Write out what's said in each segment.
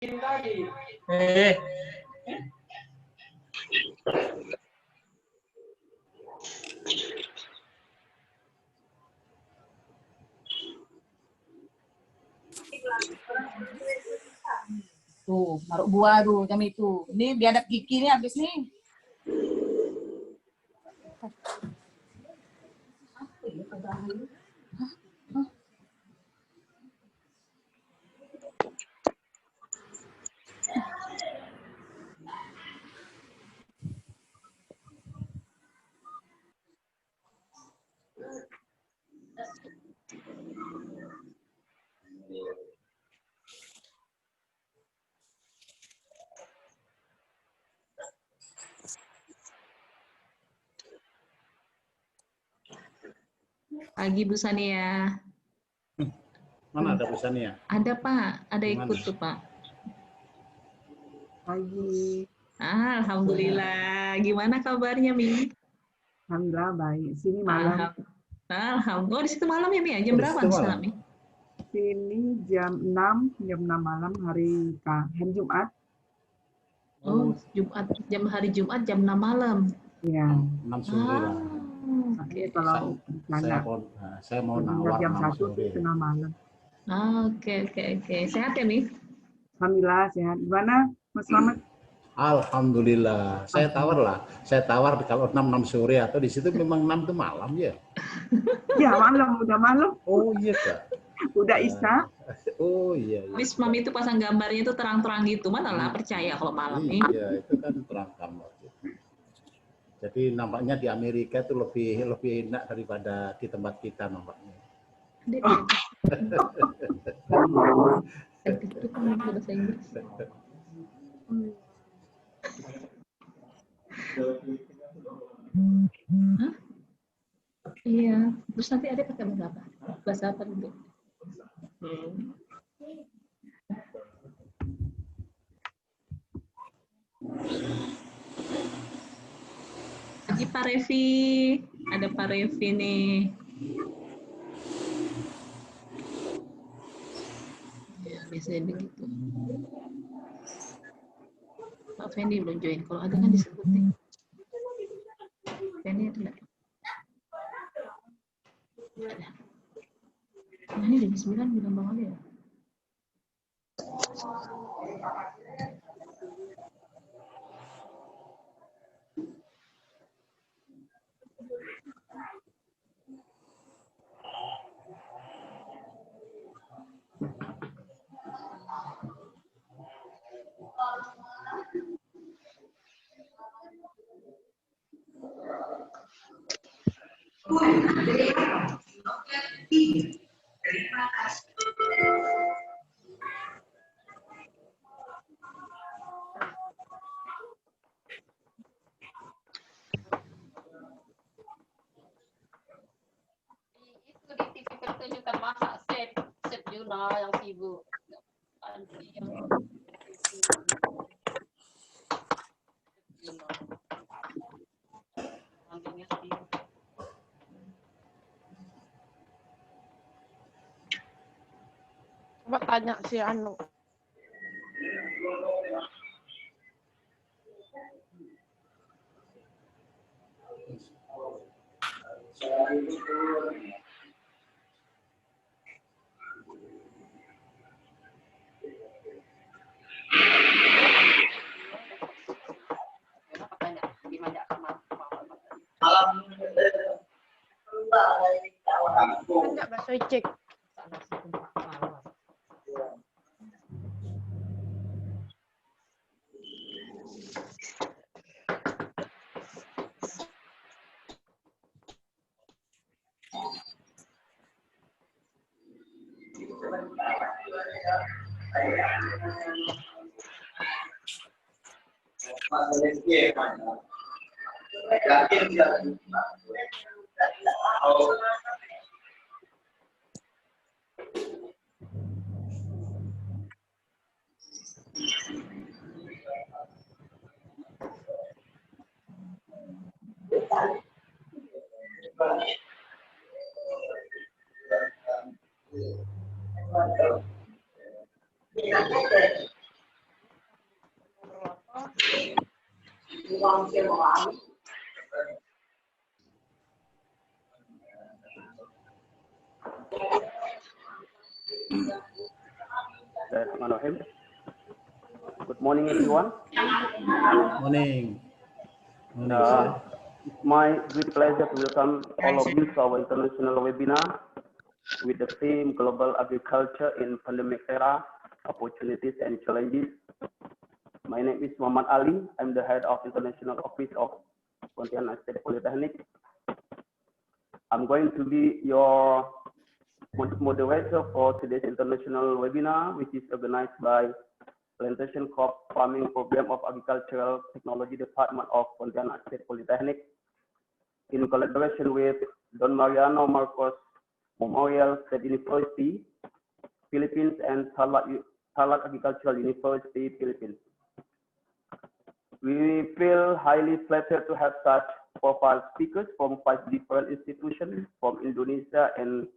Eh. Tuh, naruh buah tuh jam itu. Ini biadab gigi nih habis nih. Pagi Bu Sania. Mana ada pesannya? Ada Pak, ada Gimana? ikut tuh Pak. Pagi. Alhamdulillah. Gimana kabarnya Mi? Alhamdulillah baik. Sini malam. Alhamdulillah. Oh di situ malam ya Mi? Jam Oh, di berapa situ di sana malam? Mi? Sini jam 6 malam hari Jumat. Oh hari Jumat jam 6 malam. Ya. 6 sore lah. Tapi kalau Saya mau nawar jam 6 1 sore. tengah malam. Oke. Sehat ya Mi? Alhamdulillah sehat. Gimana Mas Slamet? Alhamdulillah. Saya tawar kalau 6 sore atau di situ memang 6 itu malam ya. Ya malam, udah malam. Oh iya Kak. Udah Isya. Oh iya. Habis Mami itu pasang gambarnya itu terang-terang gitu. Mana lah percaya kalau malam Mi? Iya, itu kan terang kamar. Jadi nampaknya di Amerika itu lebih enak daripada di tempat kita nampaknya. Bahasa Inggris. Hah? Iya, terus nanti ada pakai bahasa apa? Bahasa apa dulu? Pagi Pak Revi, ada Pak Revi nih. Ya, biasanya begitu. Pak Fendi belum join, kalau ada kan disebut nih. Fendi ada nggak? Ada. Nah, ini jam 9 bilang Bang Ali ya? Di TV pertunjukan masak set Yuna yang sibuk. Coba tanya si Anu. Enggak bakso cek. Good morning, everyone. Morning. Morning, sir. It's my great pleasure to welcome all of you to our international webinar with the theme Global Agriculture in Pandemic Era, Opportunities and Challenges. My name is Muhammad Ali. I'm the head of International Office of Pontianak State Polytechnic. I'm going to be your moderator for today's international webinar, which is organized by Plantation Crop Farming Program of Agricultural Technology Department of Pontianak State Polytechnic, in collaboration with Don Mariano Marcos Memorial State University, Philippines, and Tarlac Agricultural University, Philippines. We feel highly flattered to have such profile speakers from 5 different institutions from Indonesia and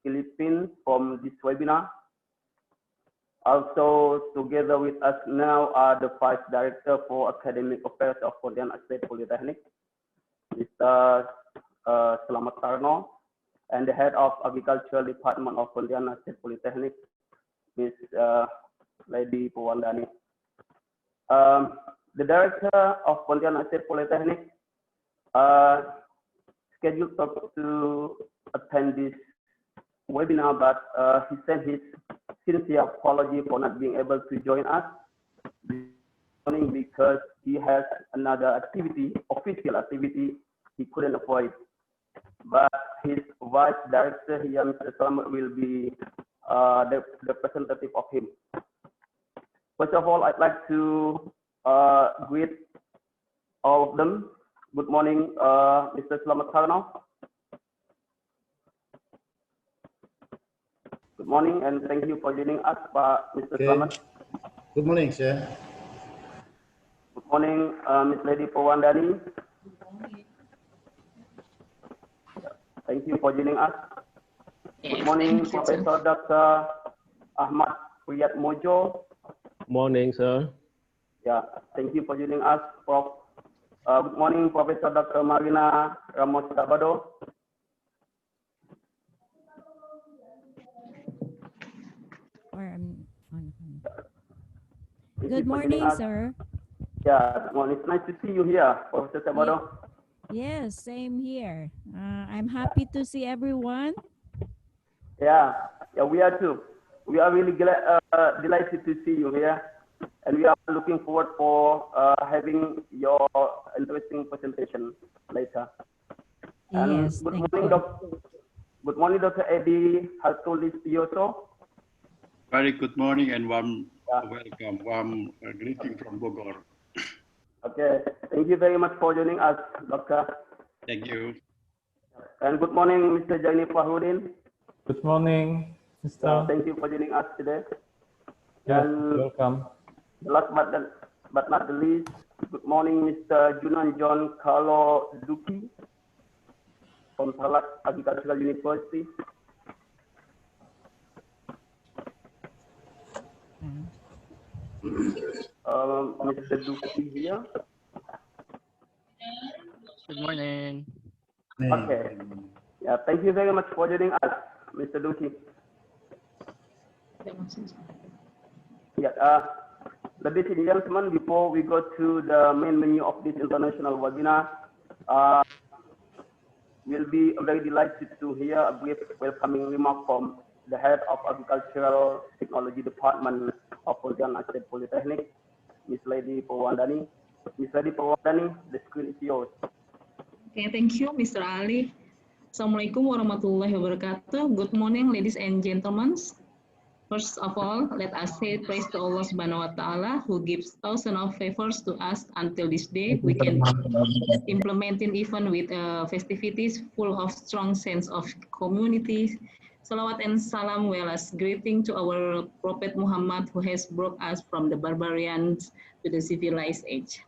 Philippines from this webinar. Also, together with us now are the Vice Director for Academic Affairs of Pontianak State Polytechnic, Mr. Selamat Tarno, and the Head of Agricultural Department of Pontianak State Polytechnic, Ms. Lady Powandani. The Director of Pontianak State Polytechnic scheduled to attend this webinar, but he sent his sincere apology for not being able to join us this morning because he has another activity, official activity, he couldn't avoid. But his Vice Director here, Mr. Selamat, will be the representative of him. First of all, I'd like to greet all of them. Good morning, Mr. Selamat Tarno. Good morning, and thank you for joining us, Mr. Selamat. Good morning, sir. Good morning, Ms. Lady Powandani. Thank you for joining us. Good morning, Professor Dr. Ahmad Priyat Mojo. Morning, sir. Yeah, thank you for joining us, Prof. Good morning, Professor Dr. Marina Ramos Tabado. Good morning, sir. Yeah, good morning. It's nice to see you here, Professor Tabado. Yes, same here. I'm happy to see everyone. Yeah, we are too. We are really delighted to see you here, and we are looking forward for having your interesting presentation later. And Yes, good thank morning, you. Good morning, Dr. Eddie Hartolistioso. Very good morning and warm welcome, warm greeting from Bogor. Okay, thank you very much for joining us, Doctor. Thank you. And good morning, Mr. Jaini Fahrudin. Good morning, Mr. Thank you for joining us today. Yeah, and welcome. Last but not the least, good morning, Mr. Junan John Carlo Duki from Tarlac Agricultural University. Mr. Duki here. Good morning. Okay. Yeah, thank you very much for joining us, Mr. Duki. Yeah, ladies and gentlemen, before we go to the main menu of this international webinar, we'll be very delighted to hear a brief welcoming remark from the Head of Agricultural Technology Department of Pontianak State Polytechnic, Ms. Lady Powandani. Ms. Lady Powandani, the screen is yours. Okay, thank you, Mr. Ali. Assalamualaikum warahmatullahi wabarakatuh. Good morning, ladies and gentlemen. First of all, let us say praise to Allah Subhanahu wa Ta'ala who gives thousands of favors to us until this day. We can implement it even with festivities full of strong sense of community. Salawat and salam, well as greeting to our Prophet Muhammad who has brought us from the barbarians to the civilized age.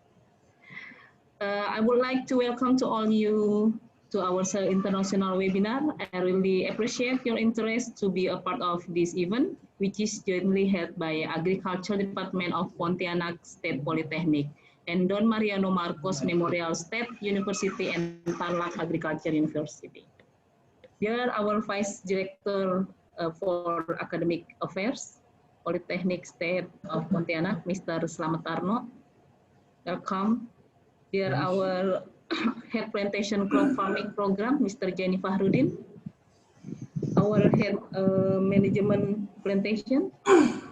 I would like to welcome to all you to our international webinar. I really appreciate your interest to be a part of this event, which is jointly held by Agriculture Department of Pontianak State Polytechnic and Don Mariano Marcos Memorial State University and Tarlac Agriculture University. Dear our Vice Director for Academic Affairs, Polytechnic State of Pontianak, Mr. Slamet Tarno, welcome. Dear our Head Plantation Crop Farming Program, Mr. Jenny Fahrudin, our Head Management Plantation,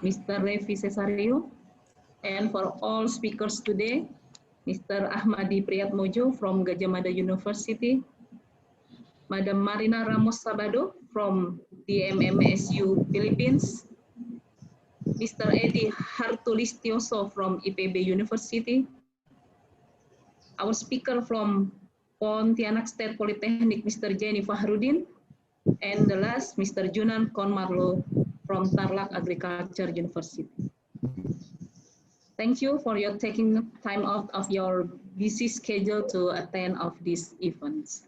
Mr. Levi Cesario, and for all speakers today, Mr. Ahmadi Priyatmojo from Gadjah Mada University, Madam Marina Ramos Sabado from DMMSU Philippines, Mr. Eddie Hartulistioso from IPB University, our speaker from Pontianak State Polytechnic, Mr. Jenny Fahrudin, and the last, Mr. Junan Konmarlo from Tarlac Agriculture University. Thank you for your taking time out of your busy schedule to attend of these events.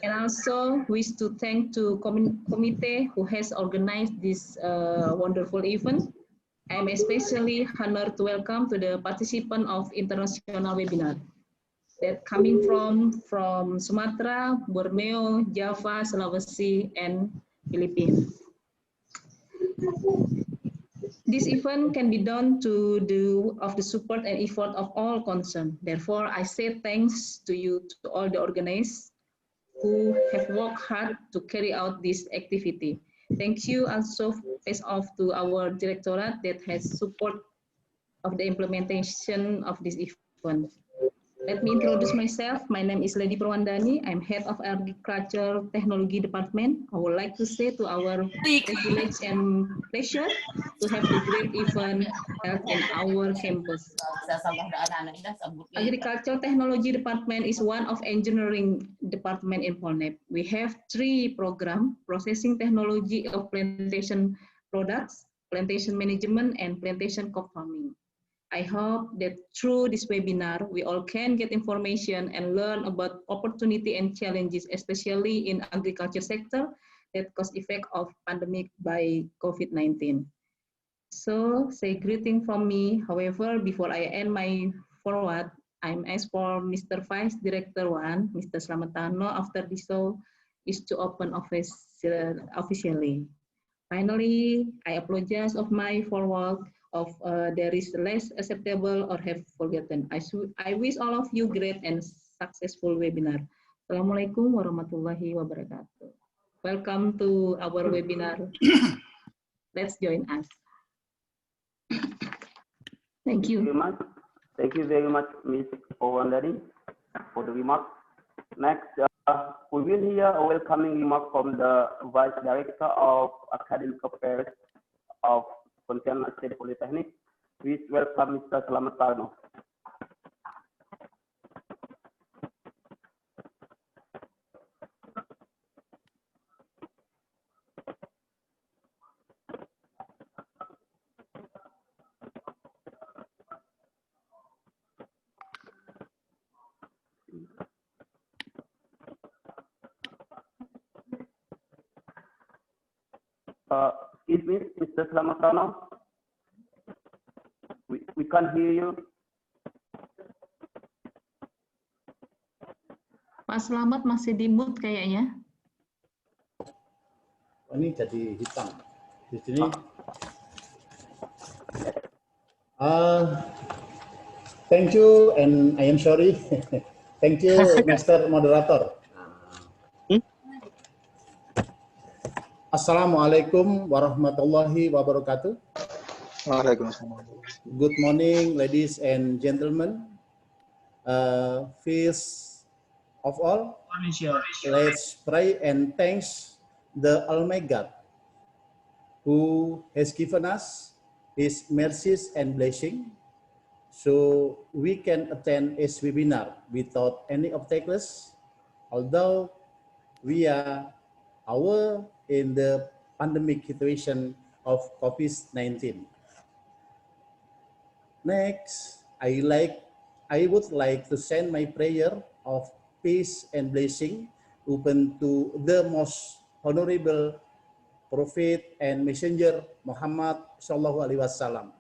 And also wish to thank to committee who has organized this wonderful event. I am especially honored to welcome to the participant of international webinar that coming from Sumatra, Borneo, Java, Sulawesi, and Philippines. This event can be done to the support and effort of all concerned. Therefore, I say thanks to you, to all the organizers who have worked hard to carry out this activity. Thank you also face off to our directorate that has support of the implementation of this event. Let me introduce myself. My name is Lady Purwandani. I'm head of Agriculture Technology Department. I would like to say to our privilege and pleasure to have the great event held in our campus. Agriculture Technology Department is one of engineering department in Polnep. We have 3 programs: processing technology of plantation products, plantation management, and plantation crop farming. I hope that through this webinar, we all can get information and learn about opportunity and challenges, especially in agriculture sector that cause effect of pandemic by COVID-19. So say greeting from me. However, before I end my forward, I'm asked for Mr. Vice Director 1, Mr. Slamet Tarno, after this show is to open office officially. Finally, I apologize of my forward of there is less acceptable or have forgotten. I wish all of you great and successful webinar. Assalamualaikum warahmatullahi wabarakatuh. Welcome to our webinar. Let's join us. Thank you. Thank you very much, Ms. Purwandani, for the remark. Next, we will hear a welcoming remark from the Vice Director of Academic Affairs of Pontianak State Polytechnic. Please welcome Mr. Slamet Tarno. Excuse me, Mr. Slamet Tarno. We can't hear you. Pak Slamet masih di mute kayaknya. Oh, ini jadi hitam di sini. Thank you and I am sorry. Thank you, Master Moderator. Assalamualaikum warahmatullahi wabarakatuh. Waalaikumsalam. Good morning, ladies and gentlemen. First of all, let's pray and thanks the Almighty God who has given us His mercies and blessing, so we can attend this webinar without any obstacles, although we are in the pandemic situation of COVID-19. Next, I would like to send my prayer of peace and blessing open to the most honorable Prophet and Messenger Muhammad Sallallahu Alaihi Wasallam.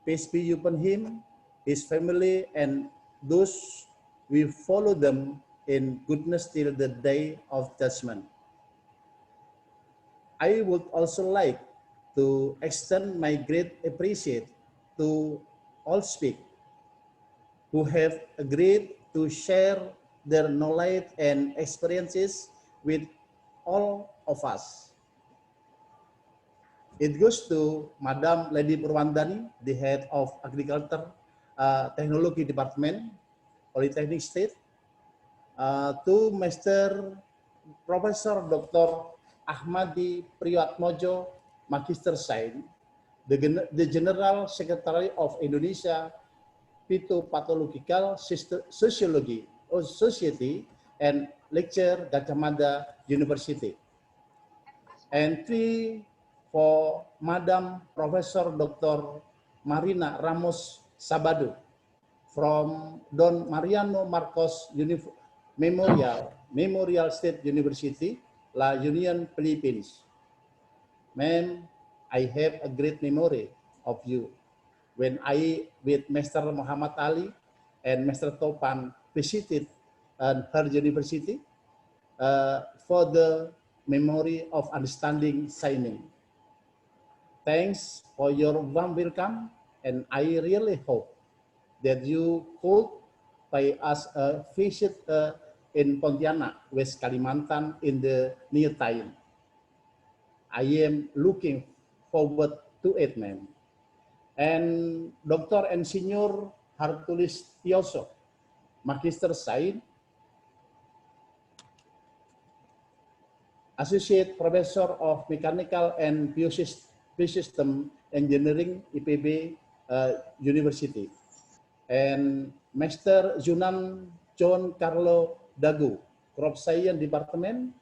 Peace be upon him, his family, and those we follow them in goodness till the day of judgment. I would also like to extend my great appreciation to all speak who have agreed to share their knowledge and experiences with all of us. It goes to Madam Lady Purwandani, the head of Agriculture Technology Department, Polytechnic State, to Mr. Professor Dr. Ahmadi Priatmojo, Magister Sains, the General Secretary of Indonesia Phytopathological Sociology or Society, and lecturer Gajah Mada University. And three, for Madam Professor Dr. Marina Ramos Sabado from Don Mariano Marcos Memorial State University, La Union, Philippines. Ma'am, I have a great memory of you. When I, with Mr. Muhammad Ali and Mr. Topan, visited her university for the memory of understanding signing. Thanks for your warm welcome, and I really hope that you could pay us a visit in Pontianak, West Kalimantan in the near time. I am looking forward to it, ma'am. And Dr. Insinyur Hartulis Tioso, Magister Sains, Associate Professor of Mechanical and Biosystem Engineering, IPB University, and Master Junan John Carlo Dagu, Crop Science Department,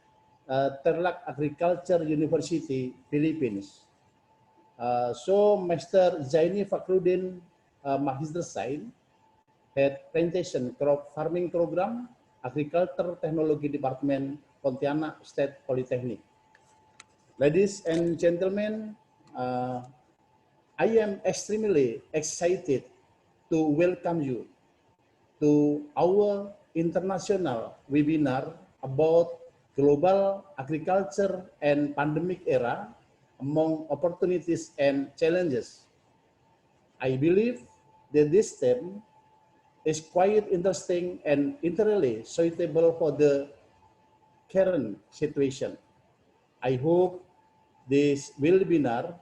Terlak Agriculture University, Philippines. So Master Zaini Fakrudin, Magister Sains, Head Plantation Crop Farming Program, Agriculture Technology Department, Pontianak State Polytechnic. Ladies and gentlemen, I am extremely excited to welcome you to our international webinar about global agriculture and pandemic era, among opportunities and challenges. I believe that this theme is quite interesting and entirely suitable for the current situation. I hope this webinar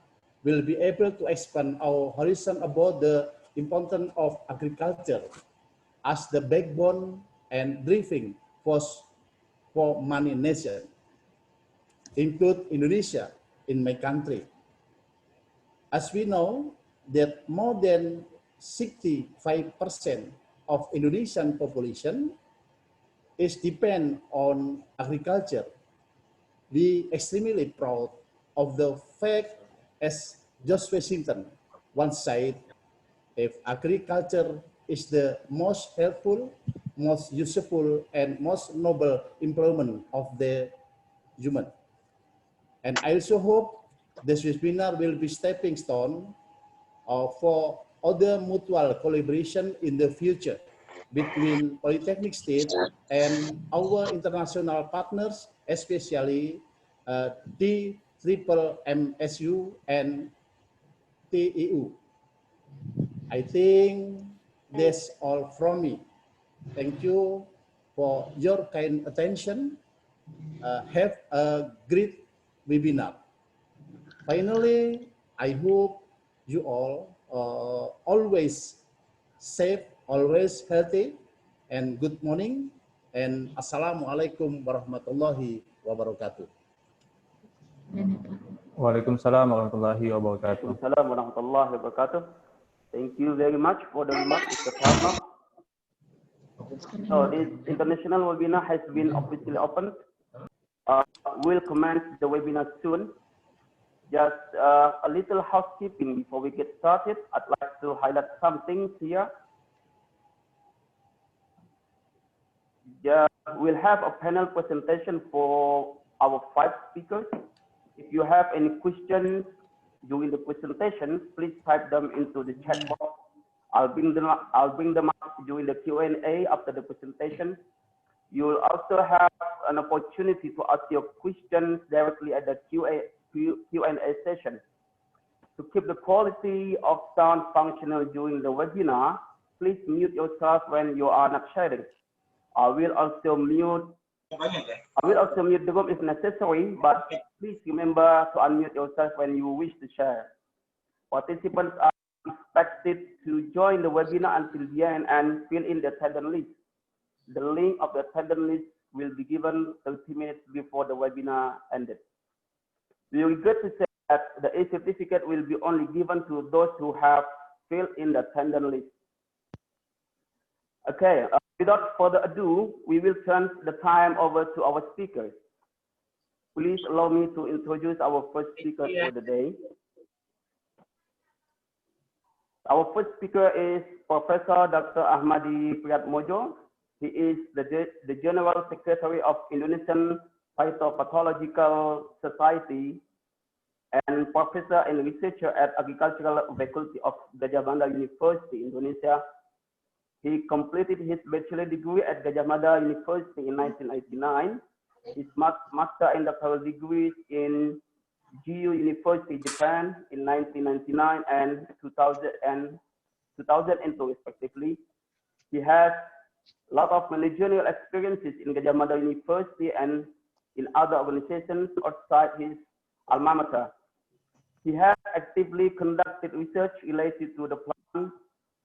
will be able to expand our horizon about the importance of agriculture as the backbone and driving force for many nations, include Indonesia in my country. As we know that more than 65% of Indonesian population is depend on agriculture. We extremely proud of the fact, as George Washington once said, if agriculture is the most helpful, most useful, and most noble employment of the human. And I also hope this webinar will be stepping stone for other mutual collaboration in the future between Polytechnic State and our international partners, especially TMMSU and TEU. I think that's all from me. Thank you for your kind attention. Have a great webinar. Finally, I hope you all always safe, always healthy, and good morning, and Assalamualaikum warahmatullahi wabarakatuh. Waalaikumsalam warahmatullahi wabarakatuh. Waalaikumsalam warahmatullahi wabarakatuh. Thank you very much for the remarks, Mr. Karma. So this international webinar has been officially opened. We'll commence the webinar soon. Just a little housekeeping before we get started. I'd like to highlight some things here. We'll have a panel presentation for our 5 speakers. If you have any questions during the presentation, please type them into the chat box I'll bring them up during the Q&A after the presentation. You will also have an opportunity to ask your questions directly at the Q&A session. To keep the quality of sound functional during the webinar, please mute yourself when you are not sharing. I will also mute the room if necessary, but please remember to unmute yourself when you wish to share. Participants are expected to join the webinar until the end and fill in the attendance list. The link of the attendance list will be given 30 minutes before the webinar ended. We regret to say that the certificate will be only given to those who have filled in the attendance list. Okay, without further ado, we will turn the time over to our speakers. Please allow me to introduce our first speaker for the day. Our first speaker is Professor Dr. Ahmadi Priatmojo. He is the General Secretary of Indonesian Phytopathological Society and Professor and Researcher at Agricultural Faculty of Gadjah Mada University, Indonesia. He completed his bachelor degree at Gadjah Mada University in 1989. His master and doctoral degrees in GU University, Japan in 1999 and 2002 respectively. He has a lot of managerial experiences in Gadjah Mada University and in other organizations outside his alma mater. He has actively conducted research related to the plant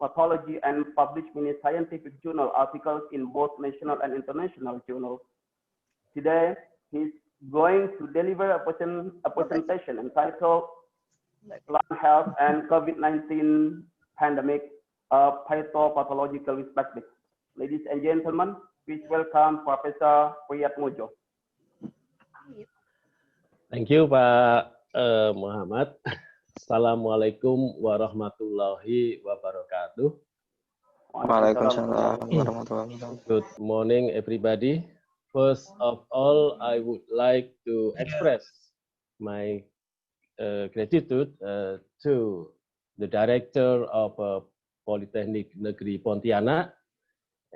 pathology and published many scientific journal articles in both national and international journals. Today, he's going to deliver a presentation entitled Plant Health and COVID-19 Pandemic, a Phytopathological Perspective. Ladies and gentlemen, please welcome Professor Priatmojo. Thank you, Pak Muhammad. Assalamualaikum warahmatullahi wabarakatuh. Waalaikumsalam warahmatullahi wabarakatuh. Good morning, everybody. First of all, I would like to express my gratitude to the Director of Polytechnic Negeri Pontianak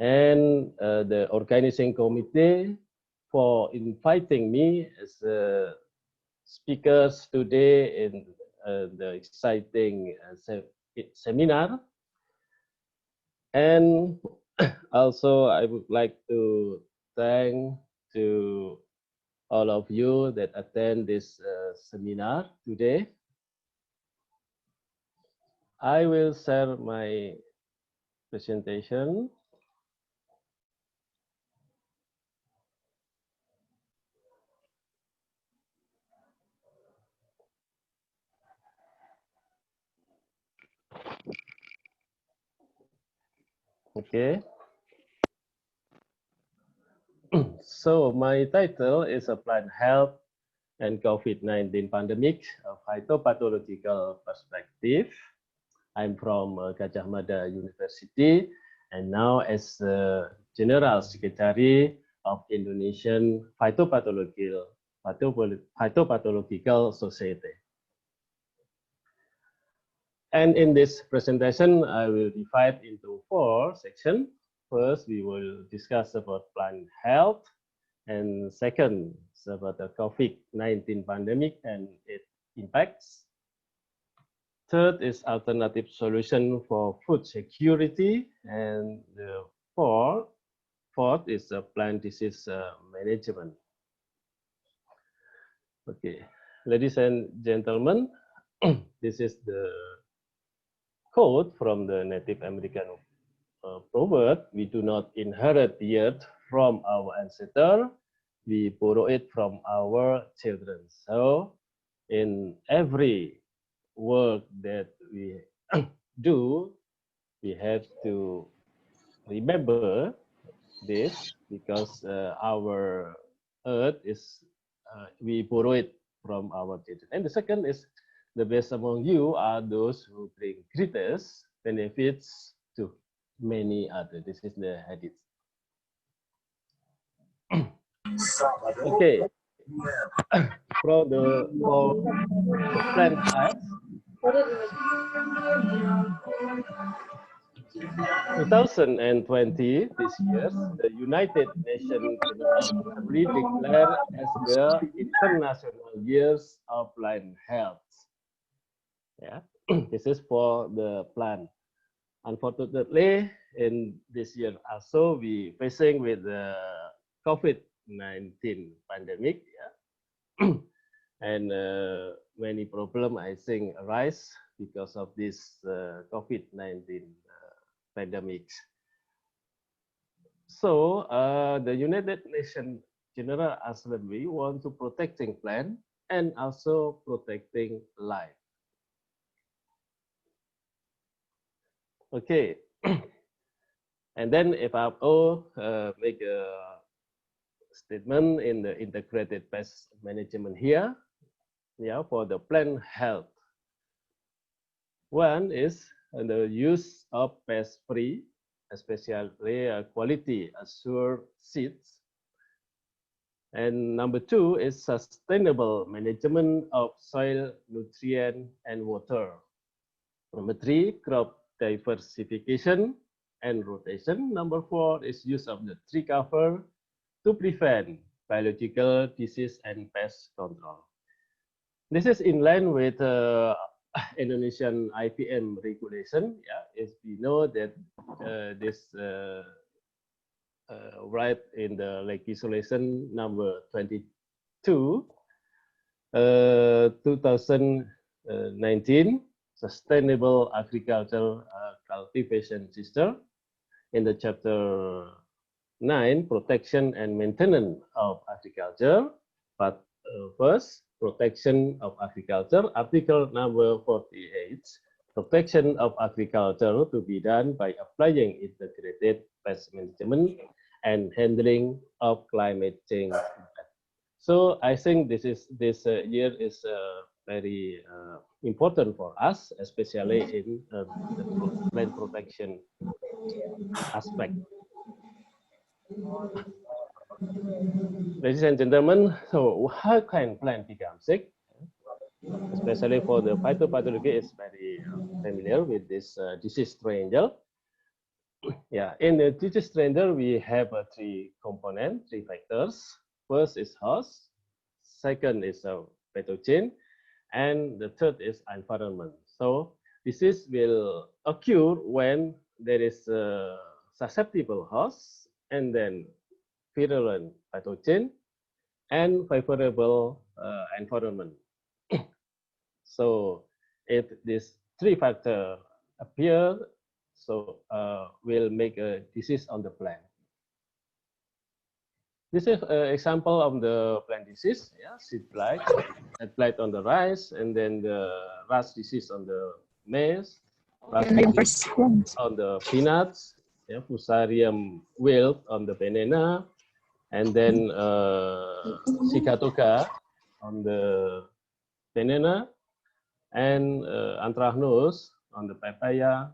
and the organizing committee for inviting me as speakers today in the exciting seminar. And also I would like to thank to all of you that attend this seminar today. I will share my presentation. Okay. So my title is a Plant Health and COVID-19 Pandemic, a Phytopathological Perspective. I'm from Gadjah Mada University, and now as General Secretary of Indonesian Phytopathological Society. And in this presentation, I will divide into 4 sections. First, we will discuss about plant health, and second, about the COVID-19 pandemic and its impacts. Third is alternative solution for food security, and the fourth is plant disease management. Okay, ladies and gentlemen, this is the quote from the Native American proverb: we do not inherit the earth from our ancestors, we borrow it from our children. So in every work that we do, we have to remember this, because our earth is, we borrow it from our children. And the second is, the best among you are those who bring greatest benefits to many others. This is the hadith. Okay. For the plant health, 2020, this year, the United Nations General Assembly declared as the International Years of Plant Health. Yeah, this is for the plant. Unfortunately, in this year also, we facing with the COVID-19 pandemic, yeah. And many problem I think arise because of this COVID-19 pandemic. So the United Nations General Assembly want to protecting plant and also protecting life. Okay, and then FAO make a statement in the integrated pest management here, yeah, for the plant health. One is the use of pest-free, especially quality assured seeds. And number two is sustainable management of soil, nutrient, and water. Number three, crop diversification and rotation. Number four is use of the tree cover to prevent biological disease and pest control. This is in line with Indonesian IPM regulation. Yeah, as we know that this right in the legislation number 22, 2019, Sustainable Agricultural Cultivation System, in the chapter 9, Protection and Maintenance of Agriculture. But first, Protection of Agriculture, article number 48, protection of agriculture to be done by applying integrated pest management and handling of climate change. So I think this year is very important for us, especially in the plant protection aspect. Ladies and gentlemen, so how can plant become sick? Especially for the phytopathology is very familiar with this disease triangle. Yeah, in the disease triangle, we have three components, three factors. First is host, second is a pathogen, and the third is environment. So disease will occur when there is a susceptible host, and then virulent pathogen, and favorable environment. So if these three factors appear, so will make a disease on the plant. This is an example of the plant disease, yeah, seed blight, blight on the rice, and then the rust disease on the maize, rust disease on the peanuts, yeah, Fusarium wilt on the banana, and then Sigatoka on the banana, and anthracnose on the papaya,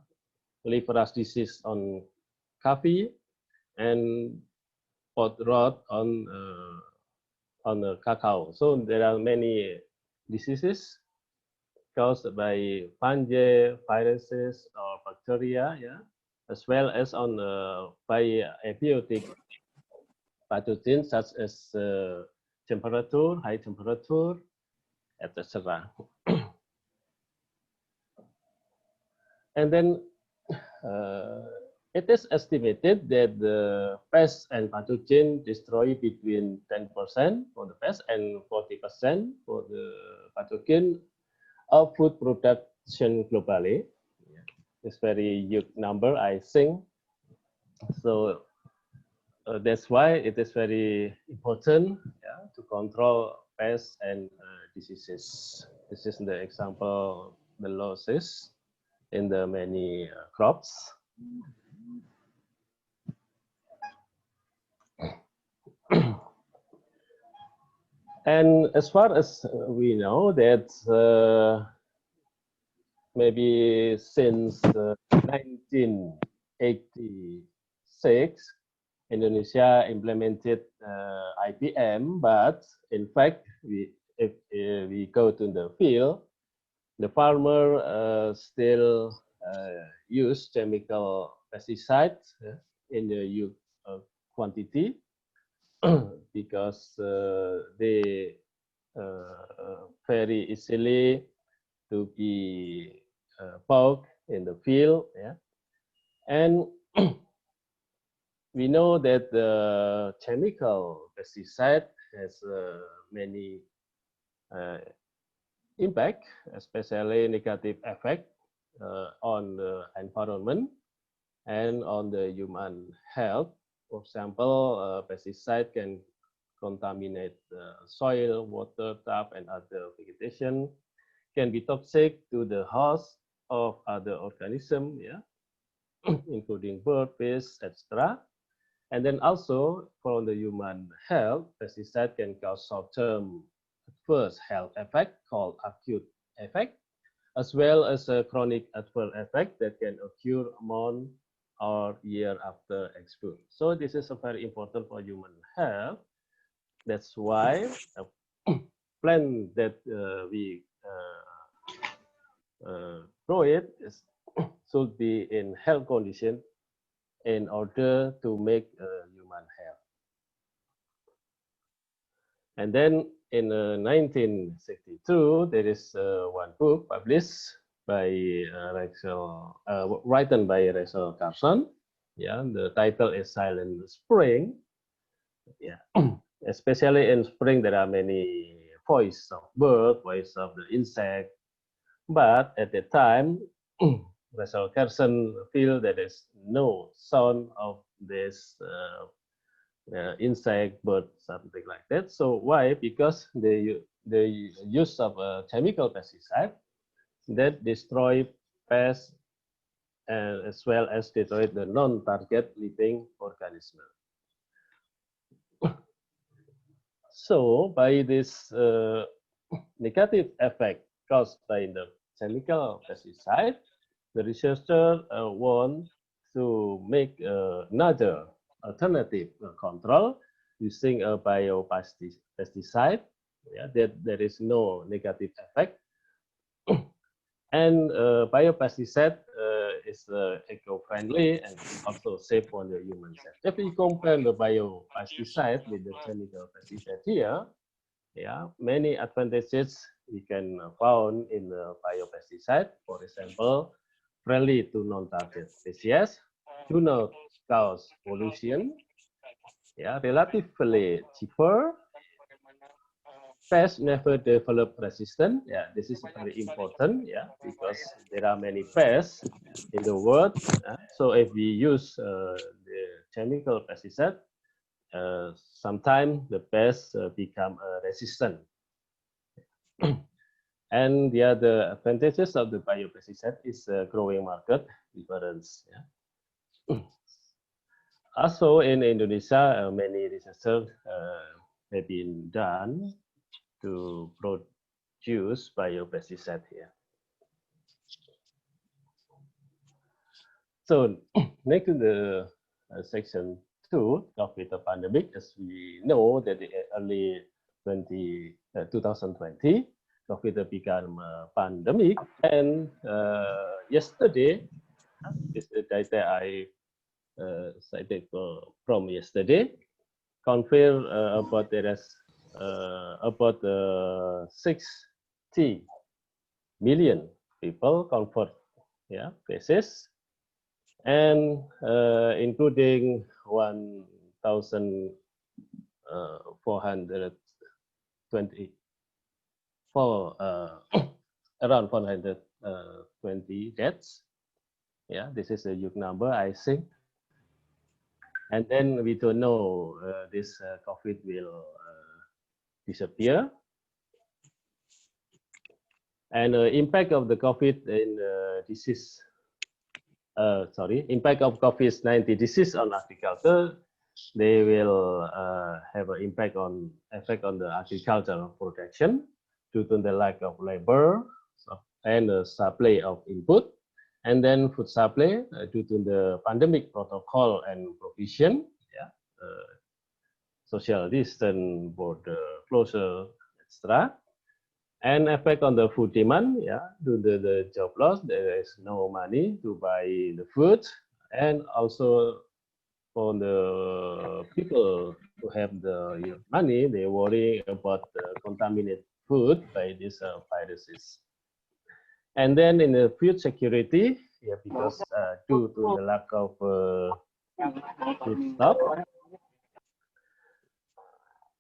leaf rust disease on coffee, and pot rot on the cacao. So there are many diseases caused by fungi, viruses, or bacteria, yeah, as well as on by abiotic pathogens such as temperature, high temperature, etc. And then it is estimated that the pests and pathogen destroy between 10% for the pest and 40% for the pathogen of food production globally. It's very huge number, I think. So that's why it is very important, yeah, to control pests and diseases. This is the example below this in the many crops. And as far as we know that maybe since 1986, Indonesia implemented IPM, but in fact, if we go to the field, the farmer still use chemical pesticides in the huge quantity because they very easily to be poked in the field, yeah. And we know that the chemical pesticide has many impact, especially negative effect on the environment and on the human health. For example, pesticide can contaminate soil, water, tap, and other vegetation, can be toxic to the host of other organisms, yeah, including bird, fish, etc. And then also for the human health, pesticide can cause short-term adverse health effect called acute effect, as well as a chronic adverse effect that can occur month or year after exposure. So this is very important for human health. That's why a plant that we grow it should be in health condition in order to make human health. And then in 1962, there is one book published by written by Rachel Carson. Yeah, the title is Silent Spring. Yeah, especially in spring there are many voices of bird, voice of the insect. But at the time, Rachel Carson feel that there's no sound of this insect, bird, something like that. So why? Because the use of a chemical pesticide that destroy pests and as well as destroy the non-target living organism. So by this negative effect caused by the chemical pesticide, the researcher want to make another alternative control using a biopesticide, yeah, that there is no negative effect. And biopesticide is eco-friendly and also safe for the human health. If we compare the biopesticide with the chemical pesticide here, yeah, many advantages we can found in the biopesticide. For example, friendly to non-target species, do not cause pollution, yeah, relatively cheaper, pests never develop resistance. Yeah, this is very important, yeah, because there are many pests in the world. So if we use the chemical pesticide, sometimes the pests become resistant. And the other advantages of the biopesticide is growing market difference. Yeah. Also in Indonesia, many research have been done to produce biopesticide here. So next to the section 2 of the pandemic, as we know that the early 2020, COVID became a pandemic, and yesterday, this is the data I cited from yesterday, confirmed about there is about 60 million people confirmed, yeah, cases, and including 1,424 around 420 deaths. Yeah, this is a huge number, I think. And then we don't know this COVID will disappear. And impact of the COVID in disease, impact of COVID-19 disease on agriculture, they will have an effect on the agricultural production due to the lack of labor and the supply of input, and then food supply due to the pandemic protocol and provision, yeah, social distance, border closure, etc. And effect on the food demand, yeah, due to the job loss, there is no money to buy the food, and also for the people who have the money, they worry about the contaminated food by these viruses. And then in the food security, yeah, because due to the lack of food stock,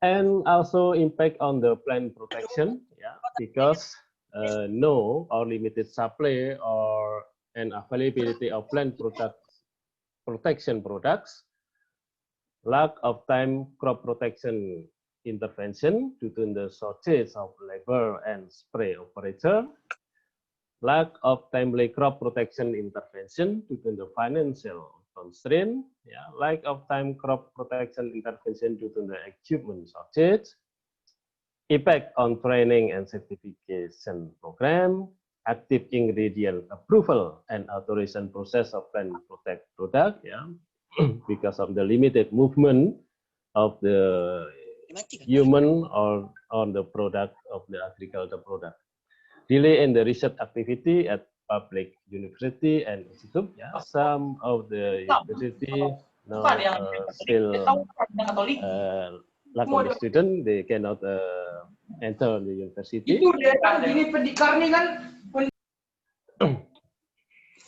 and also impact on the plant protection, yeah, because no or limited supply or an availability of plant protection products, lack of time crop protection intervention due to the shortage of labor and spray operator, lack of timely crop protection intervention due to the financial constraint, yeah, lack of time crop protection intervention due to the equipment shortage, impact on training and certification program, active ingredient approval and authorization process of plant protect product, yeah, because of the limited movement of the human or on the product of the agricultural product. Delay in the research activity at public university and institute. Yeah, some of the university now still lack of the student, they cannot enter the university.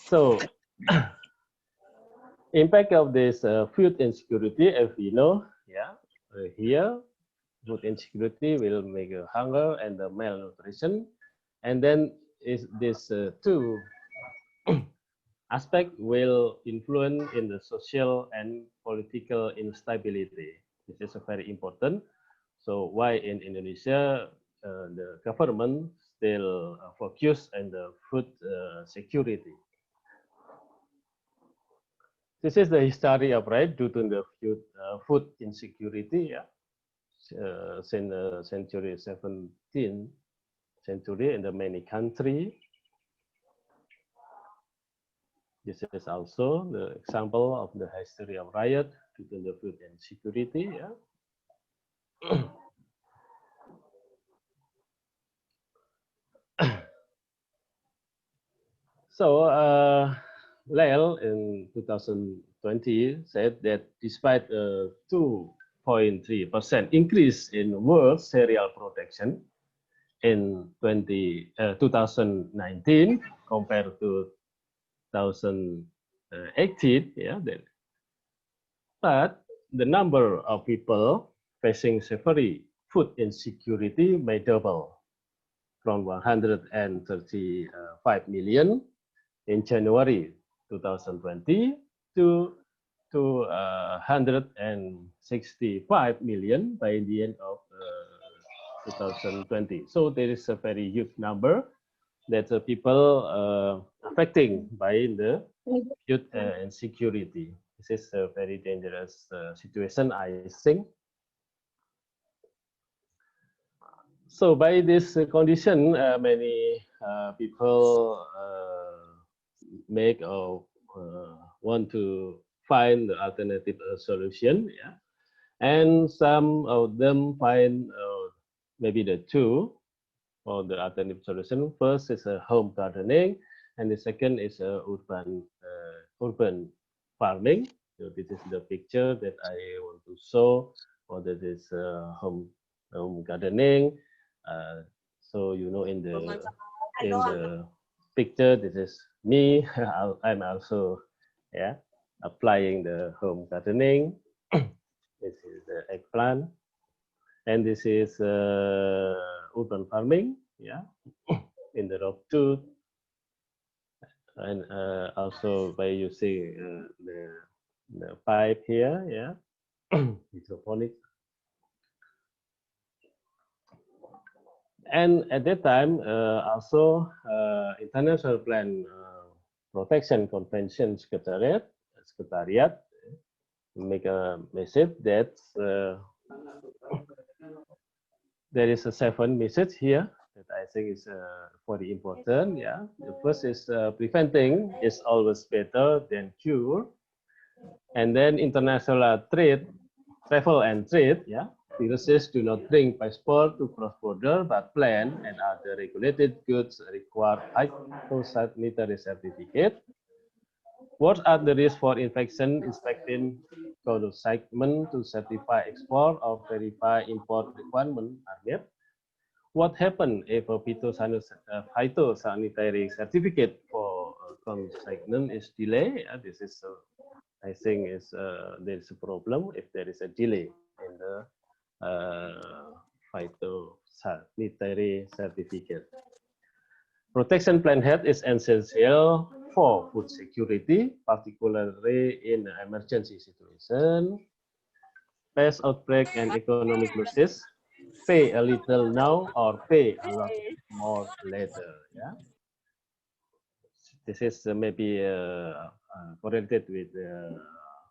So, impact of this food insecurity, as we know, yeah, here food insecurity will make hunger and the malnutrition. And then is this two aspect will influence in the social and political instability. This is very important. So why in Indonesia the government still focus on the food security. This is the history of due to the food insecurity, yeah, since the century 17th century in the many countries. This is also the example of the history of riot due to the food insecurity. Yeah. So Lyle in 2020 said that despite a 2.3% increase in world cereal production in 2019 compared to 2018, yeah, but the number of people facing severe food insecurity may double from 135 million in January 2020 to 165 million by the end of 2020. So there is a very huge number that people affecting by the food insecurity. This is a very dangerous situation, I think. So by this condition, many people make or want to find the alternative solution, yeah, and some of them find maybe the two for the alternative solution. First is a home gardening, and the second is urban farming. So this is the picture that I want to show for this home gardening. So you know, in the picture, this is me. I'm also, yeah, applying the home gardening. This is the eggplant, and this is urban farming, yeah, in the rock tooth, and also by using the pipe here, yeah, hydroponic. And at that time, also International Plant Protection Convention Secretariat make a message that there is a 7 message here that I think is very important. Yeah, the first is preventing is always better than cure, and then international trade, travel and trade, yeah, viruses do not bring passport to cross-border, but plant and other regulated goods require phytosanitary certificate. What are the risks for infection? Inspecting code segment to certify export or verify import requirement are met. What happens if a phytosanitary certificate for consignment is delayed? This is, I think, there is a problem if there is a delay in the phytosanitary certificate. Protection plan health is essential for food security, particularly in emergency situation, pest outbreak and economic losses. Pay a little now or pay a lot more later. Yeah, this is maybe correlated with the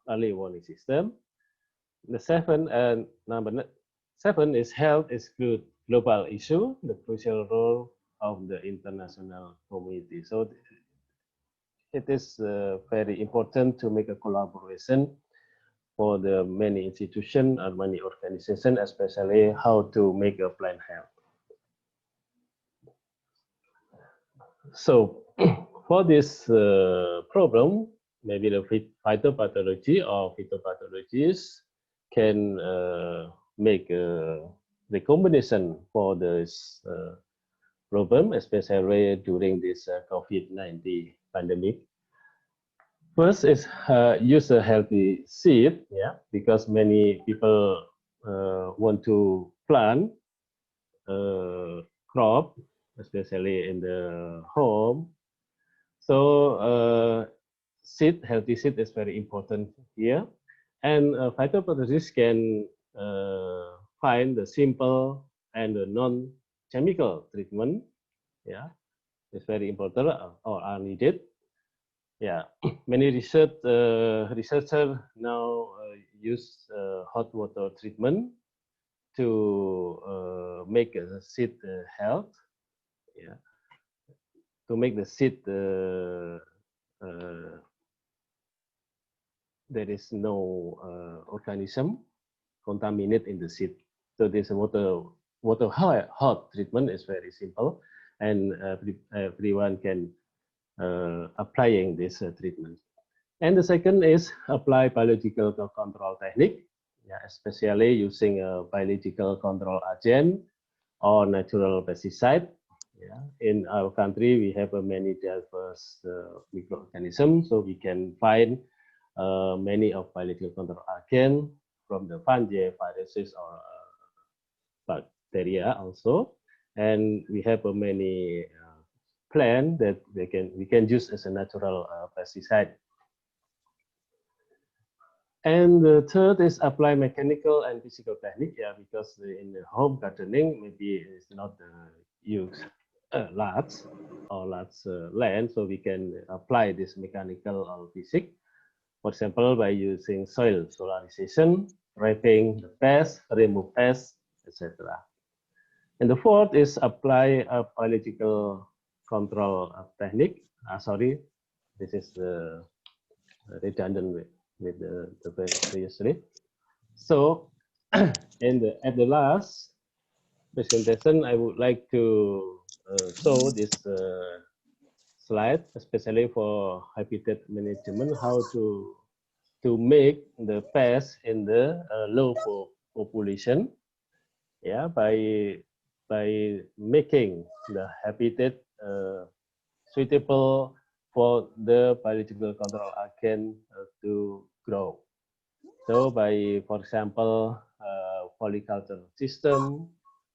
early warning system. The number 7 is health is good global issue, the crucial role of the international community. So it is very important to make a collaboration for the many institutions and many organizations, especially how to make a plan health. So for this problem, maybe the phytopathology or phytopathologists can make a recommendation for this problem, especially during this COVID-19 pandemic. First is use a healthy seed, yeah, because many people want to plant crop, especially in the home. So healthy seed is very important here. And phytopathologists can find the simple and the non-chemical treatment. Yeah, it's very important or are needed. Yeah, many researchers now use hot water treatment to make the seed health. Yeah, to make the seed there is no organism contaminated in the seed. So this water hot treatment is very simple, and everyone can applying this treatment. And the second is apply biological control technique, yeah, especially using a biological control agent or natural pesticide. Yeah. In our country, we have many diverse microorganisms, so we can find many of biological control agents from the fungi, viruses, or bacteria also. And we have many plants that we can use as a natural pesticide. And the third is apply mechanical and physical technique, yeah, because in the home gardening, maybe it's not use large land, so we can apply this mechanical or physics. For example, by using soil solarization, wrapping the pests, remove pests, etc. And the fourth is apply a biological control technique. Sorry, this is redundant with the previously. So, at the last presentation, I would like to show this slide, especially for habitat management, how to make the pests in the low population, yeah, by making the habitat suitable for the biological control agent to grow. So by, for example, polyculture system,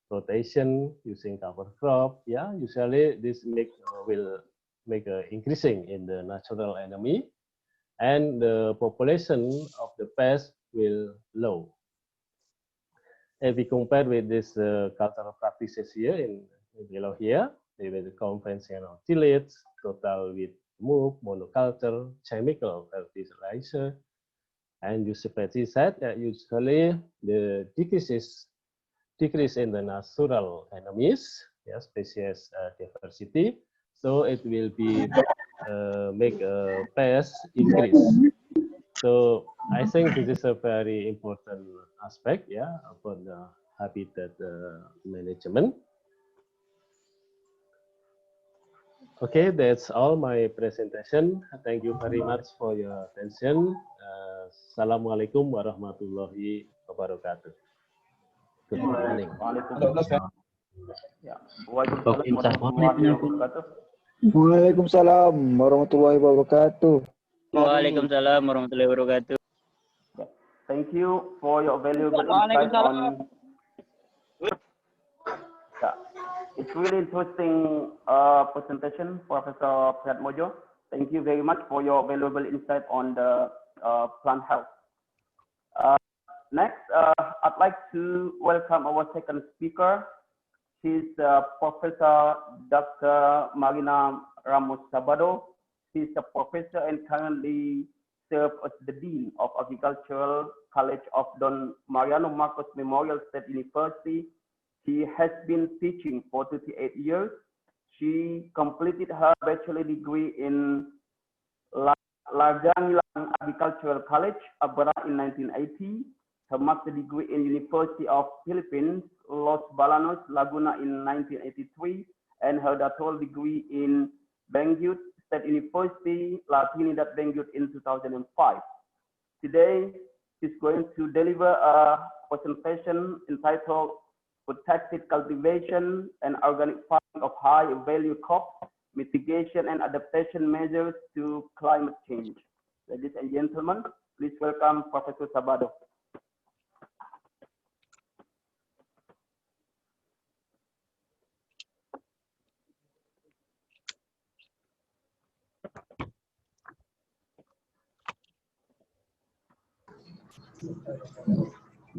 rotation using cover crop, yeah, usually this will make increasing in the natural enemy, and the population of the pest will low. If we compare with this cultural practices here in below here, with the conventional tillage, total with move, monoculture, chemical fertilizer, and use pesticide, usually the decrease in the natural enemies, yeah, species diversity. So it will be make a pest increase. So I think this is a very important aspect, yeah, about the habitat management. Okay, that's all my presentation. Thank you very much for your attention. Assalamualaikum warahmatullahi wabarakatuh. Good morning. Waalaikumsalam warahmatullahi wabarakatuh. Waalaikumsalam warahmatullahi wabarakatuh. Thank you for your valuable insight on. It's really interesting presentation, Professor Pratmojo. Thank you very much for your valuable insight on the plant health. Next, I'd like to welcome our second speaker. She's Professor Dr. Marina Ramos Sabado. She's a professor and currently serves as the Dean of Agricultural College of Don Mariano Marcos Memorial State University. She has been teaching for 38 years. She completed her bachelor degree in Larjangilang Agricultural College, Abra in 1980. Her master degree in University of Philippines, Los Balanos, Laguna in 1983, and her doctoral degree in Bangued State University, La Trinidad Bangued in 2005. Today, she's going to deliver a presentation entitled Protected Cultivation and Organic Farming of High Value Crops, Mitigation and Adaptation Measures to Climate Change. Ladies and gentlemen, please welcome Professor Sabado.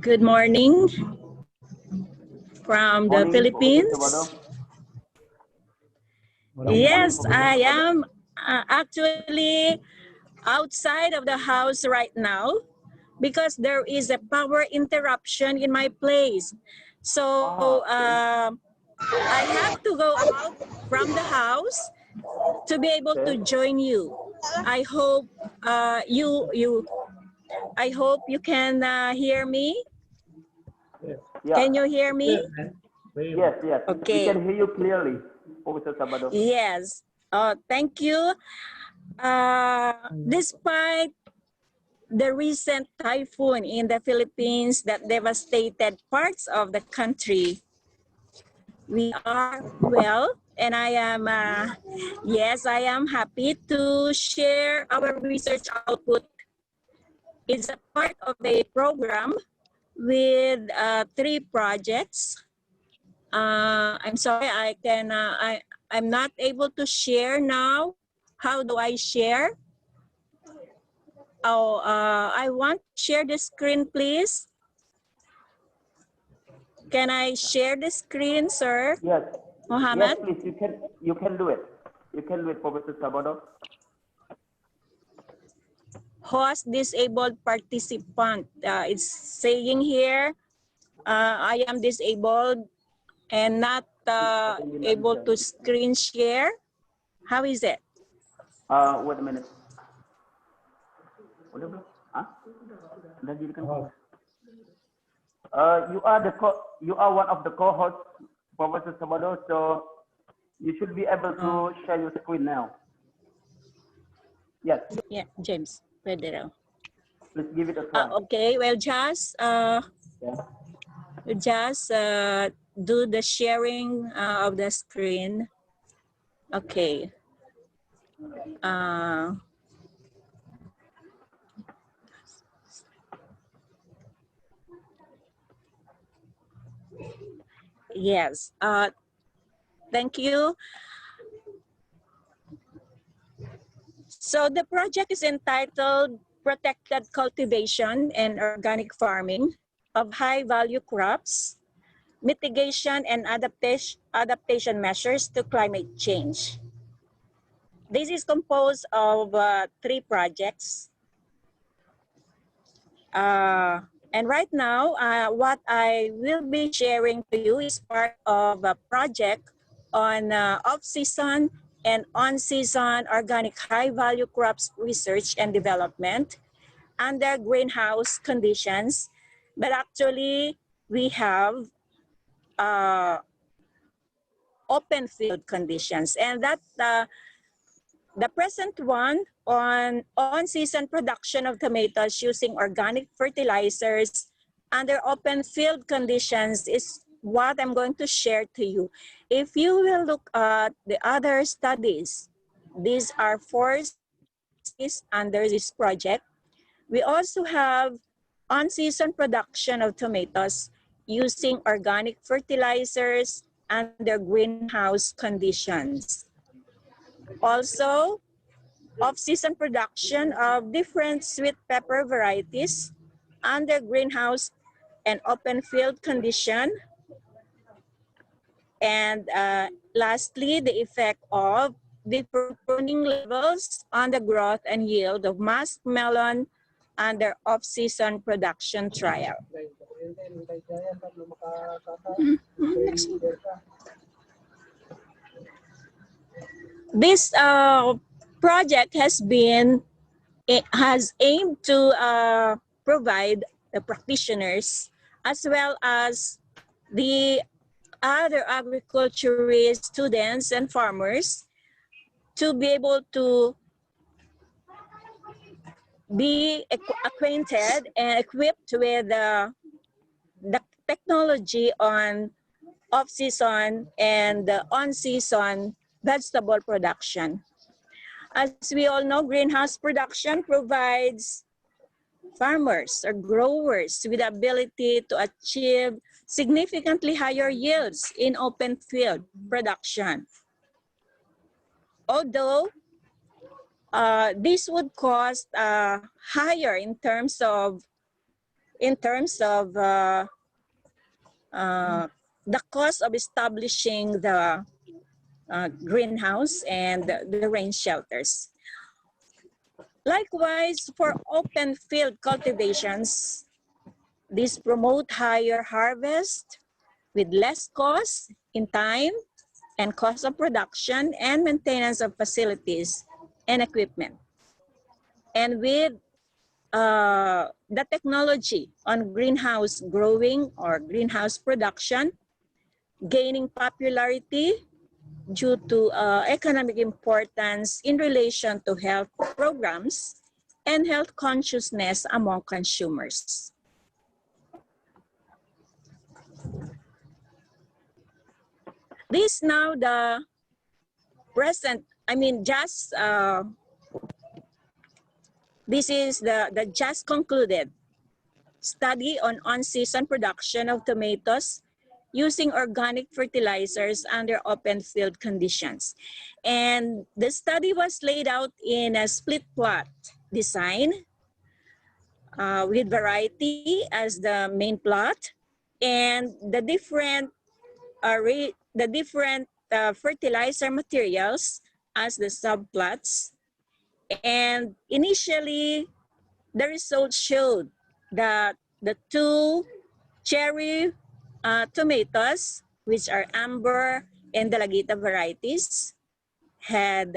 Good morning from the Philippines. Yes, I am actually outside of the house right now because there is a power interruption in my place. So I have to go out from the house to be able to join you. I hope you can hear me. Yeah. Can you hear me? Yes, yes. Okay. We can hear you clearly, Professor Sabado. Yes. Thank you. Despite the recent typhoon in the Philippines that devastated parts of the country, we are well, and I am, yes, I am happy to share our research output. It's a part of a program with 3 projects. I'm sorry, I'm not able to share now. How do I share? Oh, I want to share the screen, please. Can I share the screen, sir? Yes. Mohammed? Yes, please. You can do it. You can do it, Professor Sabado. Host disabled participant. It's saying here, I am disabled and not able to screen share. How is it? Wait a minute. You are one of the co-hosts, Professor Sabado, so you should be able to share your screen now. Yes. Yeah, James Federal. Please give it a try. Okay, well, just do the sharing of the screen. Okay. Yes. Thank you. So the project is entitled Protected Cultivation and Organic Farming of High-Value Crops, Mitigation and Adaptation Measures to Climate Change. This is composed of 3 projects. And right now, what I will be sharing to you is part of a project on off-season and on-season organic high-value crops research and development under greenhouse conditions, but actually we have open field conditions, and that the present one on season production of tomatoes using organic fertilizers under open field conditions is what I'm going to share to you. If you will look at the other studies, these are 4 studies under this project. We also have on-season production of tomatoes using organic fertilizers under greenhouse conditions. Also, off-season production of different sweet pepper varieties under greenhouse and open field condition. And lastly, the effect of different pruning levels on the growth and yield of muskmelon under off-season production trial. This project has aimed to provide the practitioners as well as the other agriculturist students and farmers to be able to be acquainted and equipped with the technology on off-season and on-season vegetable production. As we all know, greenhouse production provides farmers or growers with the ability to achieve significantly higher yields in open field production. Although this would cost higher in terms of the cost of establishing the greenhouse and the rain shelters. Likewise, for open field cultivations, these promote higher harvest with less cost in time and cost of production and maintenance of facilities and equipment. And with the technology on greenhouse growing or greenhouse production gaining popularity due to economic importance in relation to health programs and health consciousness among consumers. This now the present, this is the just concluded study on season production of tomatoes using organic fertilizers under open field conditions. And the study was laid out in a split plot design with variety as the main plot and the different fertilizer materials as the subplots. And initially, the results showed that the 2 cherry tomatoes, which are Amber and Dalagita varieties, had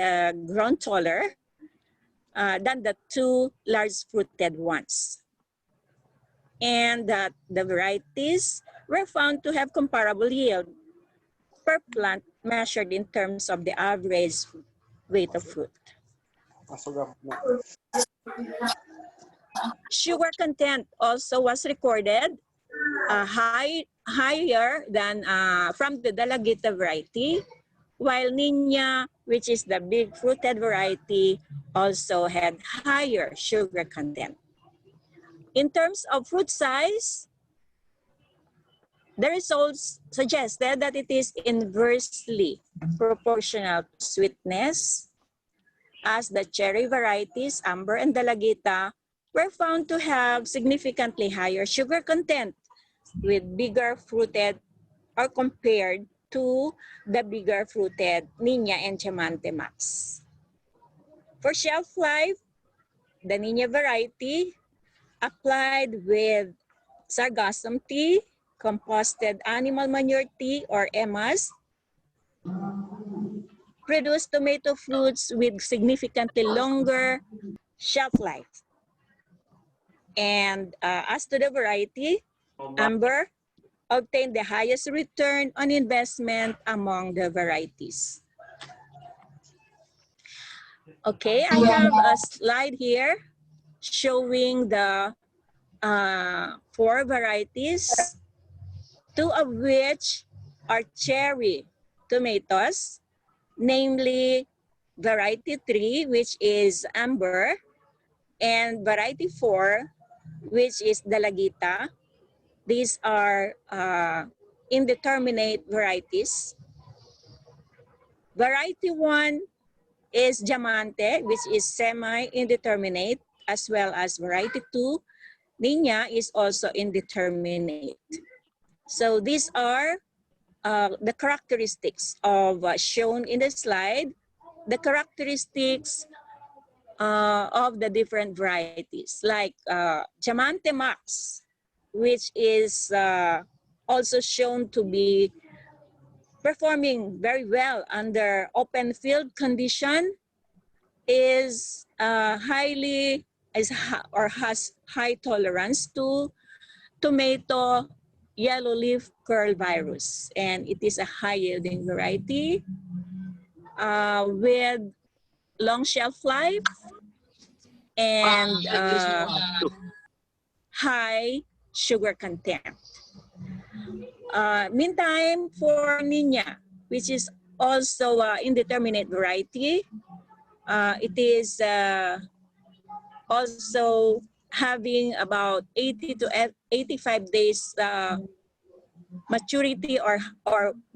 grown taller than the 2 large-fruited ones. And that the varieties were found to have comparable yield per plant measured in terms of the average weight of fruit. Sugar content also was recorded higher than from the Dalagita variety, while Niña, which is the big fruited variety, also had higher sugar content. In terms of fruit size, the results suggested that it is inversely proportional to sweetness, as the cherry varieties, Amber and Dalagita, were found to have significantly higher sugar content with bigger fruited or compared to the bigger fruited Niña and Diamante Max. For shelf life, the Niña variety applied with sargassum tea, composted animal manure tea or EMAS, produce tomato fruits with significantly longer shelf life. And as to the variety, Amber obtained the highest return on investment among the varieties. Okay, I have a slide here showing the 4 varieties, 2 of which are cherry tomatoes, namely variety 3, which is Amber, and variety 4, which is Dalagita. These are indeterminate varieties. Variety 1 is Diamante, which is semi-indeterminate, as well as variety 2, Niña, is also indeterminate. So these are the characteristics of shown in the slide, the characteristics of the different varieties, like Diamante Max, which is also shown to be performing very well under open field condition, is has high tolerance to tomato yellow leaf curl virus, and it is a high yielding variety with long shelf life and high sugar content. Meantime, for Niña, which is also indeterminate variety, it is also having about 80 to 85 days maturity or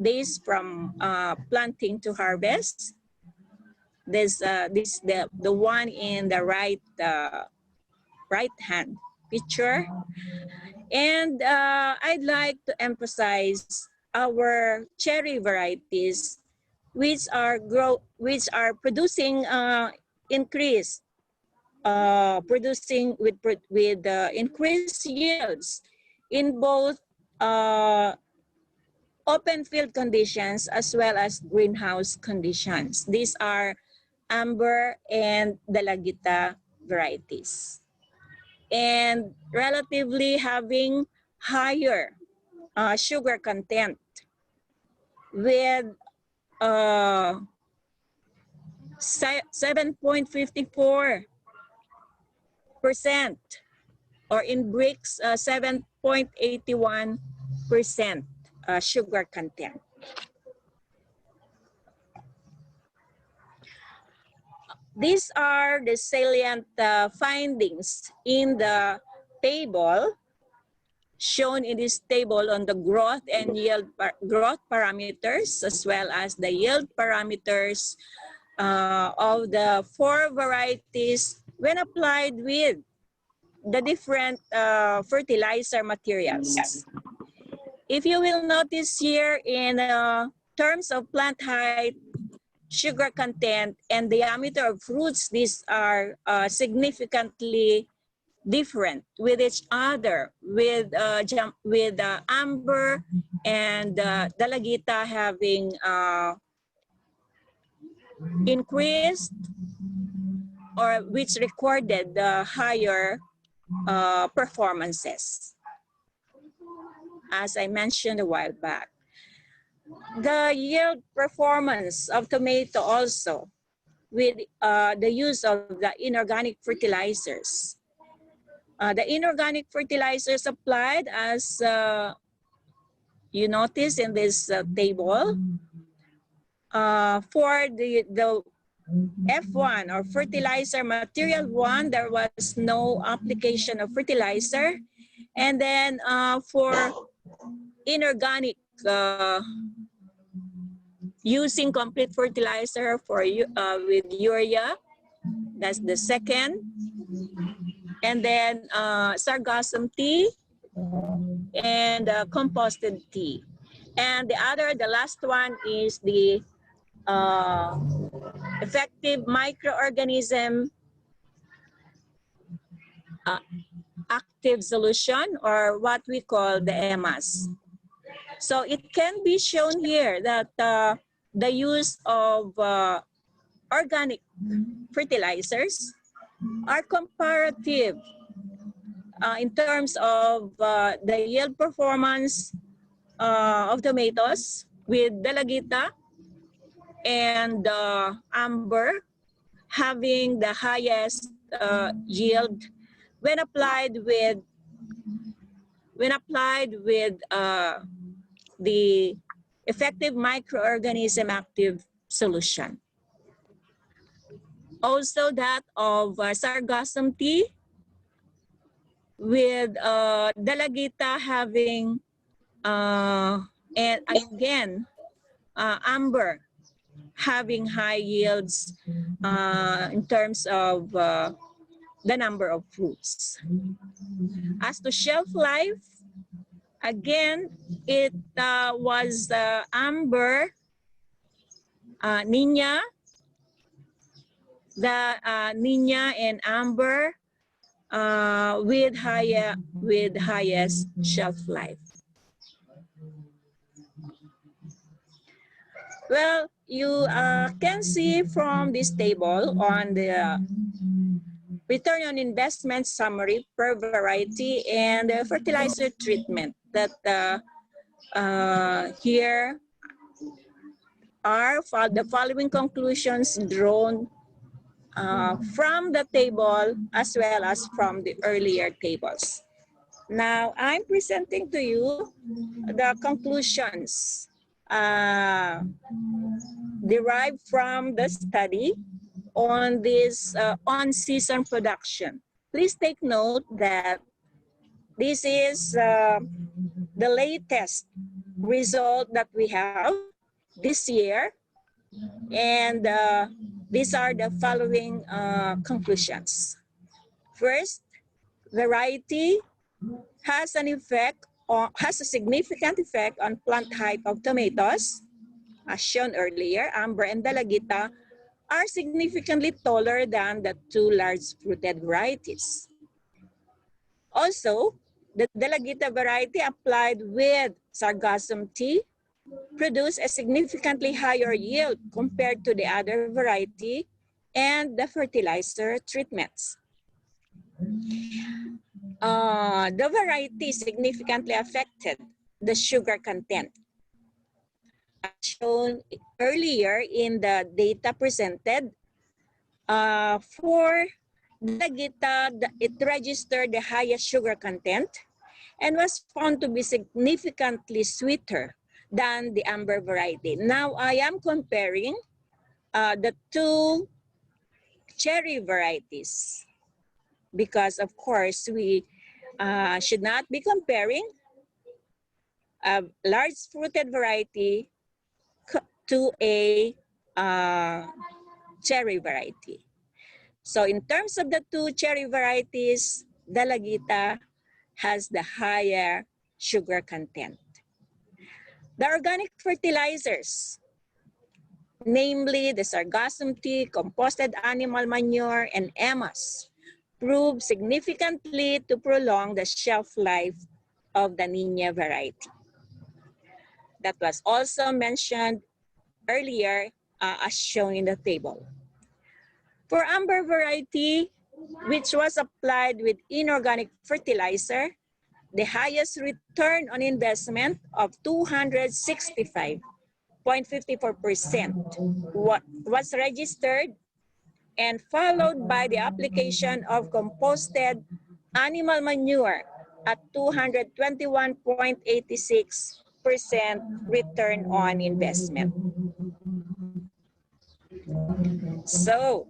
days from planting to harvest. The one in the right hand picture. And I'd like to emphasize our cherry varieties, which are producing increased increased yields in both open field conditions as well as greenhouse conditions. These are Amber and Dalagita varieties, and relatively having higher sugar content with 7.54%, or in bricks 7.81% sugar content. These are the salient findings in the table, shown in this table on the growth and yield growth parameters, as well as the yield parameters of the 4 varieties when applied with the different fertilizer materials. If you will notice here, in terms of plant height, sugar content, and diameter of fruits, these are significantly different with each other, with Amber and Dalagita having increased, or which recorded the higher performances, as I mentioned a while back. The yield performance of tomato also, with the use of the inorganic fertilizers. The inorganic fertilizers applied, as you notice in this table, for the F1 or fertilizer material 1, there was no application of fertilizer. And then for inorganic, using complete fertilizer for with urea, that's the second. And then sargassum tea and composted tea. And the last one is the effective microorganism active solution, or what we call the EMAS. So it can be shown here that the use of organic fertilizers are comparative in terms of the yield performance of tomatoes with Dalagita and Amber having the highest yield when applied with the effective microorganism active solution. Also that of Sargassum tea with Dalagita having and again Amber having high yields in terms of the number of fruits. As to shelf life, again, it was Amber, Nina, Nina and Amber with highest shelf life. Well, you can see from this table on the return on investment summary per variety and fertilizer treatment that here are the following conclusions drawn from the table as well as from the earlier tables. Now, I'm presenting to you the conclusions derived from the study on this on-season production. Please take note that this is the latest result that we have this year, and these are the following conclusions. First, variety has an effect or has a significant effect on plant height of tomatoes. As shown earlier, Amber and Dalagita are significantly taller than the two large-fruited varieties. Also, the Dalagita variety applied with Sargassum tea produced a significantly higher yield compared to the other variety and the fertilizer treatments. The variety significantly affected the sugar content. As shown earlier in the data presented, for Dalagita, it registered the highest sugar content and was found to be significantly sweeter than the Amber variety. Now I am comparing the two cherry varieties because of course we should not be comparing a large fruited variety to a cherry variety. So in terms of the two cherry varieties, Dalagita has the higher sugar content. The organic fertilizers, namely the Sargassum tea, composted animal manure, and emas, prove significantly to prolong the shelf life of the Nina variety. That was also mentioned earlier as shown in the table. For Amber variety, which was applied with inorganic fertilizer, the highest return on investment of 265.54% was registered and followed by the application of composted animal manure at 221.86% return on investment. So,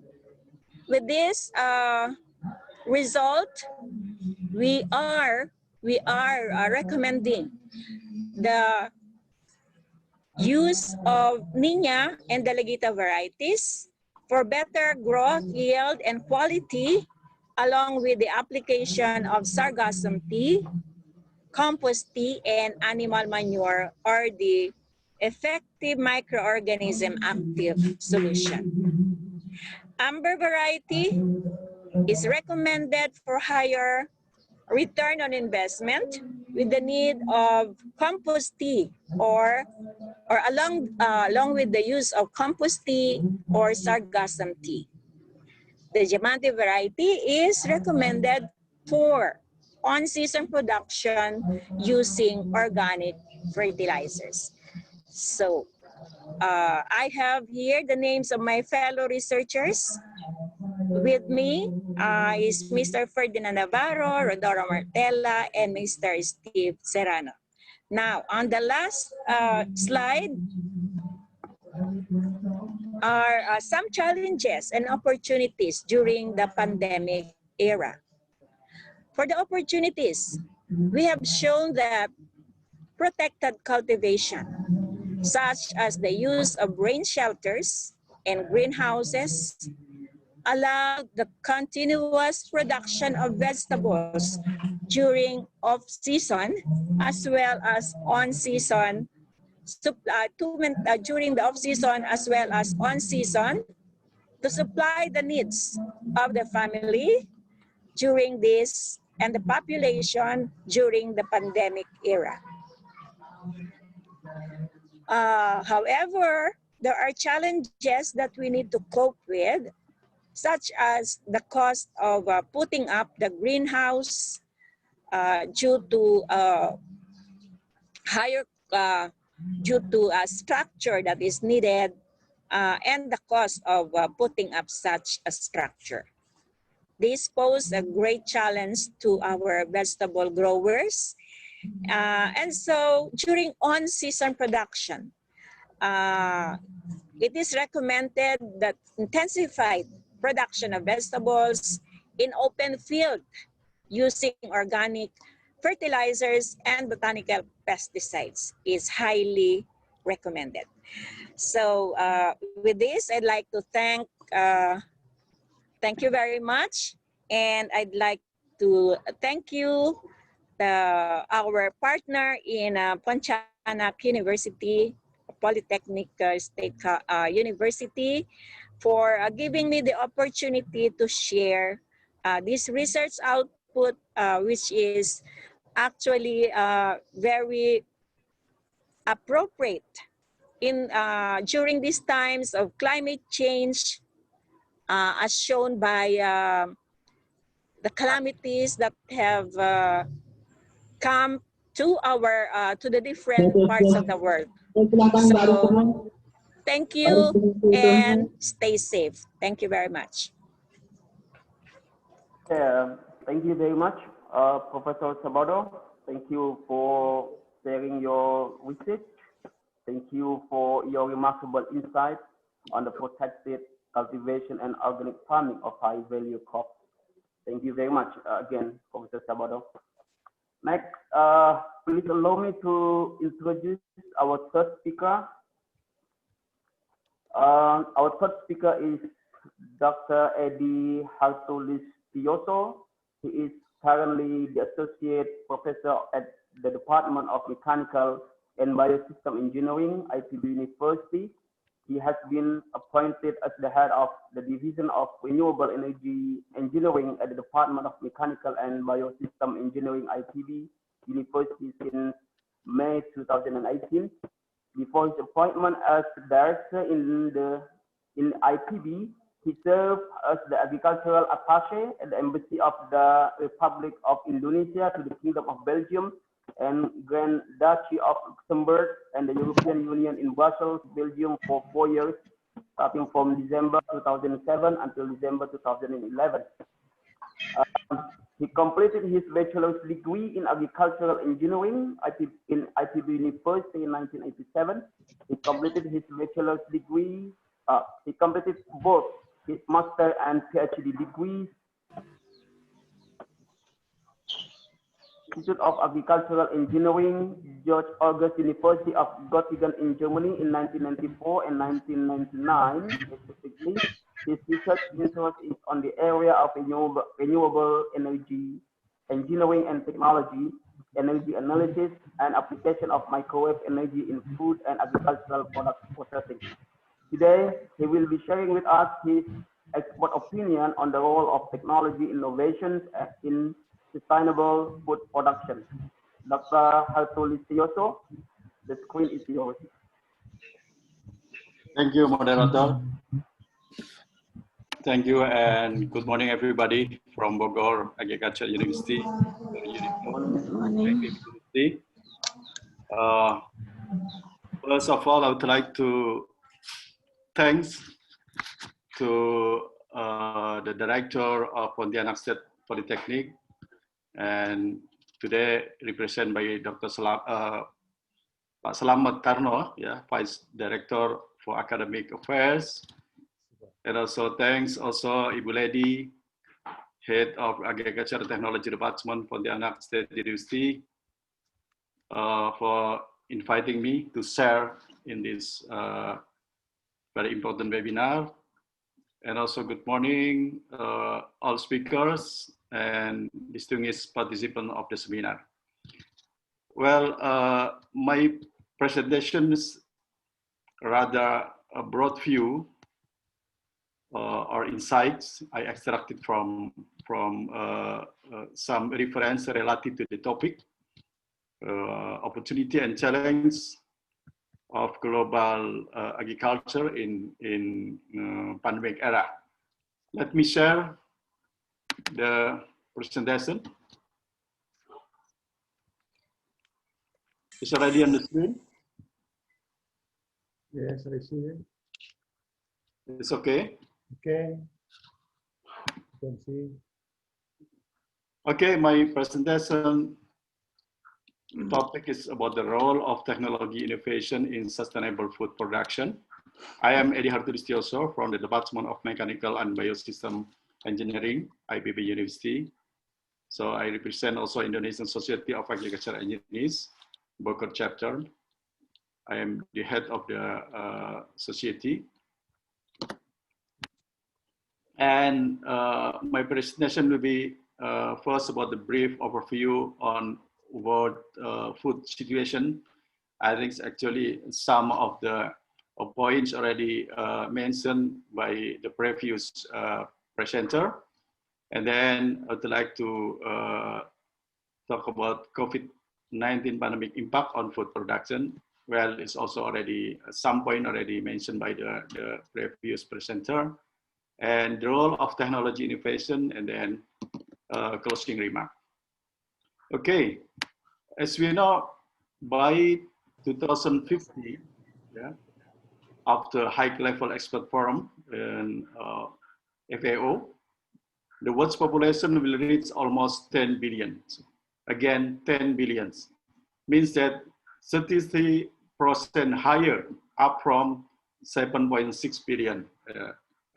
with this result, we are recommending the use of Nina and Dalagita varieties for better growth, yield, and quality, along with the application of Sargassum tea, compost tea, and animal manure, or the effective microorganism active solution. Amber variety is recommended for higher return on investment with the need of compost tea or along with the use of compost tea or Sargassum tea. The Diamante variety is recommended for on-season production using organic fertilizers. So I have here the names of my fellow researchers. With me is Mr. Ferdinand Navarro, Rodoro Martella, and Mr. Steve Serrano. Now, on the last slide are some challenges and opportunities during the pandemic era. For the opportunities, we have shown that protected cultivation, such as the use of rain shelters and greenhouses, allowed the continuous production of vegetables during off-season as well as on-season, during the off-season as well as on-season, to supply the needs of the family during this and the population during the pandemic era. However, there are challenges that we need to cope with, such as the cost of putting up the greenhouse due to due to a structure that is needed and the cost of putting up such a structure. This poses a great challenge to our vegetable growers. And so during on-season production, it is recommended that intensified production of vegetables in open field using organic fertilizers and botanical pesticides is highly recommended. So with this, I'd like to thank you very much. And I'd like to thank you, our partner in Pontianak University, Polytechnic State University, for giving me the opportunity to share this research output, which is actually very appropriate in during these times of climate change, as shown by the calamities that have come to our to the different parts of the world. So, thank you and stay safe. Thank you very much. Thank you very much, Professor Sabado. Thank you for sharing your research. Thank you for your remarkable insight on the protected cultivation and organic farming of high-value crops. Thank you very much again, Professor Sabado. Next, please allow me to introduce our third speaker. Our third speaker is Dr. Eddie Hartulistioso. He is currently the Associate Professor at the Department of Mechanical and Biosystem Engineering, ITB University. He has been appointed as the head of the Division of Renewable Energy Engineering at the Department of Mechanical and Biosystem Engineering, ITB University, since May 2018. Before his appointment as director in ITB, he served as the agricultural attaché at the Embassy of the Republic of Indonesia to the Kingdom of Belgium and Grand Duchy of Luxembourg and the European Union in Brussels, Belgium for 4 years, starting from December 2007 until December 2011. He completed his bachelor's degree in agricultural engineering in ITB University in 1987. He completed his bachelor's degree. He completed both his master and PhD degrees. Institute of Agricultural Engineering, George August University of Göttingen in Germany in 1994 and 1999. Specifically, his research interest is on the area of renewable energy, engineering and technology, energy analysis, and application of microwave energy in food and agricultural product processing. Today, he will be sharing with us his expert opinion on the role of technology innovations in sustainable food production. Dr. Hartulistioso, the screen is yours. Thank you, moderator. Thank you and good morning, everybody. from Bogor Agriculture University. University. First of all, I would like to thanks to the director of Pontianak State Polytechnic, and today represented by Dr. Pak Selamat Karno, Vice Director for Academic Affairs. And also thanks also Ibu Lady, Head of Agriculture Technology Department, Pontianak State University, for inviting me to share in this very important webinar. And also good morning, all speakers and distinguished participants of the seminar. Well, my presentation is rather a broad view or insights I extracted from some reference related to the topic, opportunity and challenge of global agriculture in pandemic era. Let me share the presentation. It's already on the screen. Yes, I see it. It's okay. Okay. You can see. Okay, my presentation topic is about the role of technology innovation in sustainable food production. I am Edi Hartudistioso from the Department of Mechanical and Biosystem Engineering, IPB University. So I represent also Indonesian Society of Agriculture Engineers, Bogor chapter. I am the head of the society. And my presentation will be first about the brief overview on world food situation. I think actually some of the points already mentioned by the previous presenter. And then I would like to talk about COVID-19 pandemic impact on food production. Well, it's also already some point already mentioned by the previous presenter, and the role of technology innovation, and then closing remark. Okay, as we know, by 2050, after high-level expert forum in FAO, the world's population will reach almost 10 billion. Again, 10 billions means that 33% higher, up from 7.6 billion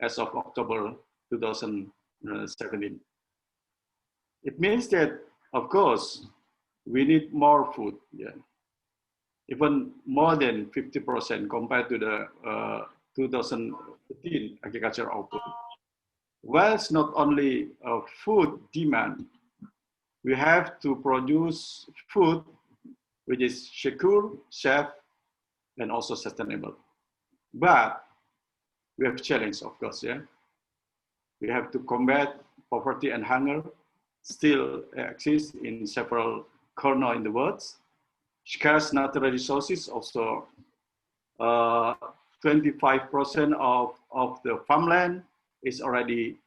as of October 2017. It means that, of course, we need more food, even more than 50% compared to the 2015 agriculture output. Well, it's not only food demand, we have to produce food which is secure, safe, and also sustainable. But we have challenge, of course, We have to combat poverty and hunger, still exist in several corners in the world. Scarce natural resources, also 25% of the farmland is already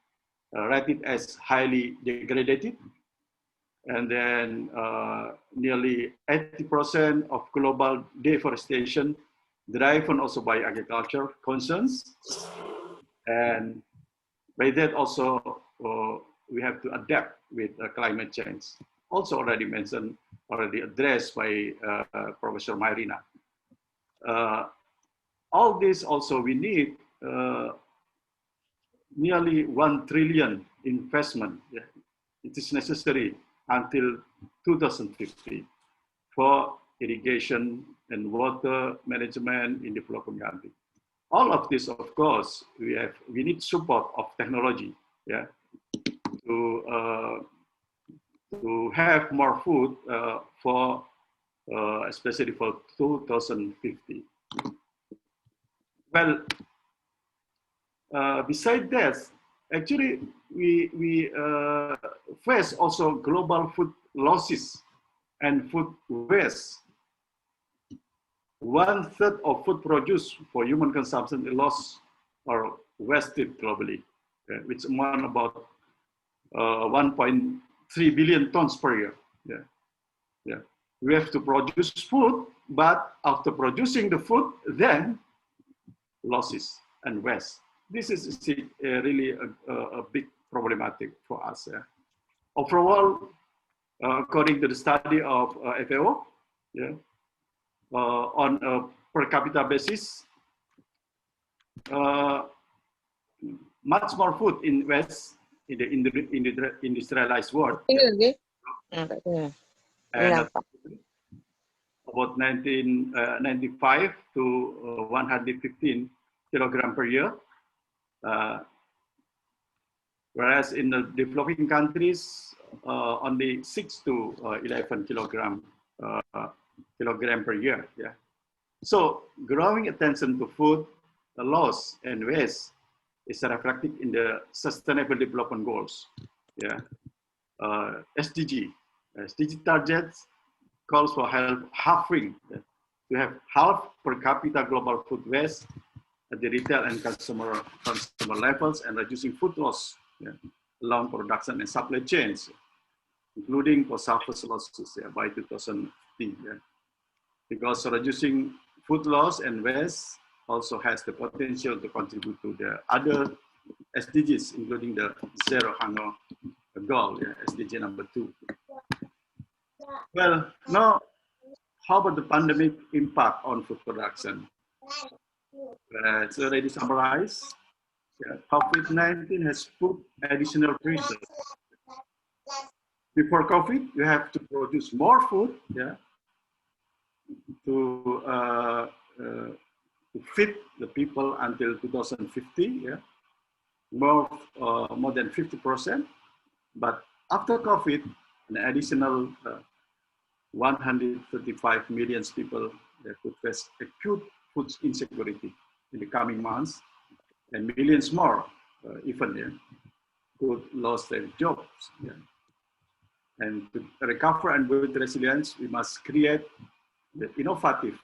rated as highly degraded. And then nearly 80% of global deforestation driven also by agriculture concerns. And by that also we have to adapt with climate change. Also already mentioned, already addressed by Professor Mairina. All this also we need nearly 1 trillion investment. It is necessary until 2050 for irrigation and water management in developing countries. All of this, of course, we need support of technology, to have more food for especially for 2050. Well, besides that, actually we face also global food losses and food waste. 1/3 of food produced for human consumption is lost or wasted globally, which amount about 1.3 billion tons per year. Yeah, yeah. We have to produce food, but after producing the food, then losses and waste. This is really a big problematic for us. Yeah. Overall, according to the study of FAO, yeah, on a per capita basis, much more food in West in the industrialized world. And about 95 to 115 kilogram per year. Whereas in the developing countries, only 6 to 11 kilogram per year. Yeah. So growing attention to food loss and waste is reflected in the Sustainable Development Goals. Yeah. SDG targets calls for halving, to have half per capita global food waste at the retail and consumer levels, and reducing food loss, yeah, along production and supply chains, including post-harvest losses, yeah, by 2050. Yeah. Because reducing food loss and waste also has the potential to contribute to the other SDGs, including the Zero Hunger goal, yeah, SDG number 2. Well, now, how about the pandemic impact on food production? It's already summarized. Yeah, COVID-19 has put additional pressure. Before COVID, you have to produce more food, yeah, to feed the people until 2050, yeah, more than 50%. But after COVID, an additional 135 million people could face acute food insecurity in the coming months, and millions more even, yeah, could lose their jobs. Yeah. And to recover and build resilience, we must create the innovative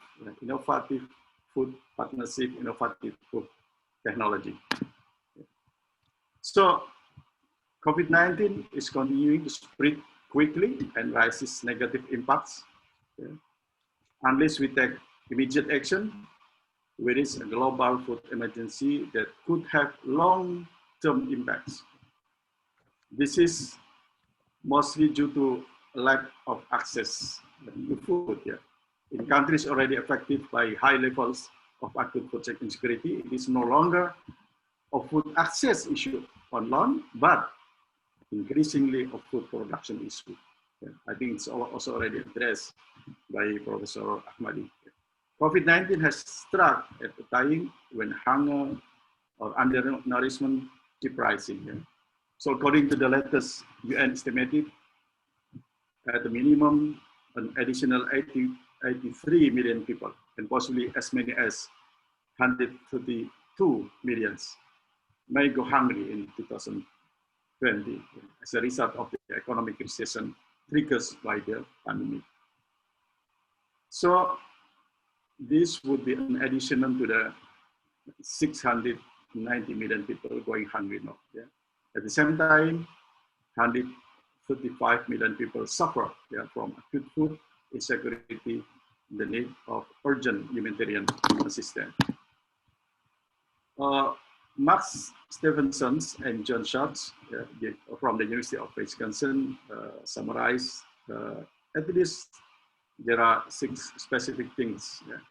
food partnership, innovative food technology. So COVID-19 is continuing to spread quickly and raises negative impacts. Yeah. Unless we take immediate action, there is a global food emergency that could have long-term impacts. This is mostly due to lack of access to food. Yeah. In countries already affected by high levels of acute food insecurity, it is no longer a food access issue alone, but increasingly a food production issue. Yeah. I think it's also already addressed by Professor Ahmadi. COVID-19 has struck at a time when hunger or undernourishment keep rising. Yeah. So according to the latest UN estimated, at the minimum, an additional 83 million people, and possibly as many as 132 millions, may go hungry in 2020 as a result of the economic recession triggered by the pandemic. So this would be an addition to the 690 million people going hungry now. Yeah. At the same time, 135 million people suffer, yeah, from acute food insecurity, the need of urgent humanitarian assistance. Max Stevenson and John Schatz, yeah, from the University of Wisconsin summarize at least there are 6 specific things, yeah,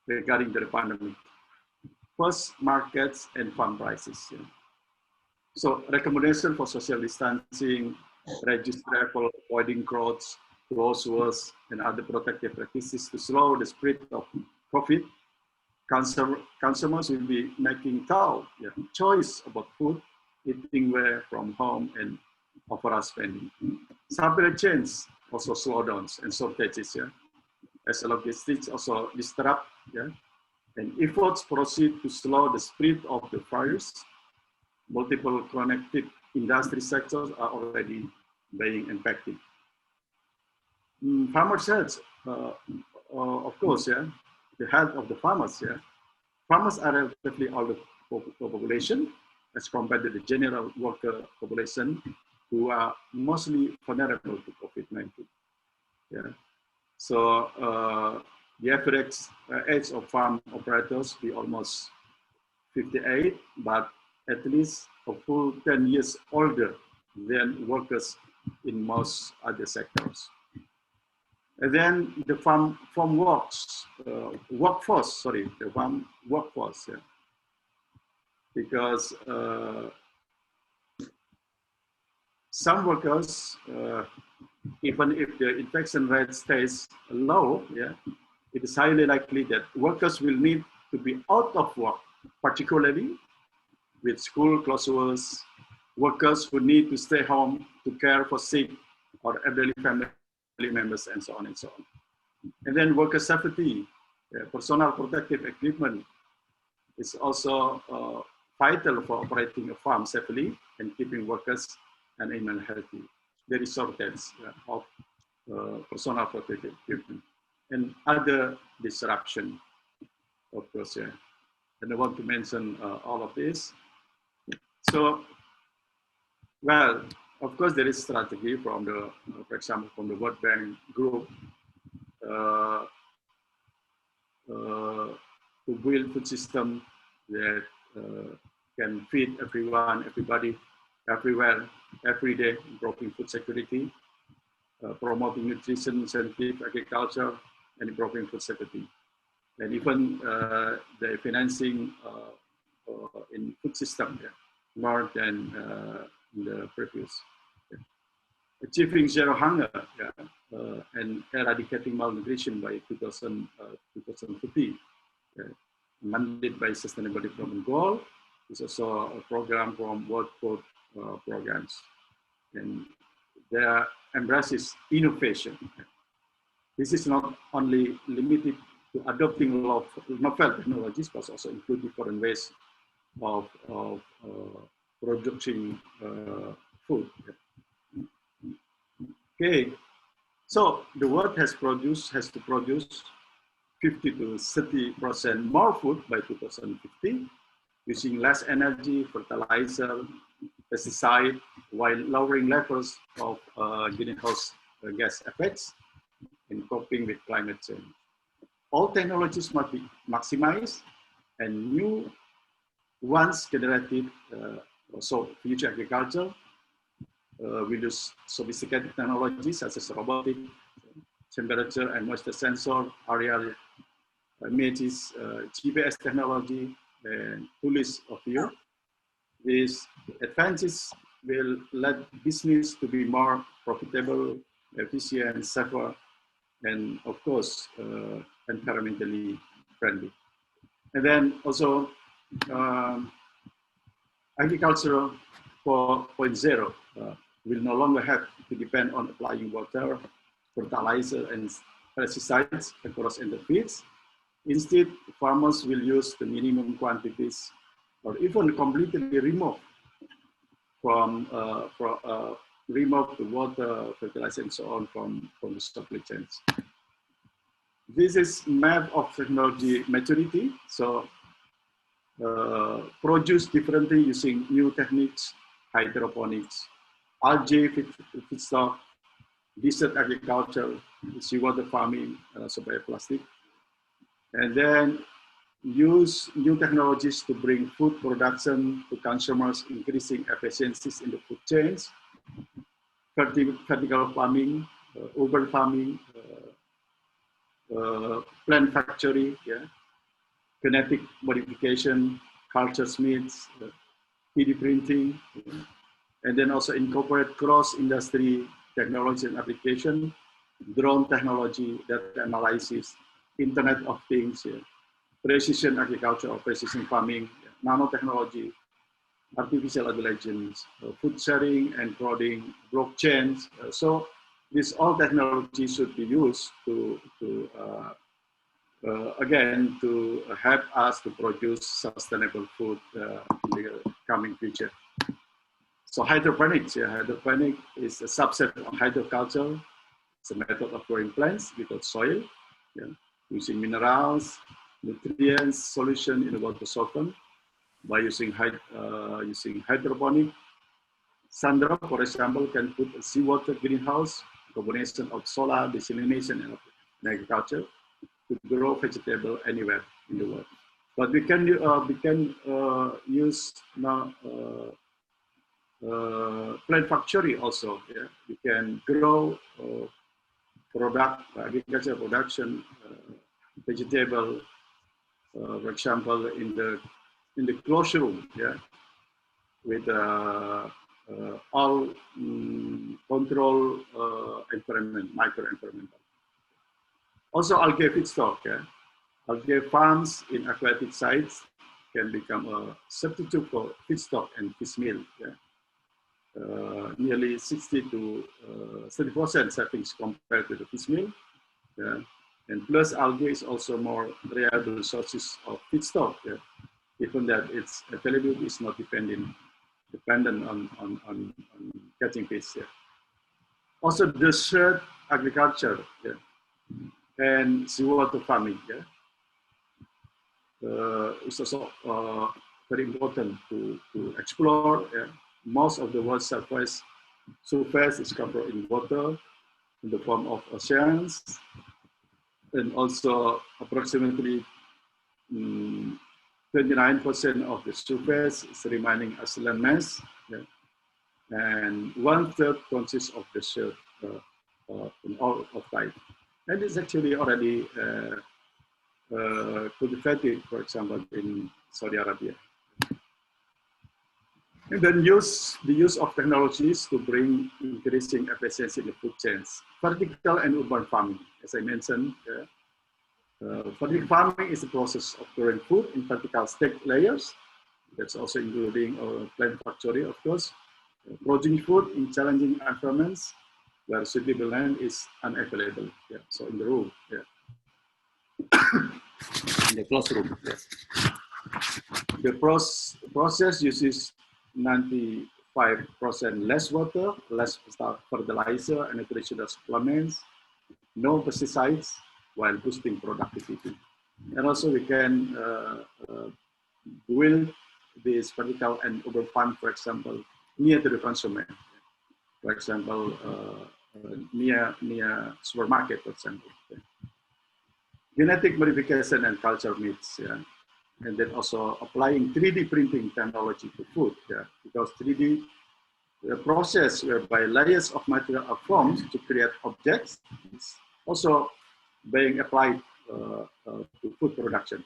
regarding the pandemic. First, markets and farm prices. Yeah. So recommendation for social distancing, reduce travel, avoiding crowds, close doors, and other protective practices to slow the spread of COVID. Consumers will be making tough, yeah, choice about food, eating away from home, and overall spending. Supply chains also slowdowns and shortages, yeah, as logistics also disrupt, yeah, and efforts proceed to slow the spread of the virus. Multiple connected industry sectors are already being impacted. Farmers' health, of course, yeah, the health of the farmers, yeah. Farmers are relatively older population, as compared to the general worker population who are mostly vulnerable to COVID-19. Yeah. So the average age of farm operators be almost 58, but at least a full 10 years older than workers in most other sectors. And then the farm workforce, yeah. Because some workers, even if the infection rate stays low, yeah, it is highly likely that workers will need to be out of work, particularly with school closures, workers who need to stay home to care for sick or elderly family members, and so on and so on. And then worker safety, personal protective equipment is also vital for operating a farm safely and keeping workers and animals healthy. There is shortage of personal protective equipment and other disruption, of course. Yeah. And I want to mention all of this. So, well, of course, there is strategy from the, for example, from the World Bank Group to build food system that can feed everyone, everybody, everywhere, every day, improving food security, promoting nutrition, scientific agriculture, and improving food safety. And even the financing in food system, yeah, more than the previous. Yeah. Achieving zero hunger, yeah, and eradicating malnutrition by 2050, yeah, mandated by Sustainable Development Goal. Is also a program from World Food Programs, and there embraces innovation. This is not only limited to adopting novel technologies, but also including foreign ways of producing food. Okay, so the world has to produce 50 to 30% more food by 2050, using less energy, fertilizer, pesticide, while lowering levels of greenhouse gas effects in coping with climate change. All technologies must be maximized, and new ones generated. So future agriculture will use sophisticated technologies such as robotic, temperature and moisture sensor, aerial images, GPS technology, and tools of view. These advances will let business to be more profitable, efficient, safer, and of course, environmentally friendly. And then also, agriculture 4.0 will no longer have to depend on applying water, fertilizer, and pesticides across interfields. Instead, farmers will use the minimum quantities or even completely remove remove the water, fertilizer, and so on from the supply chains. This is map of technology maturity. So produce differently using new techniques, hydroponics, algae feedstock, desert agriculture, seawater farming, supply plastic, and then use new technologies to bring food production to consumers, increasing efficiencies in the food chains, vertical farming, urban farming, plant factory, yeah, genetic modification, culture meats, 3D printing, and then also incorporate cross-industry technology and application, drone technology, data analysis, Internet of Things, yeah, precision agriculture or precision farming, nanotechnology, artificial intelligence, food sharing and crowding, blockchains. So these all technologies should be used to again, to help us to produce sustainable food in the coming future. So hydroponics, yeah, hydroponic is a subset of hydroculture. It's a method of growing plants without soil, yeah, using minerals, nutrients, solution in the water solvent. by using hydroponic. Sandra, for example, can put a seawater greenhouse, combination of solar, desalination, and agriculture to grow vegetable anywhere in the world. But we can use now plant factory also. Yeah, we can grow agriculture production, vegetable, for example, in the closed room. Yeah, with all control environment, microenvironment. Also, algae feedstock. Yeah? Algae farms in aquatic sites can become a substitute for feedstock and fish meal. Yeah? Nearly 60 to 30% savings compared to the fish meal. Yeah? And plus, algae is also more reliable sources of feedstock. Yeah? Even that its availability is not dependent on catching fish. Yeah. Also, desert agriculture, yeah, and seawater farming, yeah, is also very important to explore. Yeah. Most of the world's surface is covered in water in the form of oceans, and also approximately 29% of the surface is remaining as land mass, yeah. And 1/3 consists of desert in all of type. And it's actually already cultivated, for example, in Saudi Arabia. And then the use of technologies to bring increasing efficiency in the food chains, vertical and urban farming, as I mentioned. Yeah. Vertical farming is the process of growing food in vertical stacked layers. That's also including plant factory, of course. Producing food in challenging environments where suitable land is unavailable. Yeah. So in the room, yeah. In the classroom. Yeah. The process uses 95% less water, less fertilizer and nutritional supplements, no pesticides, while boosting productivity. And also we can build this vertical and urban farm, for example, near to the consumer. For example, near supermarket, for example. Yeah. Genetic modification and culture meats, yeah. And then also applying 3D printing technology to food, yeah. Because 3D, the process whereby layers of material are formed to create objects, is also being applied to food production.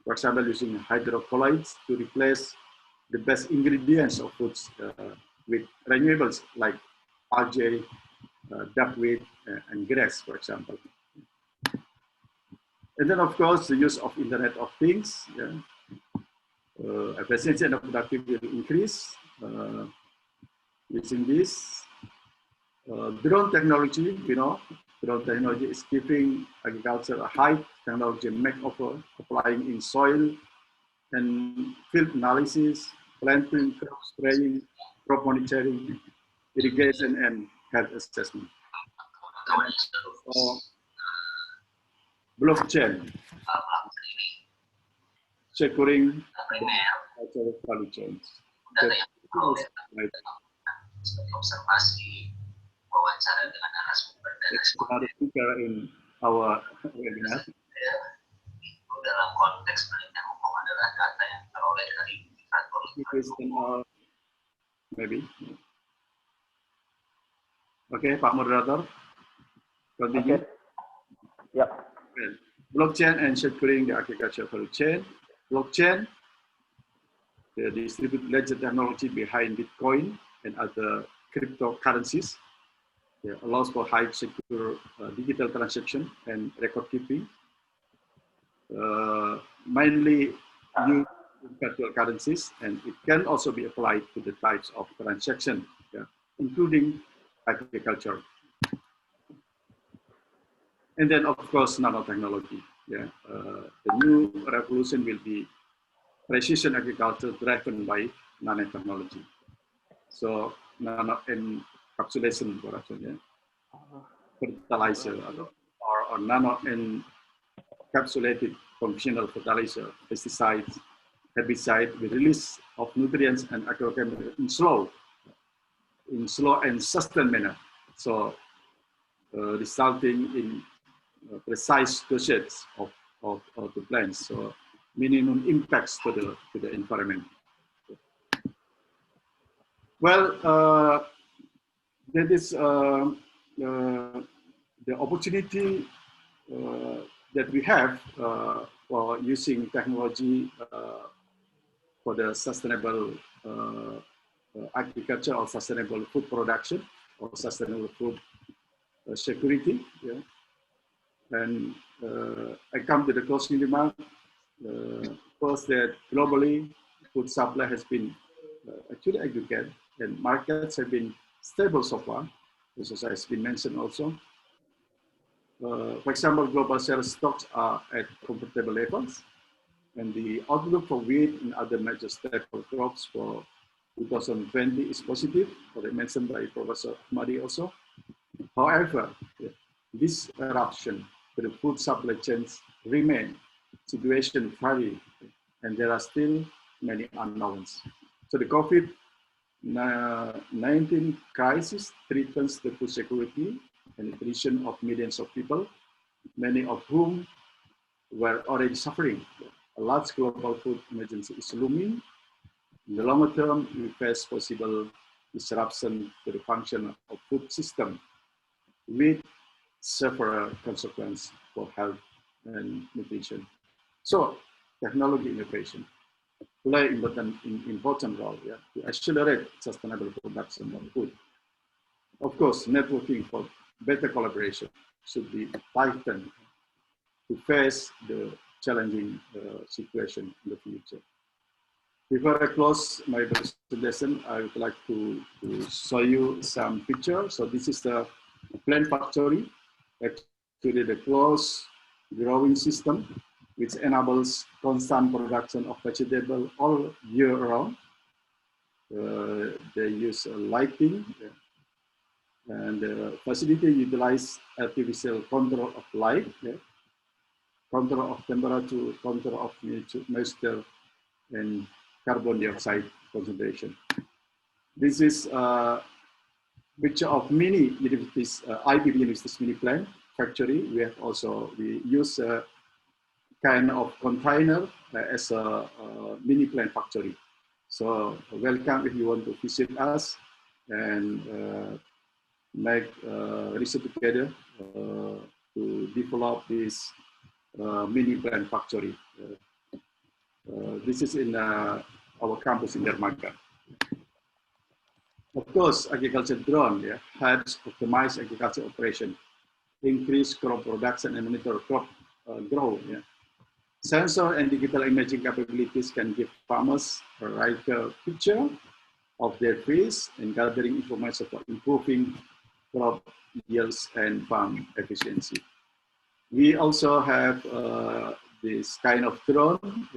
For example, using hydrocolloids to replace the best ingredients of foods with renewables like algae, duckweed, and grass, for example. And then, of course, the use of Internet of Things. Yeah. Efficiency and productivity will increase using this. Drone technology, drone technology is giving agriculture a high technology makeover, applying in soil and field analysis, planting, crop spraying, crop monitoring, irrigation, and health assessment. Blockchain, securing agricultural value chains. Observasi wawancara dengan narasumber dan in our webinar. Dalam konteks penelitian hukum adalah data yang teroleh dari indikator. Maybe. Okay, Pak Moderator. Continue. Okay. Yep. Okay. Blockchain and securing the agricultural value chain. Blockchain, the distributed ledger technology behind Bitcoin and other cryptocurrencies, allows for high secure digital transaction and record keeping. Mainly used in virtual currencies, and it can also be applied to the types of transaction, including agriculture. And then, of course, nanotechnology. The new revolution will be precision agriculture driven by nanotechnology. So, nano-encapsulation production, fertilizer, or nano-encapsulated conventional fertilizer, pesticides, herbicide with release of nutrients and agrochemicals in slow and sustained manner. So resulting in precise dosage of the plants. So minimum impacts to the environment. Well, that is the opportunity that we have for using technology for the sustainable agriculture or sustainable food production or sustainable food security. Yeah. And I come to the closing remark. First, that globally, food supply has been actually aggregate and markets have been stable so far. This has been mentioned also. For example, global sales stocks are at comfortable levels, and the outlook for wheat and other major staple crops for 2020 is positive, as mentioned by Professor Ahmadi also. However, this eruption to the food supply chains remain situation vary, and there are still many unknowns. So the COVID-19 crisis threatens the food security and nutrition of millions of people, many of whom were already suffering. A large global food emergency is looming. In the longer term, we face possible disruption to the function of food system with several consequences for health and nutrition. So, technology innovation play important role to accelerate sustainable production of food. Of course, networking for better collaboration should be tightened to face the challenging situation in the future. Before I close my presentation, I would like to show you some pictures. So this is the plant factory, actually the closed growing system, which enables constant production of vegetable all year round. They use lighting, and the facility utilize artificial control of light, control of temperature, control of moisture, and carbon dioxide concentration. This is a picture of mini universities, IBB Universities mini plant factory. We use a kind of container as a mini plant factory. So welcome if you want to visit us and make research together to develop this mini plant factory. This is in our campus in Dermaga. Of course, agriculture drone helps optimize agriculture operation, increase crop production, and monitor crop growth. Sensor and digital imaging capabilities can give farmers a richer picture of their fields and gathering information for improving crop yields and farm efficiency. We also have this kind of drone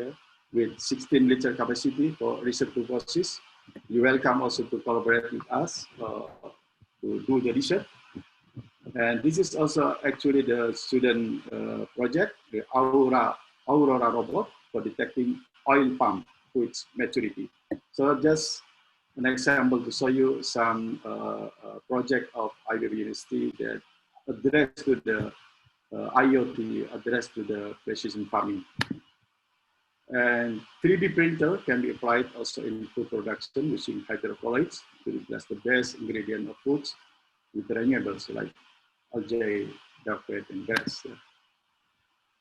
with 16-liter capacity for research purposes. You're welcome also to collaborate with us to do the research. And this is also actually the student project, the Aurora robot for detecting oil palm to its maturity. So just an example to show you some project of IBB University that address to the IoT, address to the precision farming. And 3D printer can be applied also in food production using hydrocolloids to replace the base ingredient of foods with renewables like algae, dark fat, and grass.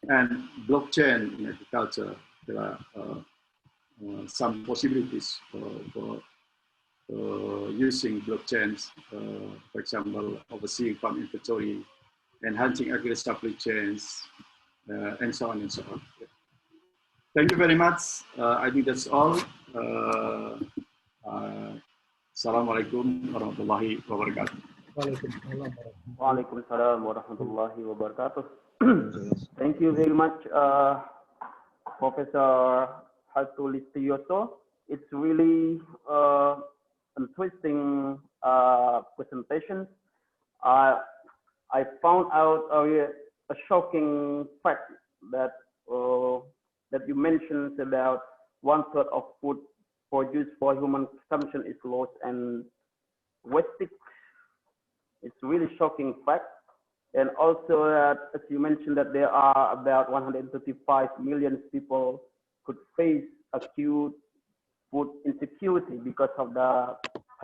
And blockchain in agriculture, there are some possibilities for using blockchains, for example, overseeing farm inventory, enhancing agri supply chains, and so on and so on. Thank you very much. I think that's all. Assalamualaikum warahmatullahi wabarakatuh. Waalaikumsalam warahmatullahi wabarakatuh. Thank you very much, Professor Hartulistioso. It's really interesting presentation. I found out a shocking fact that that you mentioned about 1/3 of food produced for human consumption is lost and wasted. It's really shocking fact. And also, as you mentioned, that there are about 135 million people could face acute food insecurity because of the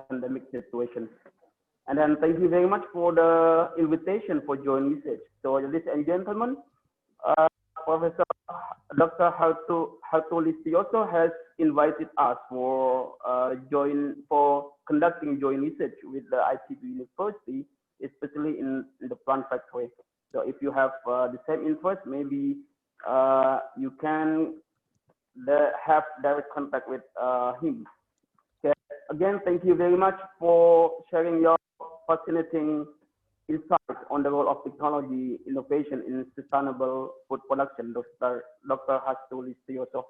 pandemic situation. And then thank you very much for the invitation for joint research. So ladies and gentlemen, Professor Dr. Hartolistioso has invited us for conducting joint research with the ITB University, especially in the plant factory. So if you have the same interest, maybe you can have direct contact with him. Okay. Again, thank you very much for sharing your fascinating insights on the role of technology innovation in sustainable food production, Dr. Hartolistioso.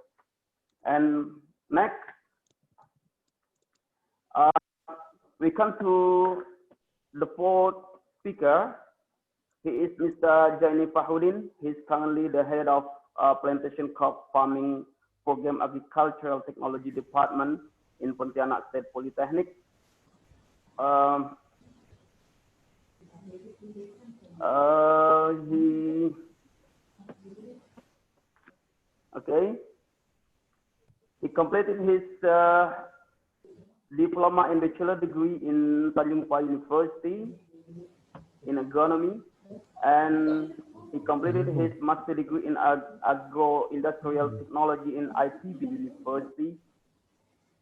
And next, we come to the fourth speaker. He is Mr. Jaini Fahrudin. He's currently the head of Plantation Crop Farming Program Agricultural Technology Department in Pontianak State Polytechnic. He completed his diploma and bachelor degree in Tanjung Priok University in agronomy, and he completed his master degree in agro-industrial technology in ITB University,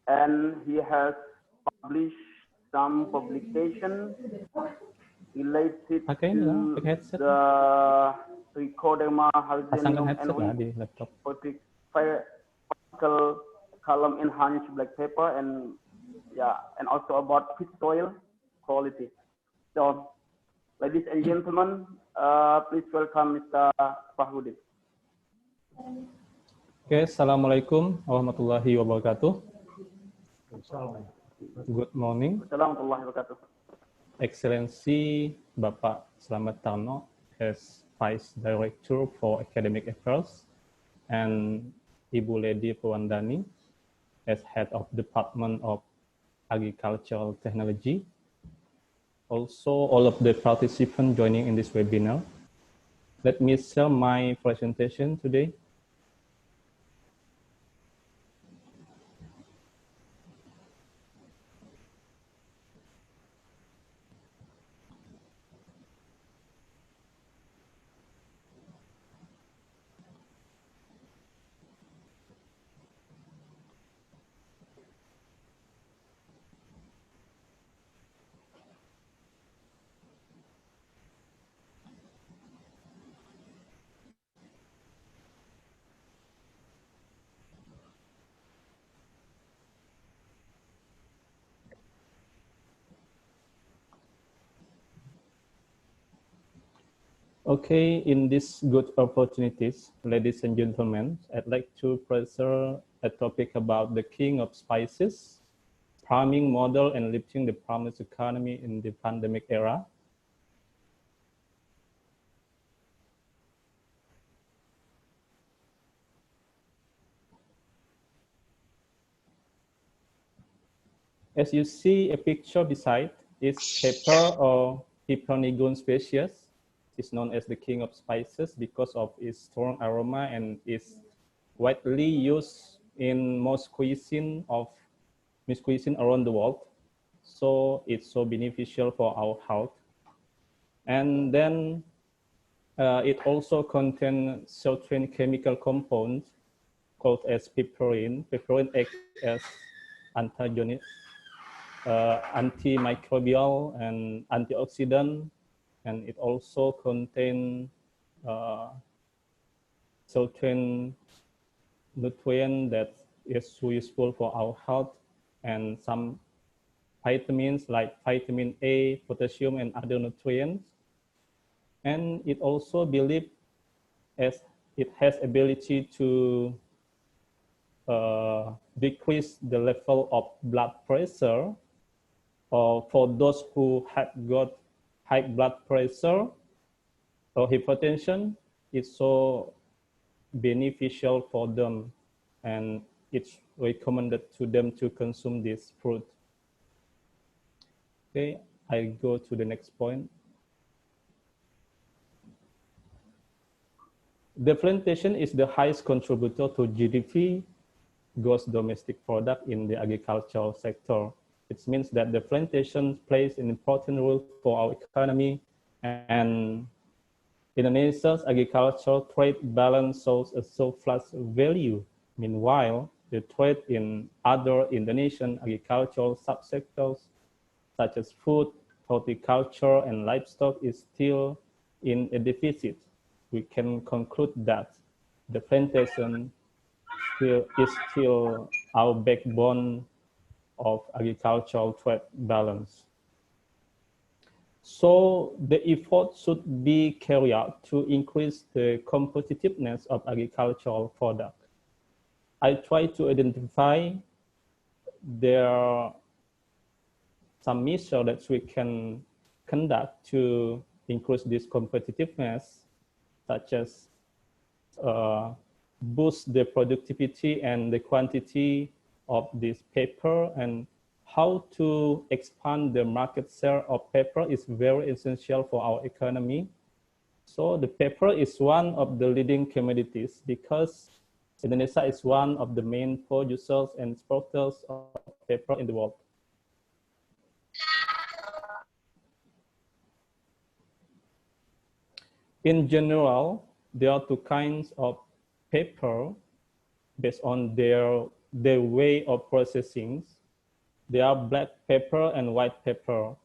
and he has published some publications related to the Trichoderma harzianum and particle column enhanced black pepper, and also about pit soil quality. So, ladies and gentlemen, please welcome Mr. Fahrudin. Okay, Assalamualaikum warahmatullahi wabarakatuh. Good morning. Excellency Bapak Slamet Tarno as Vice Director for Academic Affairs, and Ibu Lady Purwandani as Head of Department of Agricultural Technology. Also, all of the participants joining in this webinar. Let me share my presentation today. Okay, in these good opportunities, ladies and gentlemen, I'd like to present a topic about the king of spices, farming model and lifting the farmers' economy in the pandemic era. As you see a picture beside, it's pepper or Peperonigon species. Is known as the king of spices because of its strong aroma and is widely used in most cuisine around the world. So it's so beneficial for our health. And then it also contains certain chemical compounds called as piperin. Piperin acts as antigenic, antimicrobial and antioxidant. And it also contains certain nutrient that is so useful for our health, and some vitamins like vitamin A, potassium, and other nutrients. And it also believed as it has ability to decrease the level of blood pressure, or for those who have got high blood pressure or hypertension, it's so beneficial for them. And it's recommended to them to consume this fruit. Okay, I go to the next point. The plantation is the highest contributor to GDP, gross domestic product, in the agricultural sector. It means that the plantation plays an important role for our economy, and Indonesia's agricultural trade balance shows a surplus value. Meanwhile, the trade in other Indonesian agricultural subsectors, such as food, horticulture, and livestock, is still in a deficit. We can conclude that the plantation is still our backbone of agricultural trade balance. So the effort should be carried out to increase the competitiveness of agricultural product. I try to identify there are some measures that we can conduct to increase this competitiveness, such as boost the productivity and the quantity of this paper, and how to expand the market share of paper is very essential for our economy. So the paper is one of the leading commodities because Indonesia is one of the main producers and exporters of paper in the world. In general, there are two kinds of paper based on their way of processing. There are black pepper and white pepper.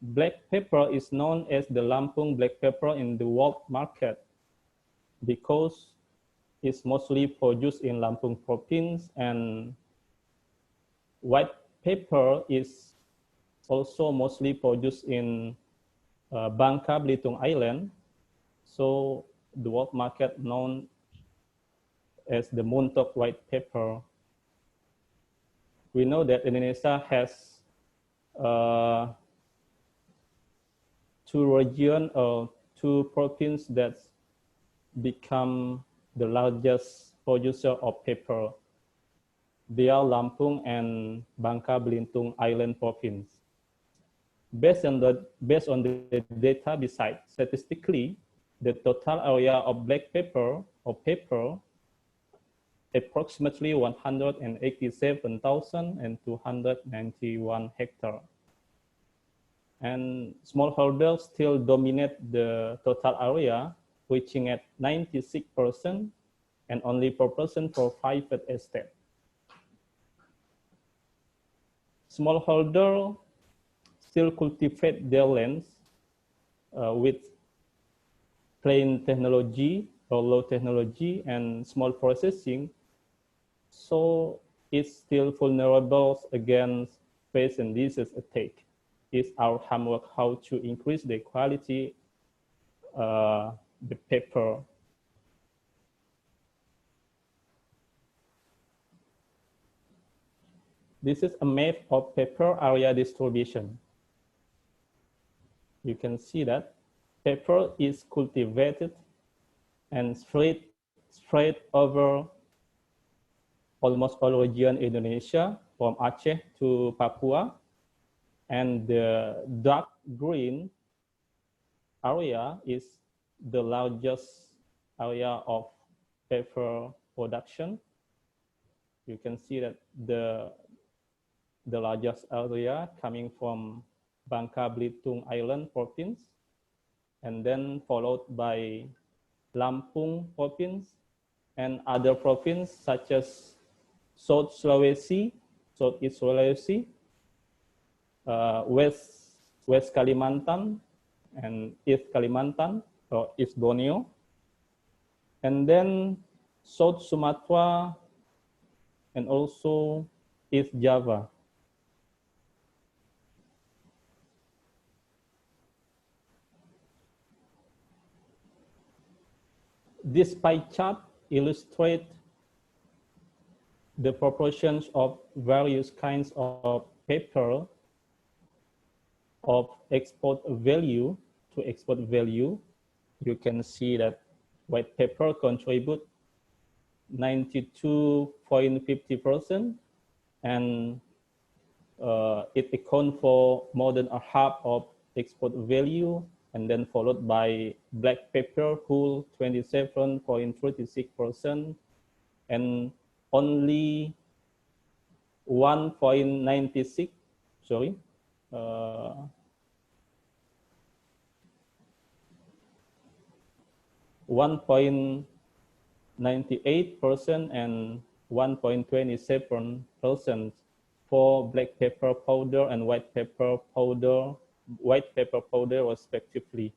Black pepper is known as the Lampung black pepper in the world market because it's mostly produced in Lampung province, and white pepper is also mostly produced in Bangka Belitung Island. So the world market known as the Muntok white pepper. We know that Indonesia has two regions or two provinces that become the largest producer of paper. They are Lampung and Bangka Belitung Island province. Based on the data beside, statistically, the total area of black pepper or paper approximately 187,291 hectares. And smallholders still dominate the total area, reaching at 96%, and only 4% for private estate. Smallholders still cultivate their lands with plain technology or low technology and small processing, so it's still vulnerable against pest and disease attack. It's our homework how to increase the quality the paper. This is a map of paper area distribution. You can see that paper is cultivated and spread over almost all regions in Indonesia, from Aceh to Papua. And the dark green area is the largest area of paper production. You can see that the largest area coming from Bangka Belitung Island province, and then followed by Lampung province and other provinces such as South Sulawesi, Southeast Sulawesi, West Kalimantan, and East Kalimantan or East Borneo, and then South Sumatra, and also East Java. This pie chart illustrates the proportions of various kinds of paper of export value to export value. You can see that white paper contribute 92.50%, and it accounts for more than a half of export value, and then followed by black pepper, whole 27.36%, and only 1.96, sorry, 1.98% and 1.27% for black pepper powder and white pepper powder respectively.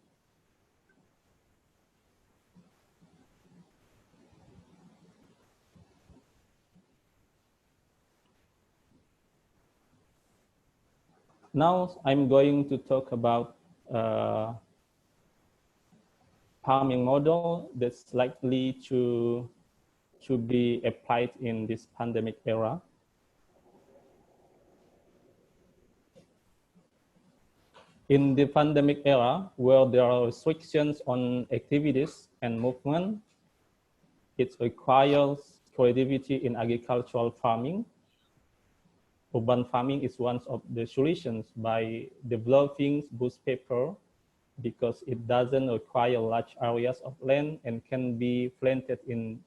Now I'm going to talk about farming model that's likely to be applied in this pandemic era. In the pandemic era, where there are restrictions on activities and movement, it requires creativity in agricultural farming. Urban farming is one of the solutions by developing bush paper, because it doesn't require large areas of land and can be planted in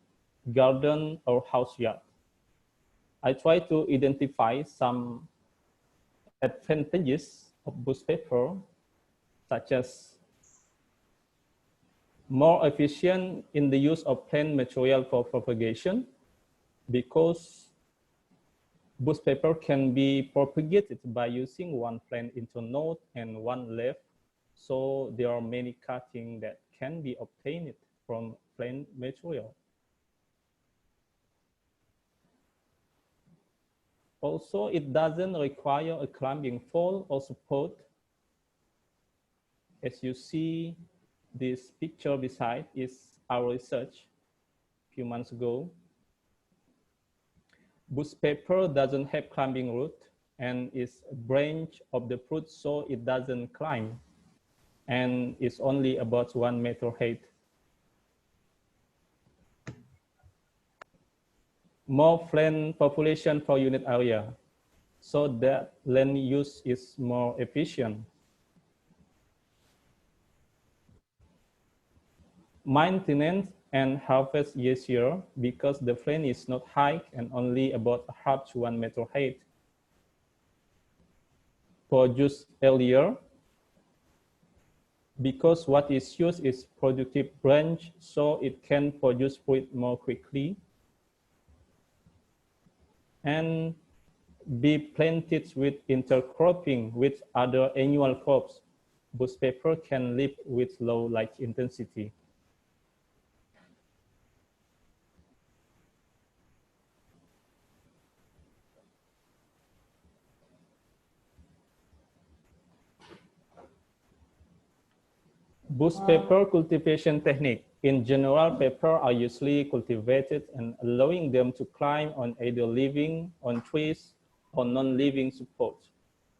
garden or house yard. I try to identify some advantages of bush paper, such as more efficient in the use of plant material for propagation, because bush paper can be propagated by using one plant internode and one leaf. So there are many cuttings that can be obtained from plant material. Also, it doesn't require a climbing pole or support. As you see, this picture beside is our research a few months ago. Bush paper doesn't have climbing root and is a branch of the fruit, so it doesn't climb, and it's only about 1 meter height. More plant population per unit area, so that land use is more efficient. Maintenance and harvest easier, because the plant is not high and only about half to 1 meter height. Produce earlier, because what is used is productive branch, so it can produce fruit more quickly. And be planted with intercropping with other annual crops. Bush paper can live with low light intensity. Bush paper cultivation technique. In general, paper are usually cultivated and allowing them to climb on either living on trees or non-living support.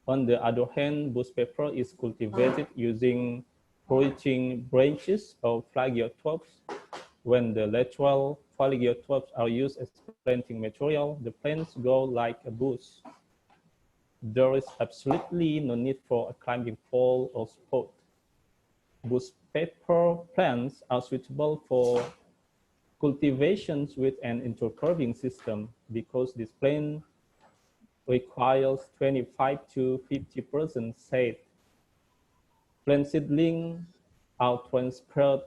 On the other hand, bush paper is cultivated using fruiting branches or phagocytops. When the lateral phagocytops are used as planting material, the plants grow like a bush. There is absolutely no need for a climbing pole or support. Bush paper plants are suitable for cultivations with an intercropping system, because this plant requires 25 to 50% shade. Plant seedlings are transferred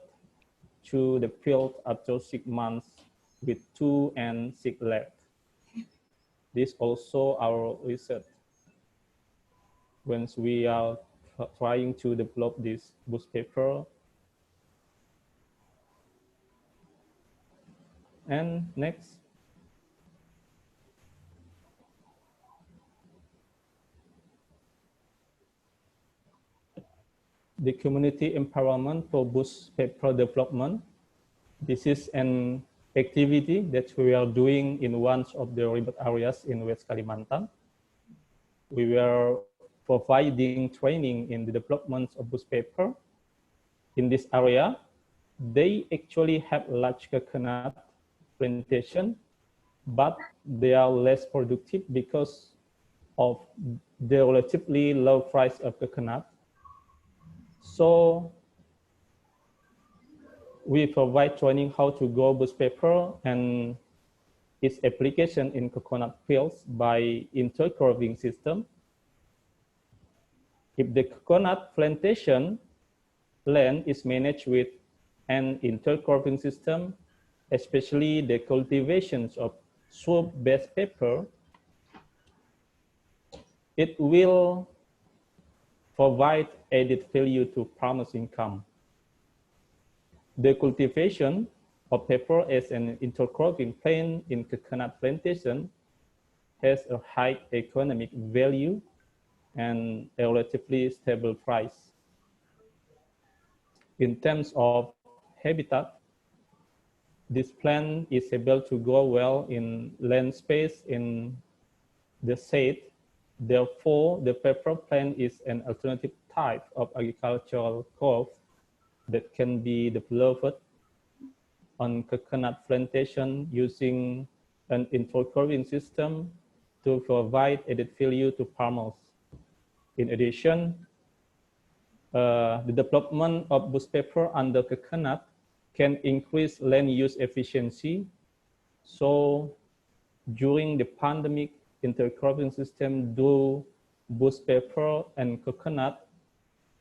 to the field after 6 months with 2 and 6 left. This also our research once we are trying to develop this bush paper. And next. The community empowerment for bush paper development. This is an activity that we are doing in one of the remote areas in West Kalimantan. We were providing training in the development of bush paper. In this area, they actually have large coconut plantation, but they are less productive because of the relatively low price of coconut. So we provide training how to grow bush pepper and its application in coconut fields by intercropping system. If the coconut plantation land is managed with an intercropping system, especially the cultivations of shrub-based pepper, it will provide added value to farmers' income. The cultivation of pepper as an intercropping plant in coconut plantation has a high economic value and a relatively stable price. In terms of habitat, this plant is able to grow well in land space in the shade. Therefore, the pepper plant is an alternative type of agricultural crop that can be developed on coconut plantation using an intercropping system to provide added value to farmers. In addition, the development of bush pepper under coconut can increase land use efficiency. So during the pandemic, intercropping system do bush pepper and coconut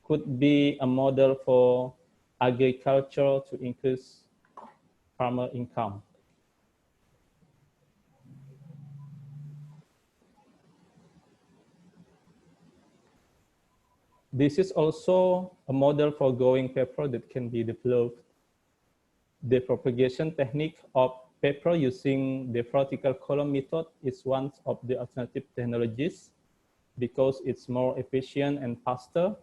could be a model for agriculture to increase farmer income. This is also a model for growing pepper that can be developed. The propagation technique of pepper using the vertical column method is one of the alternative technologies because it's more efficient and faster.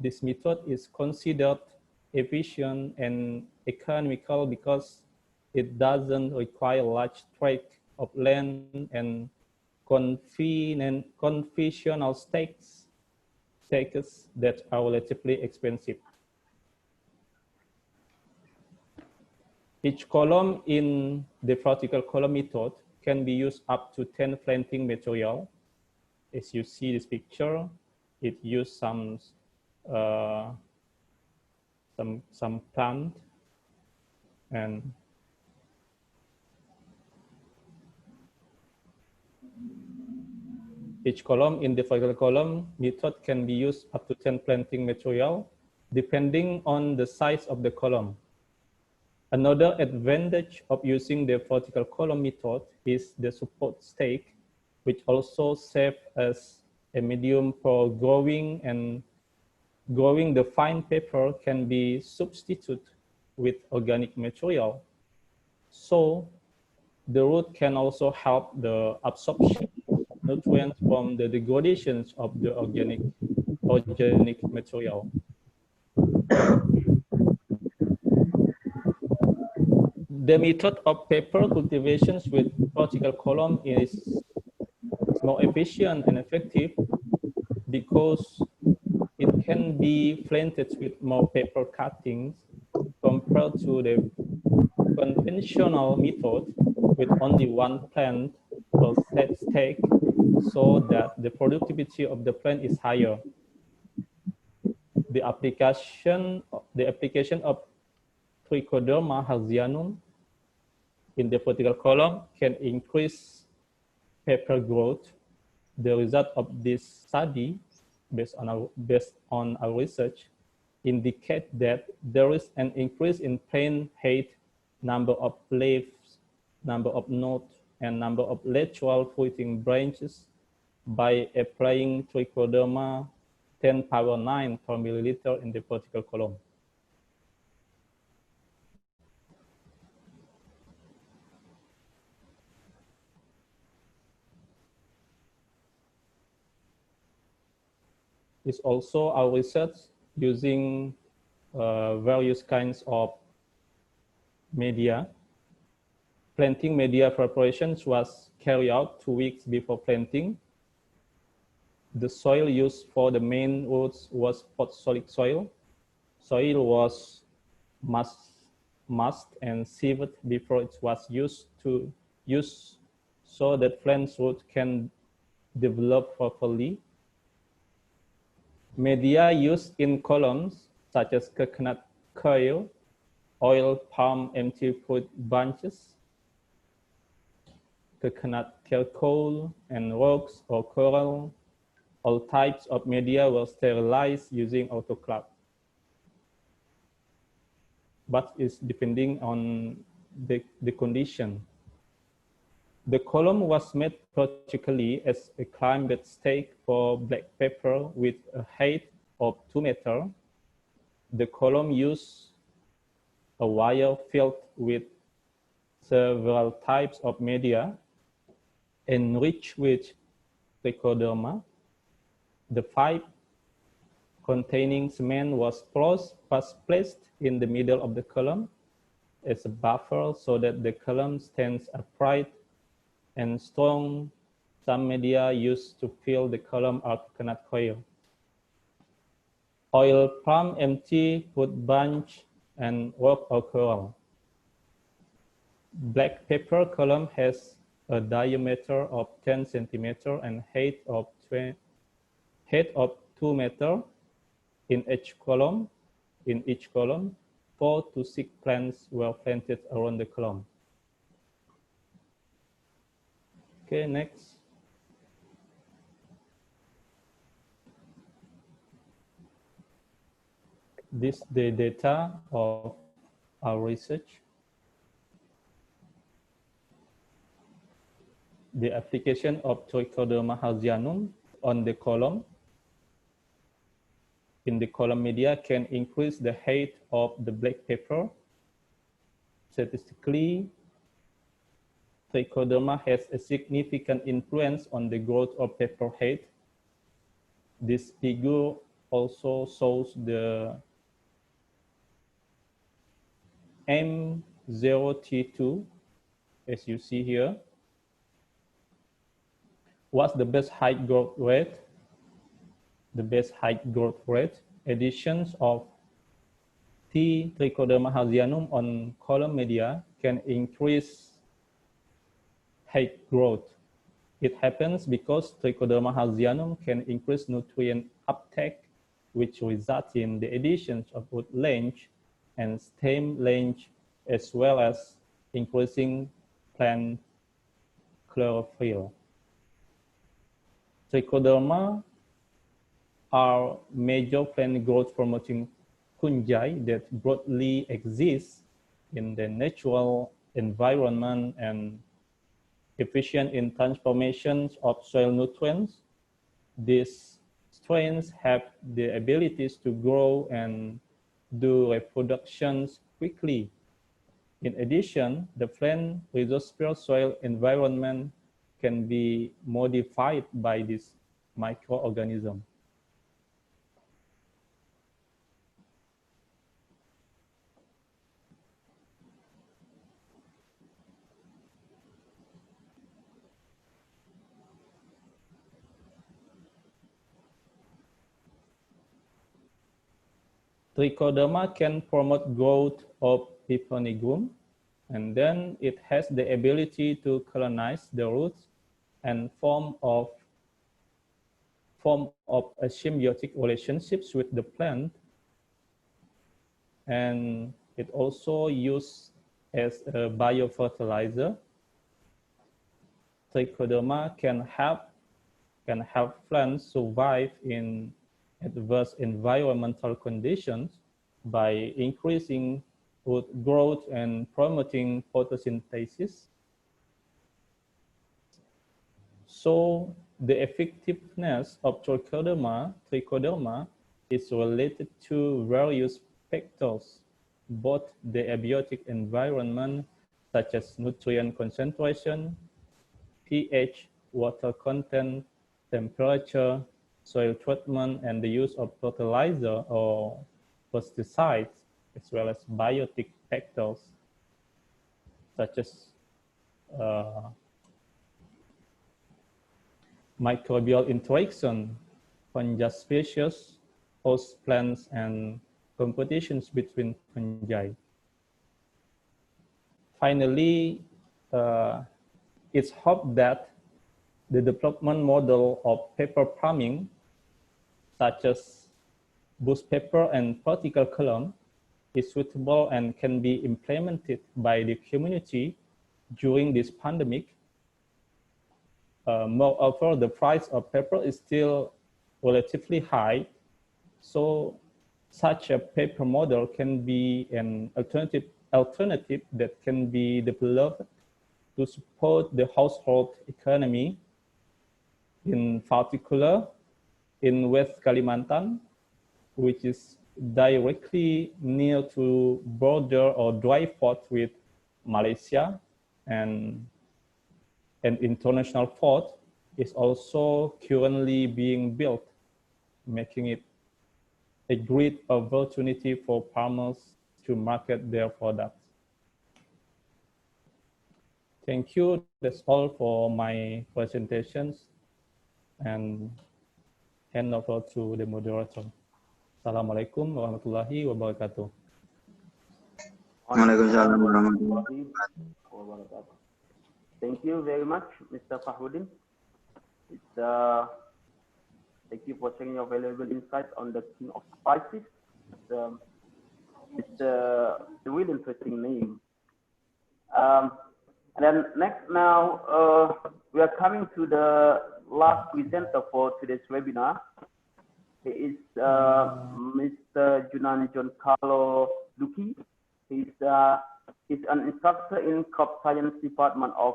This method is considered efficient and economical because it doesn't require large tract of land and conventional stakes that are relatively expensive. Each column in the vertical column method can be used up to 10 planting material. As you see this picture, it used some plant and each column in the vertical column method can be used up to 10 planting material depending on the size of the column. Another advantage of using the vertical column method is the support stake, which also serves as a medium for growing, and growing the fine pepper can be substituted with organic material. So the root can also help the absorption of nutrients from the degradations of the organic material. The method of pepper cultivations with vertical column is more efficient and effective because it can be planted with more pepper cuttings compared to the conventional method with only one plant per stake, so that the productivity of the plant is higher. The application of Trichoderma hertzianum in the vertical column can increase pepper growth. The result of this study, based on our research, indicate that there is an increase in plant height, number of leaves, number of nodes, and number of lateral fruiting branches by applying Trichoderma 10⁹ per milliliter in the vertical column. It's also our research using various kinds of media. Planting media preparations was carried out 2 weeks before planting. The soil used for the main roots was phosphoric soil. Soil was mussed and sieved before it was used so that plant roots can develop properly. Media used in columns such as coconut coir, oil palm empty fruit bunches, coconut charcoal, and rocks or coral. All types of media were sterilized using autoclave, but it's depending on the condition. The column was made particularly as a climate stake for black pepper with a height of 2 meters. The column used a wire filled with several types of media enriched with trichoderma. The pipe containing cement was placed in the middle of the column as a buffer so that the column stands upright and strong. Some media used to fill the column are coconut coir, oil palm empty fruit bunch, and rock or coral. Black pepper column has a diameter of 10 centimeters and height of 2 meters in each column. In each column, 4 to 6 plants were planted around the column. Okay, next. This is the data of our research. The application of Trichoderma halcyanum on the column in the column media can increase the height of the black pepper. Statistically, Trichoderma has a significant influence on the growth of pepper head. This figure also shows the M0T2, as you see here. What's the best height growth rate? The best height growth rate, additions of T. Trichoderma halcyanum on column media can increase height growth. It happens because Trichoderma halcyanum can increase nutrient uptake, which results in the additions of root length and stem length, as well as increasing plant chlorophyll. Trichoderma are major plant growth promoting fungi that broadly exist in the natural environment and efficient in transformations of soil nutrients. These strains have the abilities to grow and do reproductions quickly. In addition, the plant rhizosphere soil environment can be modified by this microorganism. Trichoderma can promote growth of Peponegum, and then it has the ability to colonize the roots and form of a symbiotic relationships with the plant. And it also used as a biofertilizer. Trichoderma can help plants survive in adverse environmental conditions by increasing root growth and promoting photosynthesis. So the effectiveness of Trichoderma is related to various factors, both the abiotic environment, such as nutrient concentration, pH, water content, temperature, soil treatment, and the use of fertilizer or pesticides, as well as biotic factors, such as microbial interaction, fungi species, host plants, and competitions between fungi. finally, it's hoped that the development model of paper farming, such as bush paper and vertical column, is suitable and can be implemented by the community during this pandemic. Moreover, the price of paper is still relatively high, so such a paper model can be an alternative that can be developed to support the household economy, in particular in West Kalimantan, which is directly near to border or dry port with Malaysia, and an international port is also currently being built, making it a great opportunity for farmers to market their products. Thank you. That's all for my presentations, and hand over to the moderator. Assalamualaikum warahmatullahi wabarakatuh. Waalaikumsalam warahmatullahi wabarakatuh. Thank you very much, Mr. Fahrudin. Thank you for sharing your valuable insights on the King of Spices. It's a really interesting name. And then next now, we are coming to the last presenter for today's webinar. He is Mr. Junan Giancarlo Duki. He's an instructor in Crop Science Department of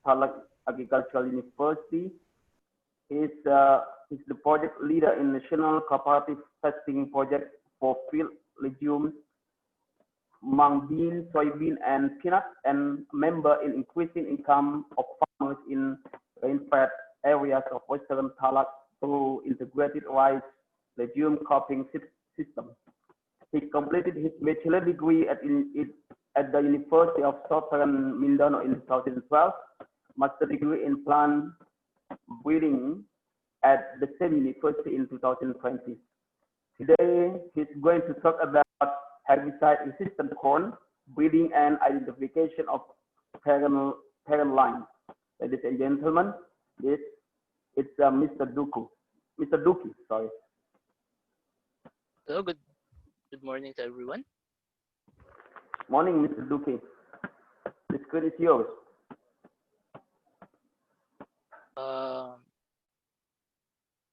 Tarlac Agricultural University. He's the project leader in National Cooperative Testing Project for Field Legumes, mung bean, soybean, and peanuts, and member in increasing income of farmers in rain-fed areas of Western Tarlac through integrated rice legume cropping system. He completed his bachelor degree at the University of Southern Mindanao in 2012, master degree in plant breeding at the same university in 2020. Today, he's going to talk about herbicide-resistant corn, breeding and identification of parent lines. Ladies and gentlemen, it's Mr. Duki, sorry. Hello, good morning to everyone. Morning, Mr. Duki. The screen is yours.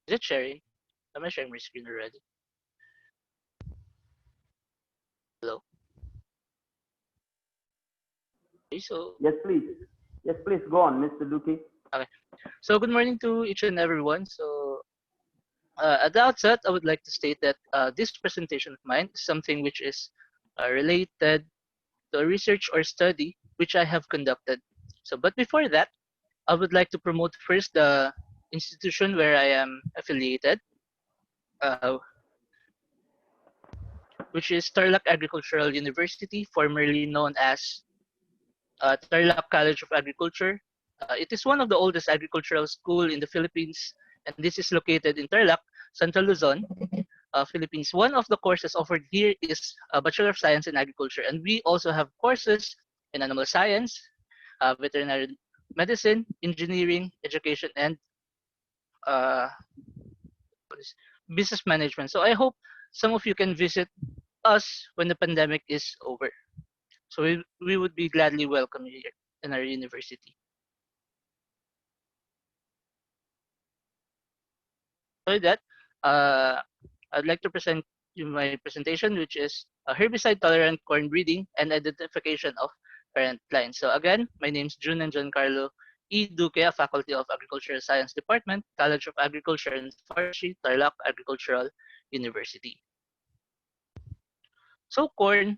Is it sharing? Am I sharing my screen already? Hello? Okay, so yes, please. Yes, please go on, Mr. Duki. Okay. So good morning to each and everyone. So at the outset, I would like to state that this presentation of mine is something which is related to a research or study which I have conducted. So, but before that, I would like to promote first the institution where I am affiliated, which is Tarlac Agricultural University, formerly known as Tarlac College of Agriculture. It is one of the oldest agricultural school in the Philippines, and this is located in Tarlac, Central Luzon, Philippines. One of the courses offered here is a Bachelor of Science in Agriculture, and we also have courses in animal science, veterinary medicine, engineering, education, and business management. So I hope some of you can visit us when the pandemic is over. So we would be gladly welcome here in our university. So with that, I'd like to present you my presentation, which is herbicide-tolerant corn breeding and identification of parent lines. So again, my name is Junan Giancarlo E. Duque, a Faculty of Agricultural Science Department, College of Agriculture and Forestry, Tarlac Agricultural University. So corn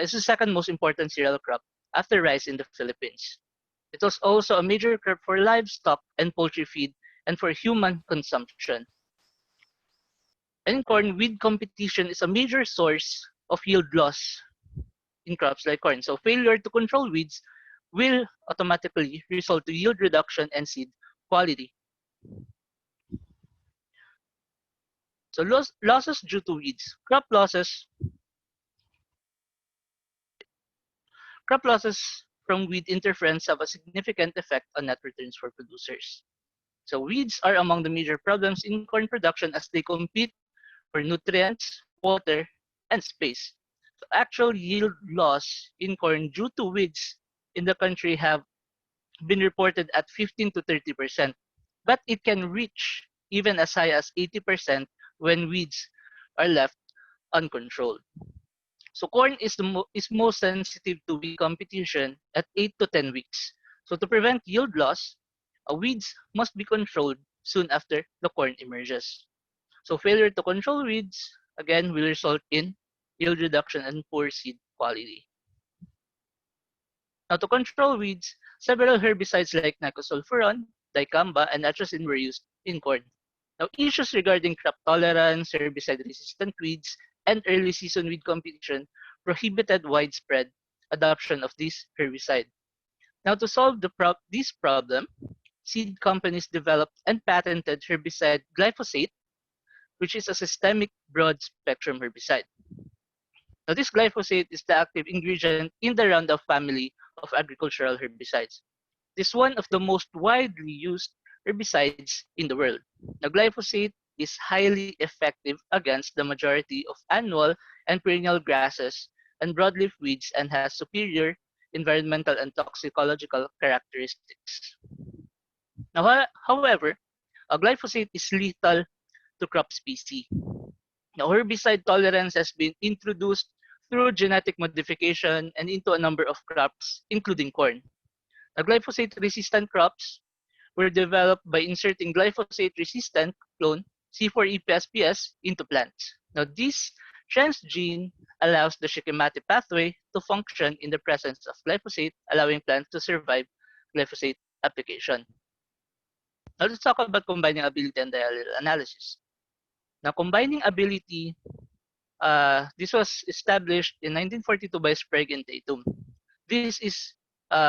is the second most important cereal crop after rice in the Philippines. It was also a major crop for livestock and poultry feed and for human consumption. In corn, weed competition is a major source of yield loss in crops like corn. So failure to control weeds will automatically result to yield reduction and seed quality. So losses due to weeds. Crop losses crop losses from weed interference have a significant effect on net returns for producers. So weeds are among the major problems in corn production as they compete for nutrients, water, and space. So actual yield loss in corn due to weeds in the country have been reported at 15 to 30%, but it can reach even as high as 80% when weeds are left uncontrolled. So corn is is most sensitive to weed competition at 8 to 10 weeks. So to prevent yield loss, weeds must be controlled soon after the corn emerges. So failure to control weeds, again, will result in yield reduction and poor seed quality. Now to control weeds, several herbicides like nicosulfuron, dicamba, and atrazine were used in corn. Now issues regarding crop tolerance, herbicide-resistant weeds, and early season weed competition prohibited widespread adoption of this herbicide. Now to solve this problem, seed companies developed and patented herbicide glyphosate, which is a systemic broad-spectrum herbicide. Now, this glyphosate is the active ingredient in the Roundup family of agricultural herbicides. This is one of the most widely used herbicides in the world. Now, glyphosate is highly effective against the majority of annual and perennial grasses and broadleaf weeds and has superior environmental and toxicological characteristics. Now, however, glyphosate is lethal to crop species. Now, herbicide tolerance has been introduced through genetic modification and into a number of crops, including corn. Now, glyphosate-resistant crops were developed by inserting glyphosate-resistant clone C4-EPSPS into plants. Now, this transgene allows the Shikimate pathway to function in the presence of glyphosate, allowing plants to survive glyphosate application. Now, let's talk about combining ability and diallele analysis. Now, combining ability, this was established in 1942 by Sprague and Tatum. This is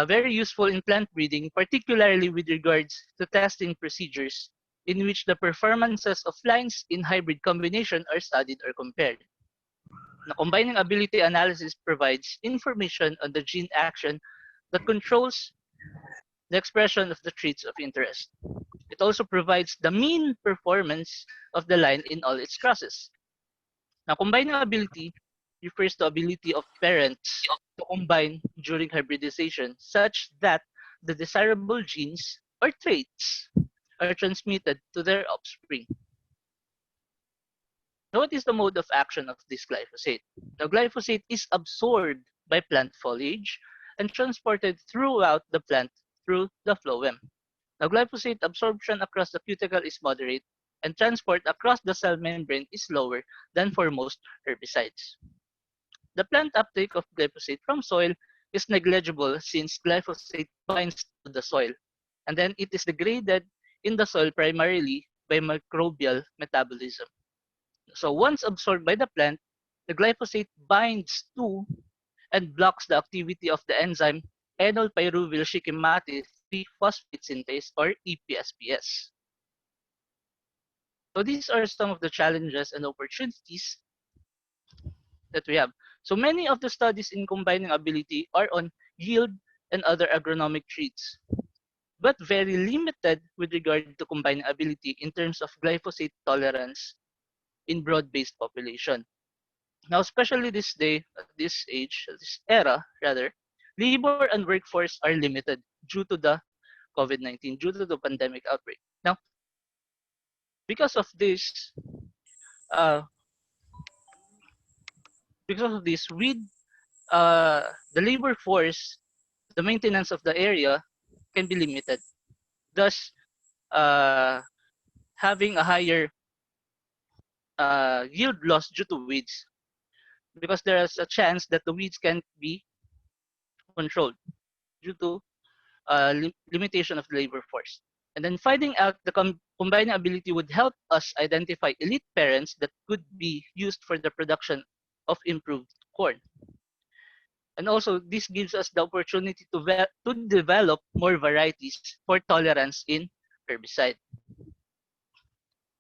very useful in plant breeding, particularly with regards to testing procedures in which the performances of lines in hybrid combination are studied or compared. Now, combining ability analysis provides information on the gene action that controls the expression of the traits of interest. It also provides the mean performance of the line in all its crosses. Now, combining ability refers to ability of parents to combine during hybridization such that the desirable genes or traits are transmitted to their offspring. Now, what is the mode of action of this glyphosate? Now, glyphosate is absorbed by plant foliage and transported throughout the plant through the phloem. Now, glyphosate absorption across the cuticle is moderate, and transport across the cell membrane is lower than for most herbicides. The plant uptake of glyphosate from soil is negligible since glyphosate binds to the soil, and then it is degraded in the soil primarily by microbial metabolism. So once absorbed by the plant, the glyphosate binds to and blocks the activity of the enzyme enolpyruvyl shikimate 3-phosphate synthase, or EPSPS. So these are some of the challenges and opportunities that we have. So many of the studies in combining ability are on yield and other agronomic traits, but very limited with regard to combining ability in terms of glyphosate tolerance in broad-based population. Now, especially this day, this era, labor and workforce are limited due to the COVID-19, due to the pandemic outbreak. Now, because of this, with the labor force, the maintenance of the area can be limited, thus having a higher yield loss due to weeds, because there is a chance that the weeds can't be controlled due to limitation of the labor force. And then finding out the combining ability would help us identify elite parents that could be used for the production of improved corn. And also, this gives us the opportunity to develop more varieties for tolerance in herbicide.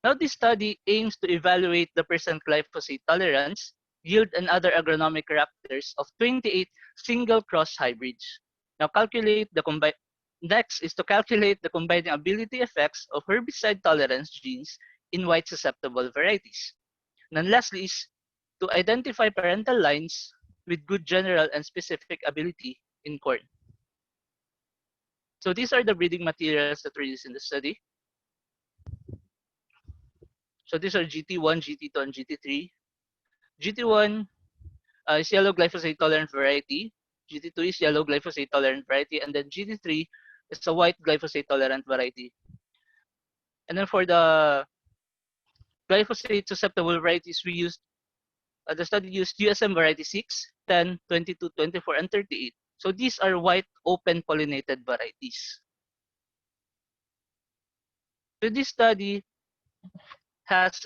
Now, this study aims to evaluate the percent glyphosate tolerance yield and other agronomic characters of 28 single cross hybrids. Now calculate the next is to calculate the combining ability effects of herbicide tolerance genes in white susceptible varieties. And lastly is to identify parental lines with good general and specific ability in corn. So these are the breeding materials that were used in the study. So these are GT1, GT2, and GT3. GT1 is yellow glyphosate tolerant variety. GT2 is yellow glyphosate tolerant variety. And then GT3 is a white glyphosate tolerant variety. And then for the glyphosate susceptible varieties, we used, the study used USM variety 6, 10, 22, 24, and 38. So these are white open pollinated varieties. So this study has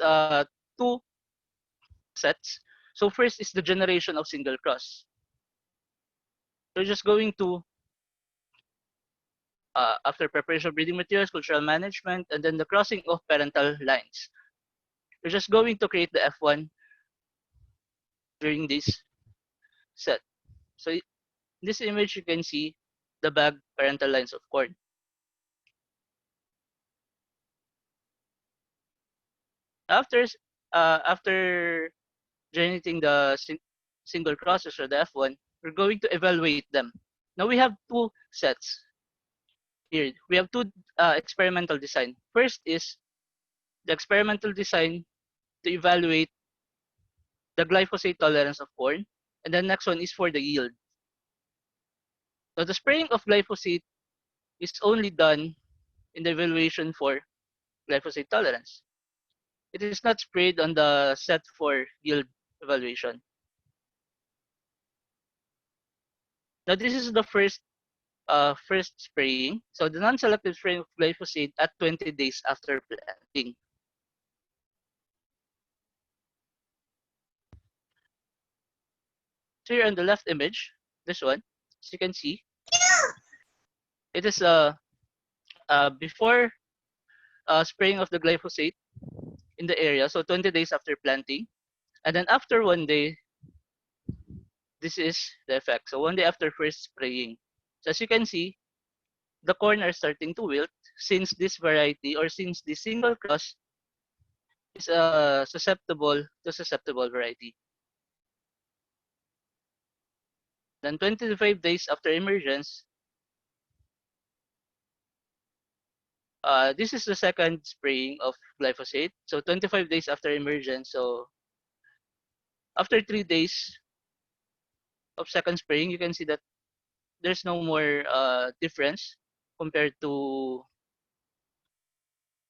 two sets. So first is the generation of single cross. So just going to, after preparation of breeding materials, cultural management, and then the crossing of parental lines. We're just going to create the F1 during this set. So in this image, you can see the bag parental lines of corn. After generating the single crosses or the F1, we're going to evaluate them. Now we have two sets here. We have two experimental design. First is the experimental design to evaluate the glyphosate tolerance of corn, and the next one is for the yield. Now the spraying of glyphosate is only done in the evaluation for glyphosate tolerance. It is not sprayed on the set for yield evaluation. Now this is the first spraying. So the non-selective spraying of glyphosate at 20 days after planting. So here on the left image, this one, as you can see, it is before spraying of the glyphosate in the area, so 20 days after planting, and then after 1 day, this is the effect. So 1 day after first spraying. So as you can see, the corn are starting to wilt since this variety or since the single cross is susceptible to susceptible variety. Then 25 days after emergence, this is the second spraying of glyphosate. So 25 days after emergence. So after 3 days of second spraying, you can see that there's no more difference compared to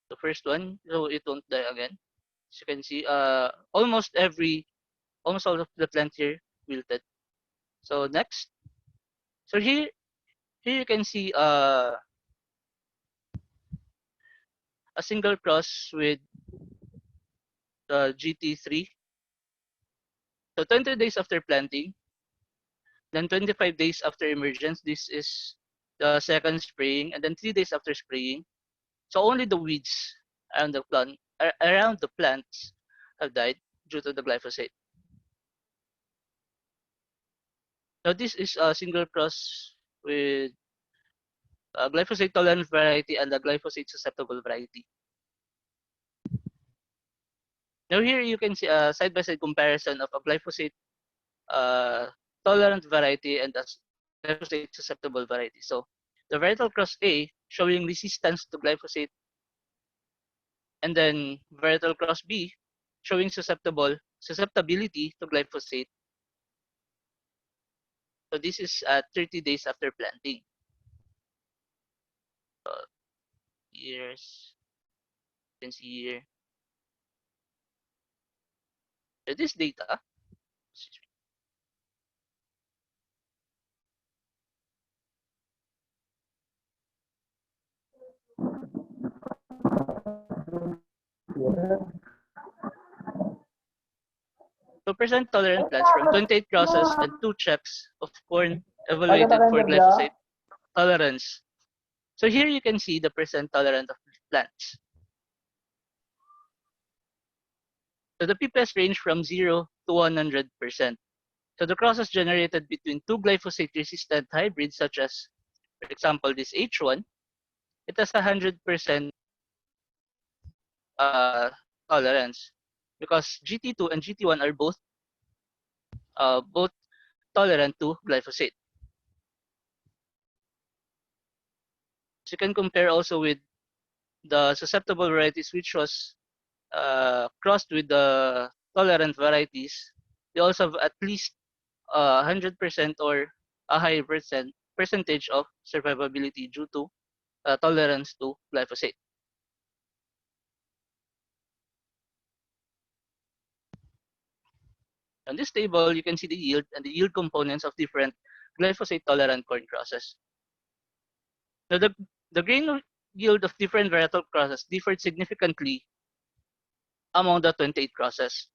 the first one. So it won't die again. As you can see, almost all of the plant here wilted. So next, so here you can see a single cross with the GT3. So 20 days after planting, then 25 days after emergence, this is the second spraying, and then 3 days after spraying. So only the weeds around the plants have died due to the glyphosate. Now this is a single cross with a glyphosate tolerant variety and a glyphosate susceptible variety. Now here you can see a side-by-side comparison of a glyphosate tolerant variety and a glyphosate susceptible variety. So the varietal cross A showing resistance to glyphosate, and then varietal cross B showing susceptibility to glyphosate. So this is 30 days after planting. Years, you can see here. So this data, so percent tolerant plants from 28 crosses and 2 checks of corn evaluated for glyphosate tolerance. So here you can see the percent tolerant of plants. So the PPS range from 0 to 100%. So the crosses generated between two glyphosate-resistant hybrids, such as, for example, this H1, it has 100% tolerance, because GT2 and GT1 are both tolerant to glyphosate. So you can compare also with the susceptible varieties, which was crossed with the tolerant varieties. They also have at least 100% or a higher percentage of survivability due to tolerance to glyphosate. On this table, you can see the yield and the yield components of different glyphosate-tolerant corn crosses. Now, the grain yield of different varietal crosses differed significantly among the 28 crosses.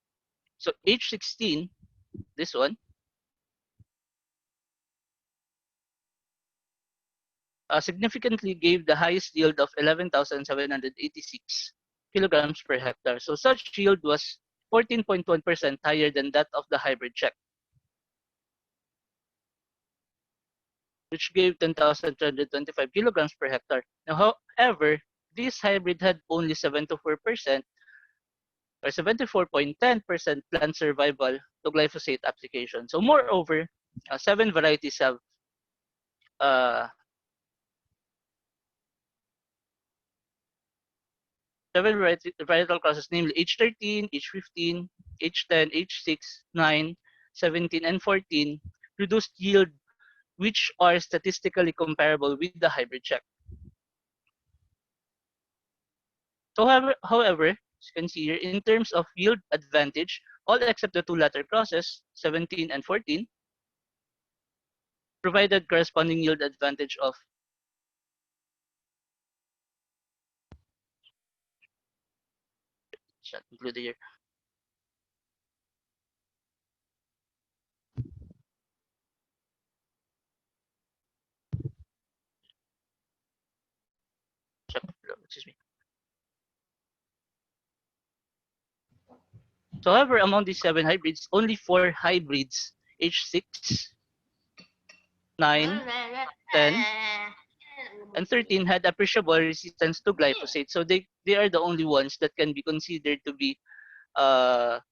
So H16, this one, significantly gave the highest yield of 11,786 kilograms per hectare. So such yield was 14.1% higher than that of the hybrid check, which gave 10,225 kilograms per hectare. Now, however, this hybrid had only 74% or 74.10% plant survival to glyphosate application. So moreover, 7 varieties have seven varietal crosses, namely H13, H15, H10, H6, 9, 17, and 14, produced yield which are statistically comparable with the hybrid check. So however, as you can see here, in terms of yield advantage, all except the two latter crosses, 17 and 14, provided corresponding yield advantage of included here. Excuse me. So however, among these 7 hybrids, only 4 hybrids, H6, 9, 10, and 13 had appreciable resistance to glyphosate. So they are the only ones that can be considered to be further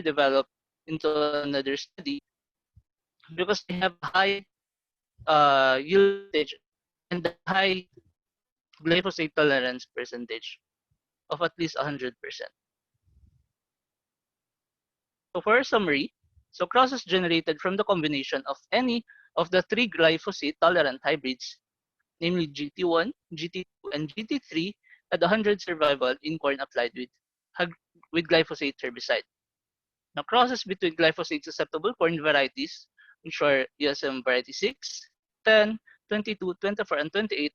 developed into another study, because they have high yieldage and the high glyphosate tolerance percentage of at least 100%. So for a summary, so crosses generated from the combination of any of the 3 glyphosate tolerant hybrids, namely GT1, GT2, and GT3, had 100 survival in corn applied with glyphosate herbicide. Now, crosses between glyphosate susceptible corn varieties, which are USM variety 6, 10, 22, 24, and 28,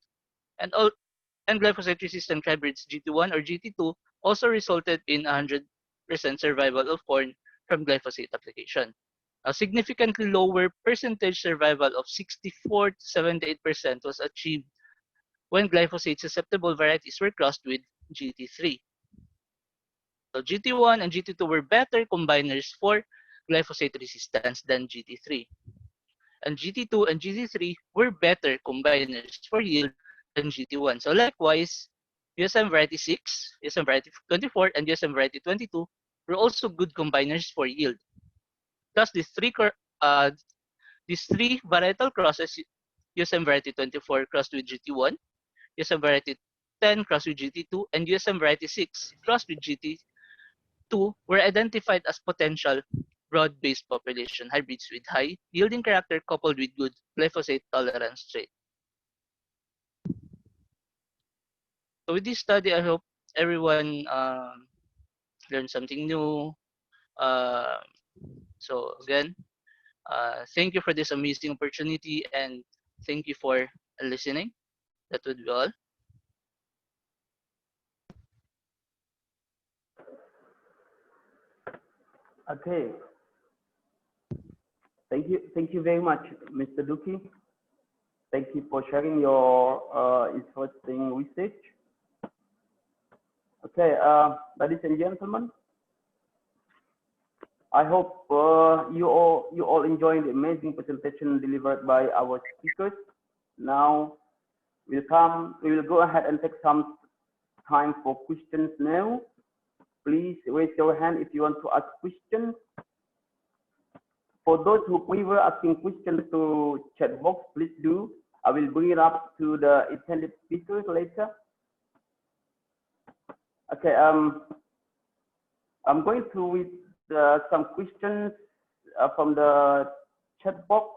and glyphosate resistant hybrids GT1 or GT2 also resulted in 100% survival of corn from glyphosate application. A significantly lower percentage survival of 64 to 78% was achieved when glyphosate susceptible varieties were crossed with GT3. So GT1 and GT2 were better combiners for glyphosate resistance than GT3. And GT2 and GT3 were better combiners for yield than GT1. So likewise, USM variety 6, USM variety 24, and USM variety 22 were also good combiners for yield. Thus, these three varietal crosses, USM variety 24 crossed with GT1, USM variety 10 crossed with GT2, and USM variety 6 crossed with GT2 were identified as potential broad-based population hybrids with high yielding character coupled with good glyphosate tolerance trait. So with this study, I hope everyone learned something new. So again, thank you for this amazing opportunity, and thank you for listening. That would be all. Okay. Thank you very much, Mr. Duki. Thank you for sharing your interesting research. Okay, ladies and gentlemen, I hope you all enjoyed the amazing presentation delivered by our speakers. Now we will go ahead and take some time for questions now. Please raise your hand if you want to ask questions. For those who prefer asking questions to chat box, please do. I will bring it up to the intended speakers later. Okay, I'm going to read some questions from the chat box.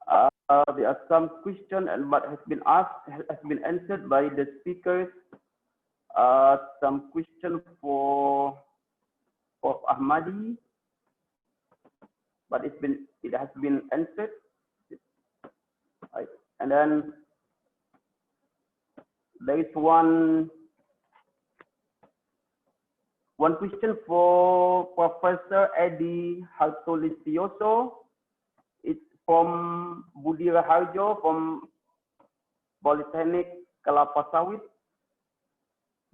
There are some questions and what has been asked has been answered by the speakers. Some question for Ahmadi, but it has been answered. Right. And then there is one question for Professor Eddie Hartolizioso. It's from Budi Raharjo from Polytechnic Kelapa Sawit.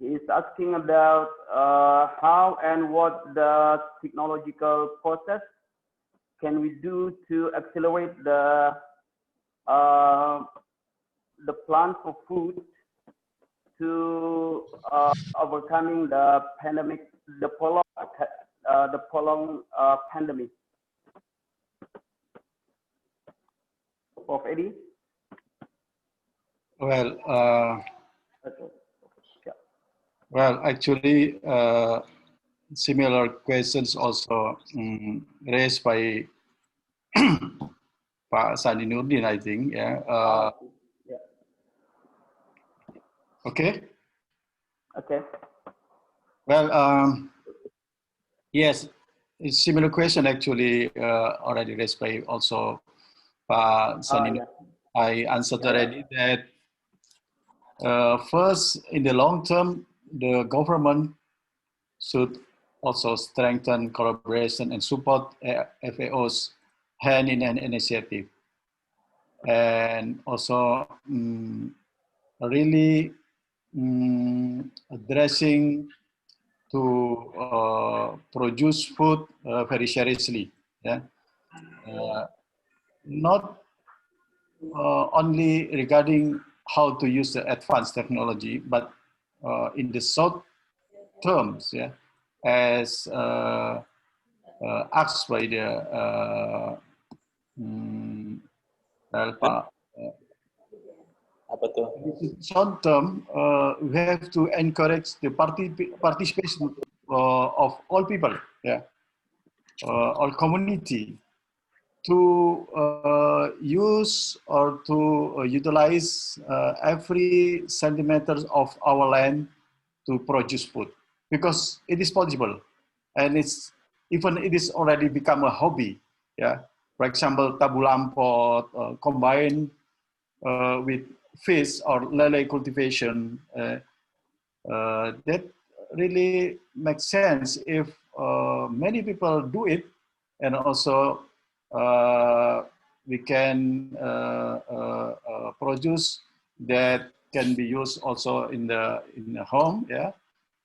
He is asking about how and what the technological process can we do to accelerate the plan for food to overcoming the pandemic, the prolonged pandemic. Prof. Eddie? Well, Okay. well, actually, similar questions also raised by Pak Sandi Nurdin, I think. Yeah. Yeah. Okay. Okay. Well, yes, it's similar question actually already raised by also Pak Sandi. Yeah. I answered already that first, in the long term, the government should also strengthen collaboration and support FAO's hand-in-hand initiative, and also really addressing to produce food very seriously. Yeah, not only regarding how to use the advanced technology, but in the short terms, yeah, as asked by the short term, we have to encourage the participation of all people, yeah, all community, to use or to utilize every centimeter of our land to produce food, because it is possible, and it's even it is already become a hobby. Yeah, for example, tabu lampot combined with fish or lele cultivation. That really makes sense if many people do it, and also we can produce that can be used also in the home, yeah,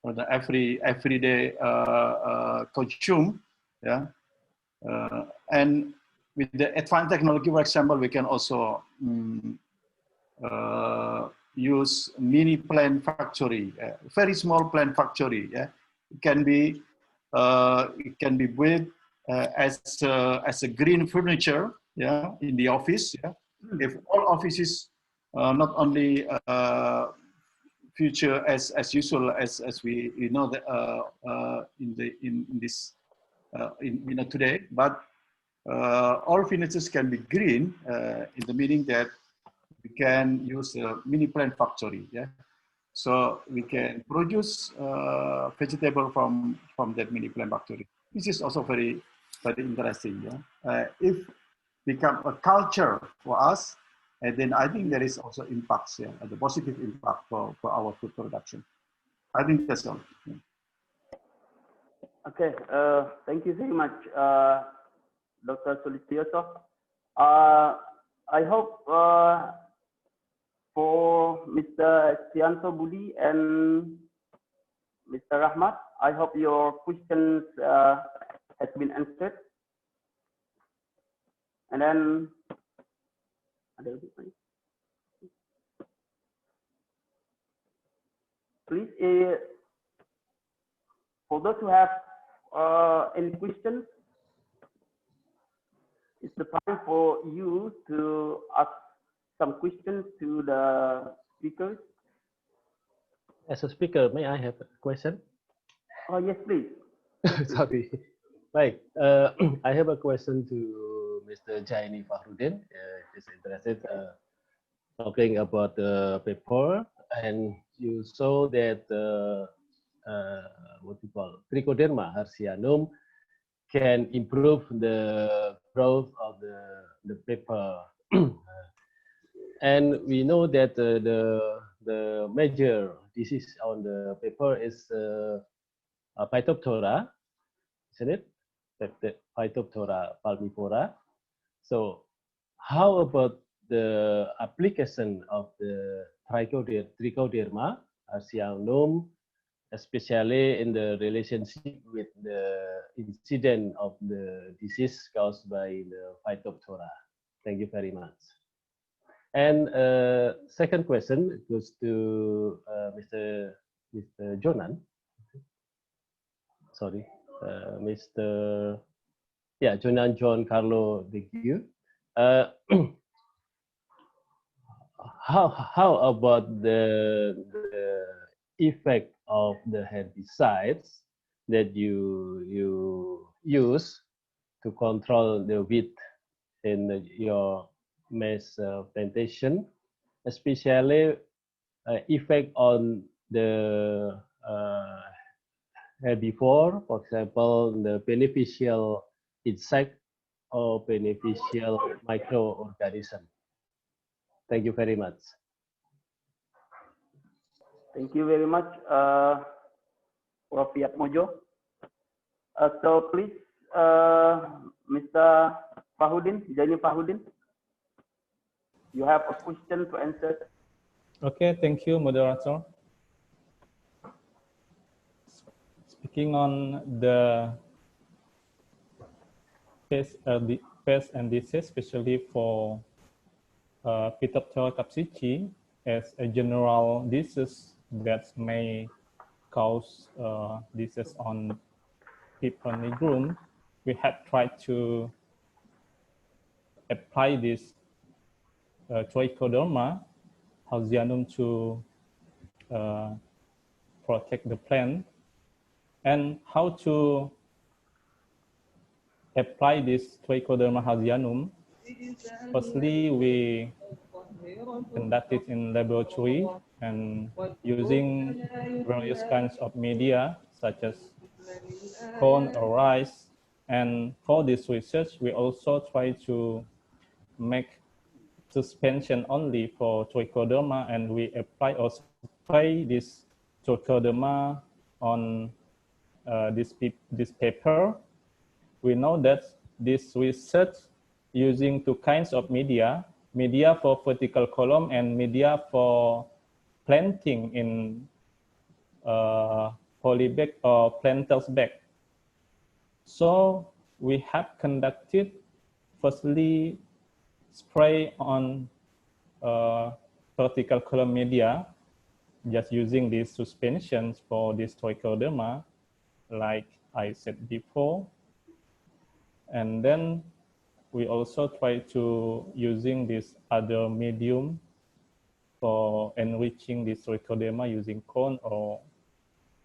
or the everyday consume, yeah, and with the advanced technology, for example, we can also use mini plant factory, very small plant factory. Yeah, it can be built as a green furniture. Yeah, in the office. Yeah, if all offices not only future as usual as we know that in this today, but all furnitures can be green in the meaning that we can use a mini plant factory, yeah. So we can produce vegetable from that mini plant factory. This is also very interesting, yeah. If become a culture for us, and then I think there is also impacts, yeah, the positive impact for our food production. I think that's all. Yeah. Okay, thank you very much, Dr. Sulistioso. I hope for Mr. Sianto Budi and Mr. Rahmat, I hope your questions has been answered. And then, please, for those who have any questions, it's the time for you to ask some questions to the speakers. As a speaker, may I have a question? Oh, yes, please. Sorry. Baik, I have a question to Mr. Jaini Fahrudin. He's interested talking about the paper, and you saw that what you call Trichoderma hertzianum can improve the growth of the paper. And we know that the major disease on the paper is Phytophthora, isn't it? The Phytophthora palmipora. So how about the application of the Trichoderma hertzianum, especially in the relationship with the incident of the disease caused by the Phytophthora? Thank you very much. And second question goes to Mr. Jonan. Sorry, Mr. Yeah, Jonan John Carlo de Gue. How about the effect of the herbicides that you use to control the weed in your maize plantation, especially effect on the herbivore, for example, the beneficial insect or beneficial microorganism? Thank you very much. Thank you very much, Prof. Yatmojo. So please, Mr. Fahrudin, Jaini Fahrudin, you have a question to answer. Okay, thank you, moderator. Speaking on the pest and disease, especially for Phytophthora capsicii, as a general disease that may cause disease on Piper nigrum, we have tried to apply this Trichoderma hertzianum to protect the plant. And how to apply this Trichoderma hertzianum? Firstly, we conducted in laboratory and using various kinds of media such as corn or rice. And for this research, we also try to make suspension only for Trichoderma, and we apply or spray this Trichoderma on this paper. We know that this research using two kinds of media for vertical column and media for planting in polybag or planter's bag. So we have conducted firstly spray on vertical column media, just using these suspensions for this Trichoderma, like I said before. And then we also try to using this other medium for enriching this Trichoderma using corn or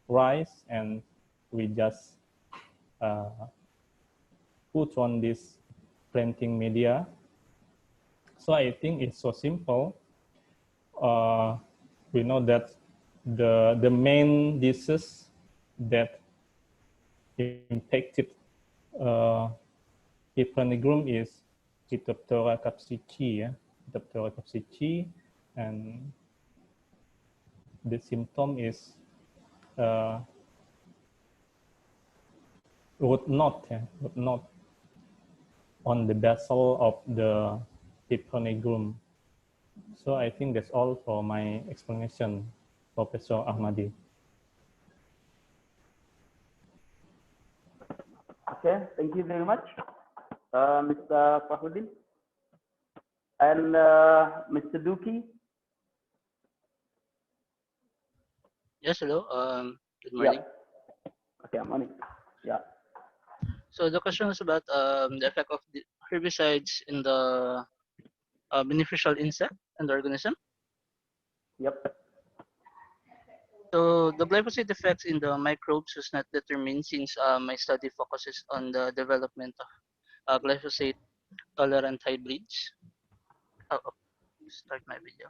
rice, and we just put on this planting media. So I think it's so simple. We know that the main disease that impacted Piper nigrum is Phytophthora capsicii, Phytophthora capsicii, and the symptom is root knot on the basal of the Piper nigrum. So I think that's all for my explanation, Professor Ahmadi. Okay, thank you very much, Mr. Fahrudin. And Mr. Duki. Yes, hello. Good morning. Yeah. Okay, morning. Yeah. So the question is about the effect of the herbicides in the beneficial insect and the organism. Yep. So the glyphosate effects in the microbes was not determined since my study focuses on the development of glyphosate tolerant hybrids. Oh, start my video.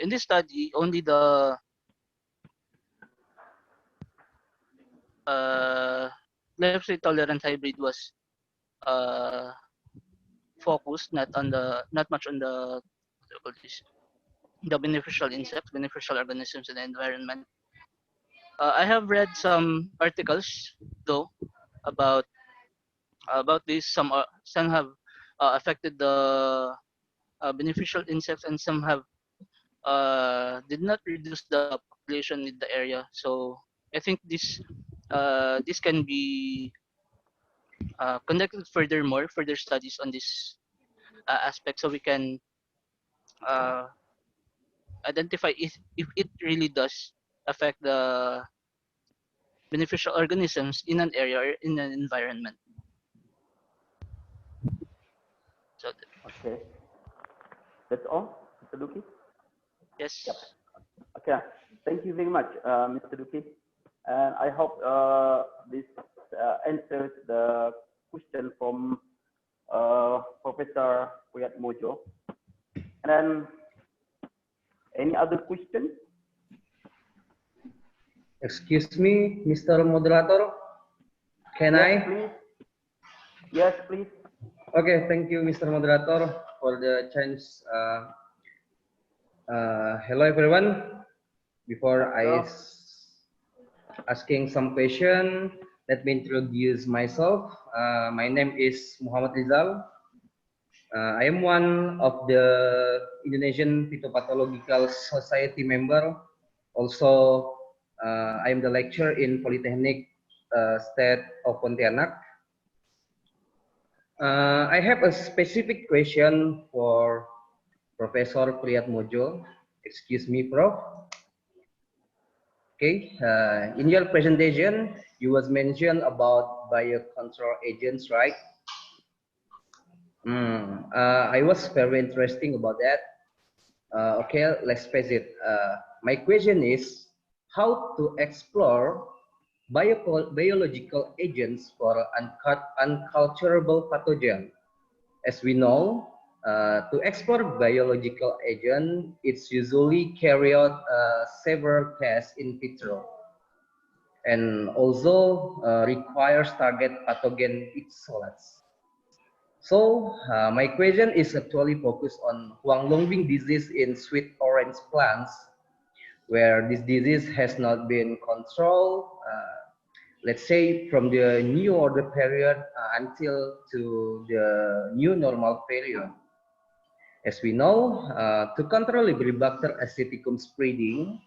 In this study, only the glyphosate tolerant hybrid was focused, not much on the what do you call this, the beneficial insects, beneficial organisms in the environment. I have read some articles though about this. Some have affected the beneficial insects, and some have did not reduce the population in the area. So I think this can be conducted further studies on this aspect, so we can identify if it really does affect the beneficial organisms in an area or in an environment. So okay, that's all, Mr. Duki. Yes. Yep. Okay, thank you very much, Mr. Duki, and I hope this answers the question from Professor Wiatmodjo. And then, any other question? Excuse me, Mr. Moderator. Can Yes, I? Please. Yes, please. Okay, thank you, Mr. Moderator, for the chance. Hello, everyone. Before asking some question, let me introduce myself. My name is Muhammad Rizal. I am one of the Indonesian Phytopathological Society member. Also, I am the lecturer in Polytechnic State of Pontianak. I have a specific question for Professor Wiatmodjo. Excuse me, Prof. Okay, in your presentation, you was mentioned about biocontrol agents, right? I was very interesting about that. Okay, let's face it. My question is how to explore biological agents for unculturable pathogen. As we know, to explore biological agent, it's usually carry out several tests in vitro, and also requires target pathogen isolates. So my question is actually focused on Huanglongbing disease in sweet orange plants, where this disease has not been controlled, let's say from the new order period until to the new normal period. As we know, to control Helicobacter asiaticum spreading,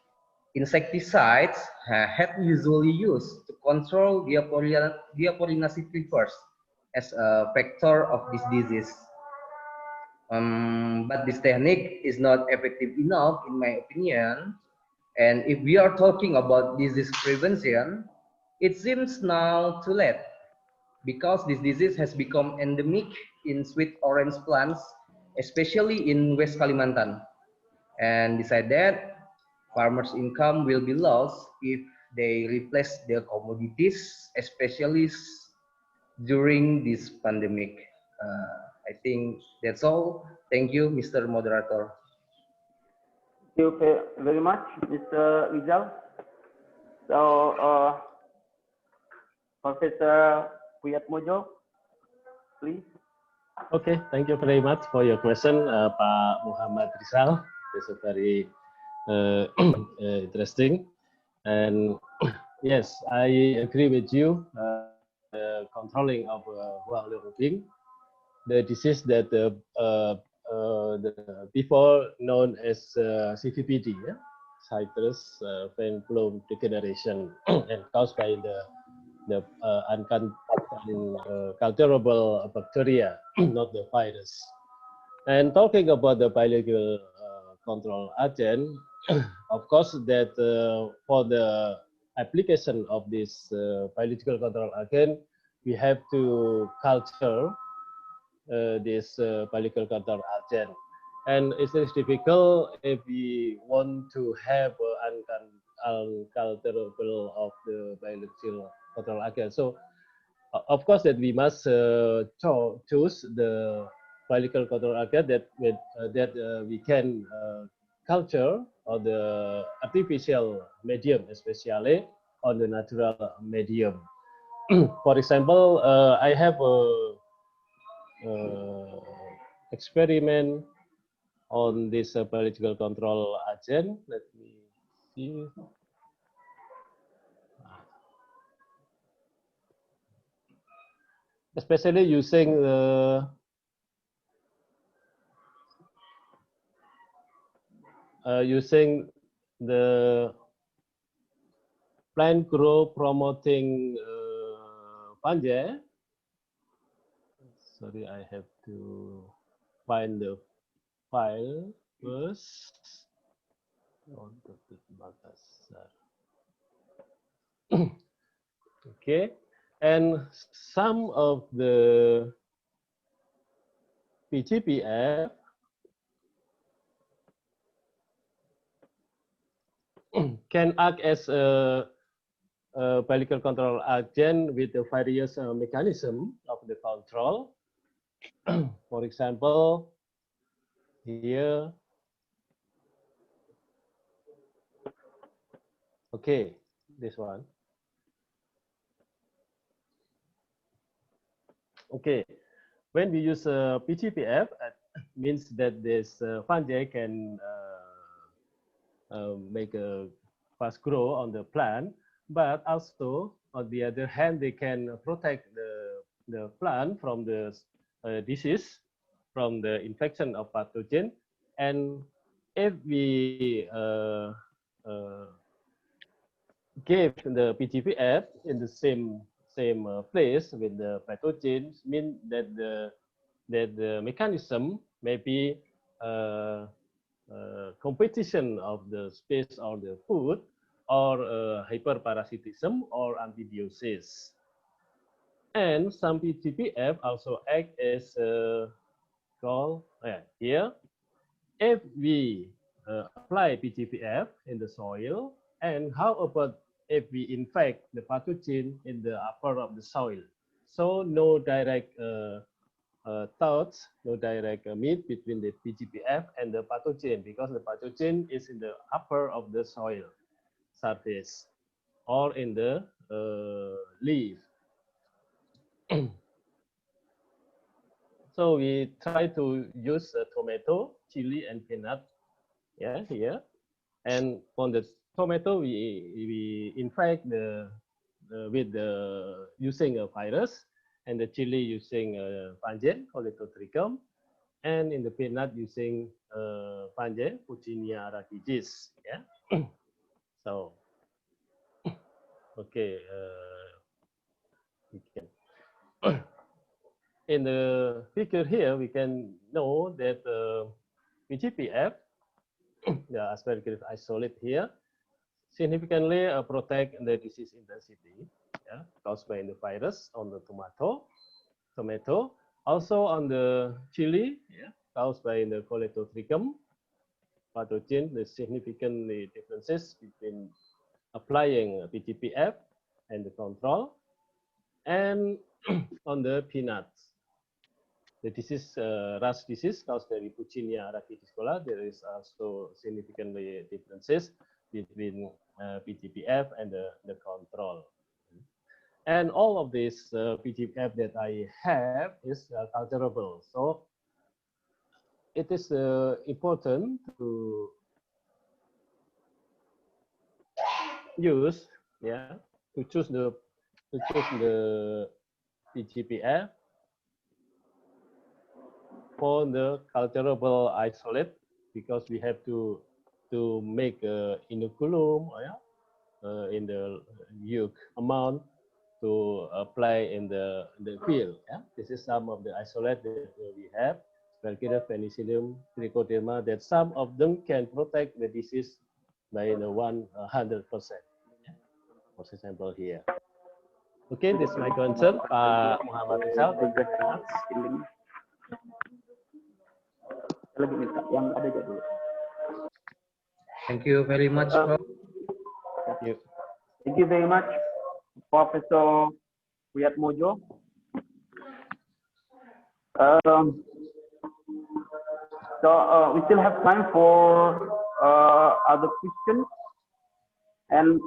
insecticides have usually used to control Diaporinacea first as a vector of this disease. But this technique is not effective enough, in my opinion. And if we are talking about disease prevention, it seems now too late, because this disease has become endemic in sweet orange plants, especially in West Kalimantan. And besides that, farmers' income will be lost if they replace their commodities, especially during this pandemic. I think that's all. Thank you, Mr. Moderator. Thank you very much, Mr. Rizal. So, Professor Wiatmodjo, please. Okay, thank you very much for your question, Pak Muhammad Rizal. It's a very interesting. And yes, I agree with you. The controlling of Huanglongbing, the disease that the before known as CVPD, yeah? citrus vine bloom degeneration and caused by the unculturable bacteria, not the virus. And talking about the biological control agent, of course, that for the application of this biological control agent, we have to culture this biological control agent. And it is difficult if we want to have unculturable of the biological control agent. So, of course, that we must choose the biological control agent that we can culture on the artificial medium, especially on the natural medium. For example, I have a experiment on this biological control agent. Let me see. Especially using the plant growth promoting fungi. Sorry, I have to find the file first. Okay, and some of the PGPF can act as a biological control agent with the various mechanism of the control. For example, here, okay, this one. Okay, when we use PGPF, means that this fungi can make a fast grow on the plant, but also on the other hand, they can protect the plant from the disease, from the infection of pathogen. And if we give the PGPF in the same place with the pathogens, mean that the mechanism may be competition of the space or the food, or hyperparasitism or antibiosis. And some PGPF also act as here. If we apply PGPF in the soil, and how about if we infect the pathogen in the upper of the soil? So no direct thoughts, no direct meet between the PGPF and the pathogen, because the pathogen is in the upper of the soil surface or in the leaf. So we try to use tomato, chili, and peanut, yeah, here. And on the tomato, we infect with using a virus, and the chili using fungi, Colletotrichum, and in the peanut using fungi, Puccinia arachidis. Yeah. So, okay, we can. In the figure here, we can know that PGPF, the aspergillus isolate here, significantly protect the disease intensity, yeah, caused by the virus on the tomato, also on the chili, yeah, caused by the Colletotrichum pathogen. The significant differences between applying PGPF and the control, and on the peanuts. The disease, rust disease caused by Puccinia arachidiscola, there is also significantly differences between PGPF and the control. And all of this PGPF that I have is culturable. So it is important to use, yeah, to choose the PGPF for the culturable isolate, because we have to to make inoculum in the huge amount to apply in the field. Yeah? This is some of the isolate that we have, Velcade, Penicillium, Trichoderma, that some of them can protect the disease by 100%. Yeah? For example here. Okay, this is my concern, Pak Muhammad Rizal. Thank you very much. Thank you very much, Prof. Thank you. Thank you very much, Professor Wiatmojo. So we still have time for other questions, and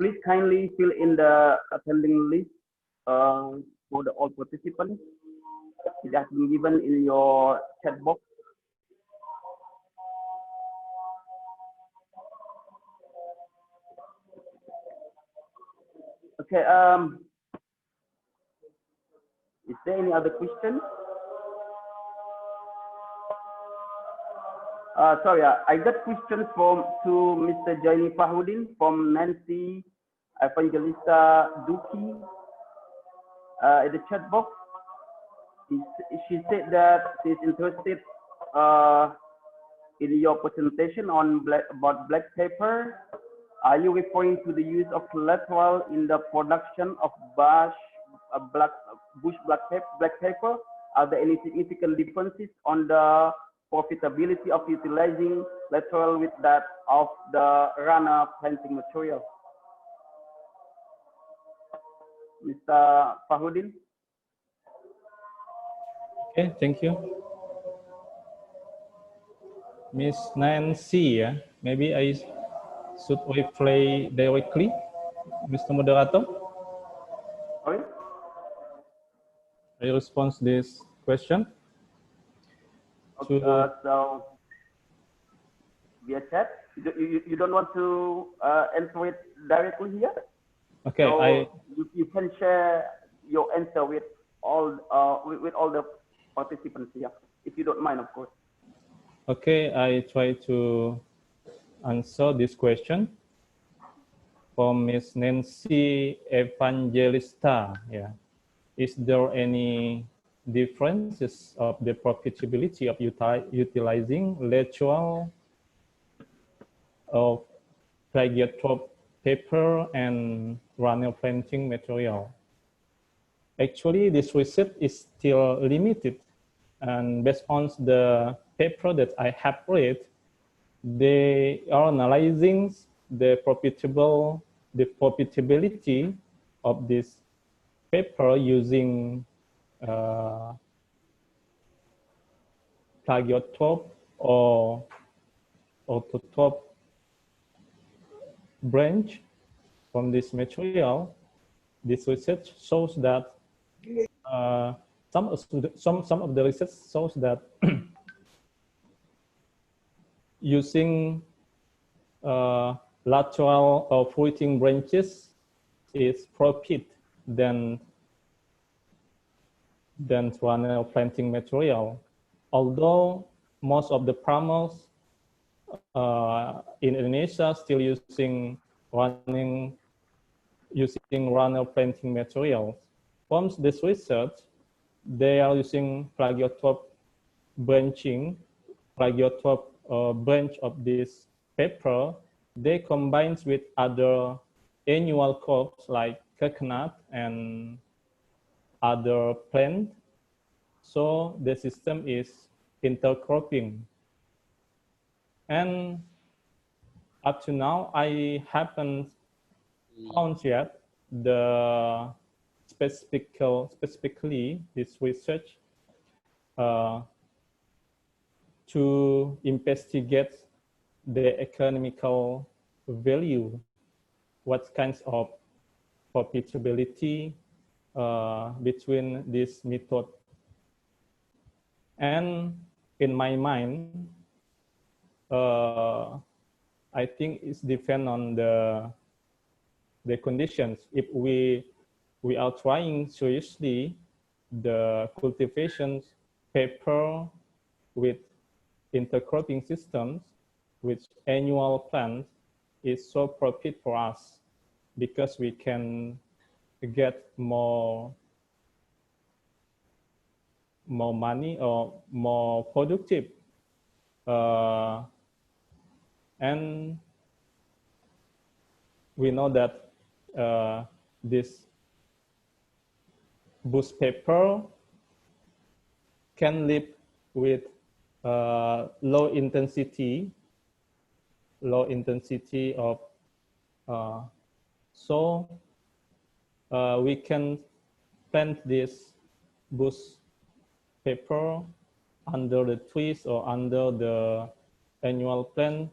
please kindly fill in the attending list for the all participants. It has been given in your chat box. Okay. Is there any other question? Sorry, I got questions to Mr. Jaini Fahudin from Nancy Evangelista Duki in the chat box. She said that she's interested in your presentation on about black pepper. Are you referring to the use of collateral in the production of bush black pepper? Are there any significant differences on the profitability of utilizing lateral with that of the runner planting material? Mr. Fahudin. Okay, thank you. Miss Nancy, yeah? Maybe should we play directly, Mr. Moderator? Sorry? I respond to this question. Okay, so via chat, you don't want to answer it directly here? Okay, so you can share your answer with all the participants here, if you don't mind, of course. Okay, I try to answer this question from Miss Nancy Evangelista. Yeah, is there any differences of the profitability of utilizing lateral of plagiatrope paper and runner planting material? Actually, this research is still limited, and based on the paper that I have read, they are analyzing the profitability of this paper using plagiotrope or autotrope branch from this material. This research shows that some of the research shows that using lateral or fruiting branches is profit than runner planting material. Although most of the farmers in Indonesia still using runner planting materials. From this research, they are using plagiotrope branching, plagiotrope branch of this paper. They combine with other annual crops like coconut and other plant. So the system is intercropping. And up to now, I haven't found yet the specifically this research to investigate the economical value, what kinds of profitability between this method. And in my mind, I think it's depend on the conditions. If we are trying seriously the cultivation paper with intercropping systems, with annual plans is so profit for us because we can get more money or more productive. And we know that this boost paper can live with low intensity of so we can plant this bush paper under the trees or under the annual plan.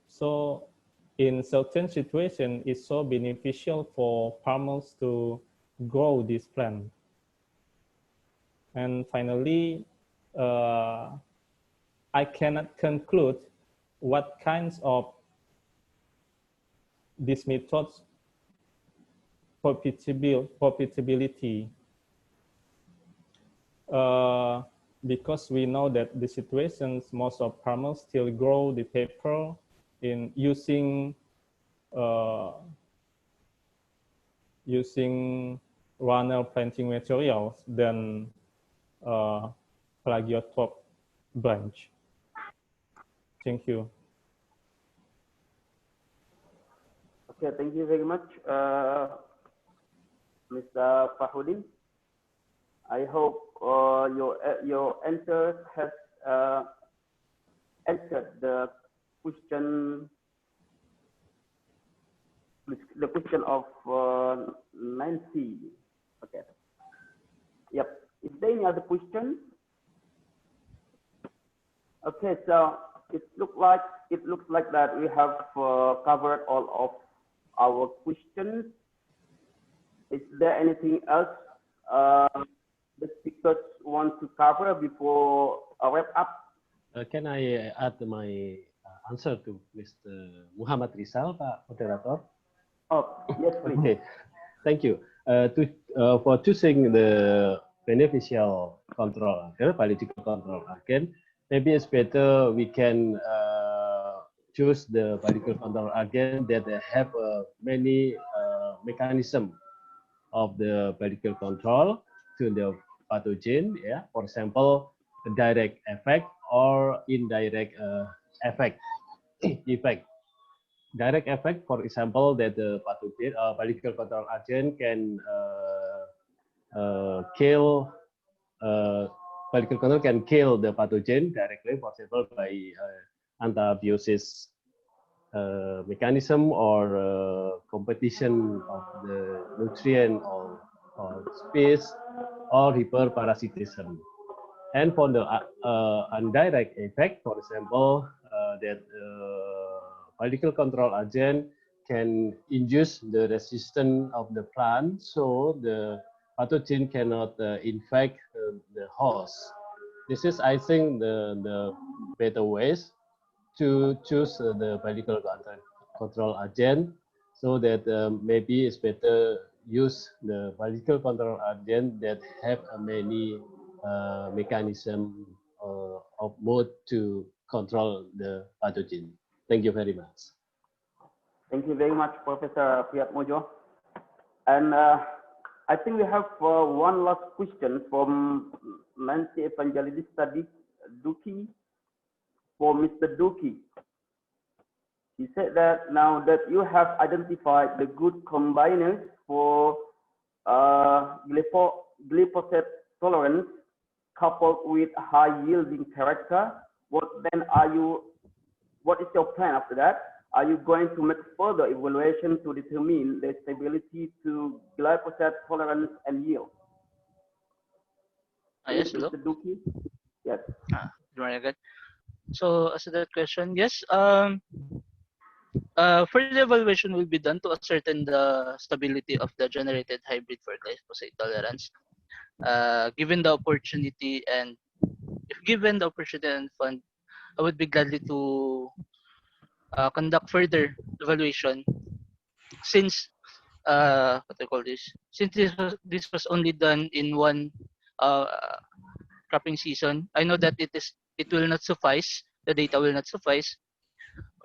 So in certain situations, it's so beneficial for farmers to grow this plant. And finally, I cannot conclude what kinds of these methods profitability because we know that the situations most of farmers still grow the paper in using runner planting materials than plagiotrop branch. Thank you. Okay, thank you very much, Mr. Fahrudin. I hope your answers has answered the question of Nancy. Okay. Yep. Is there any other question? Okay, so it looks like that we have covered all of our questions. Is there anything else the speakers want to cover before I wrap up? Can I add my answer to Mr. Muhammad Rizal, Pak Moderator? Oh, yes, please. Okay, thank you. For choosing the beneficial control agent, biological control agent, maybe it's better we can choose the biological control agent that have many mechanism of the biological control to the pathogen. Yeah, for example, a direct effect or indirect effect. Direct effect, for example, that the pathogen biological control agent can kill biological control can kill the pathogen directly, for example, by antibiosis mechanism or competition of the nutrient or space or hyperparasitism. And for the indirect effect, for example, that biological control agent can induce the resistance of the plant, so the pathogen cannot infect the host. This is, I think, the better ways to choose the biological control agent, so that maybe it's better use the biological control agent that have many mechanism of mode to control the pathogen. Thank you very much. Thank you very much, Professor Priatmojo. And I think we have one last question from Nancy Evangelista Duki for Mr. Duki. He said that now that you have identified the good combiners for glyphosate tolerance coupled with high yielding character, what is your plan after that? Are you going to make further evaluation to determine the stability to glyphosate tolerance and yield? Yes, hello. Mr. Duki? Yes. Good. So as to that question, yes. Further evaluation will be done to ascertain the stability of the generated hybrid for glyphosate tolerance. Given the opportunity and if given the opportunity and fund, I would be gladly to conduct further evaluation since since this was only done in one cropping season. I know that it will not suffice the data will not suffice,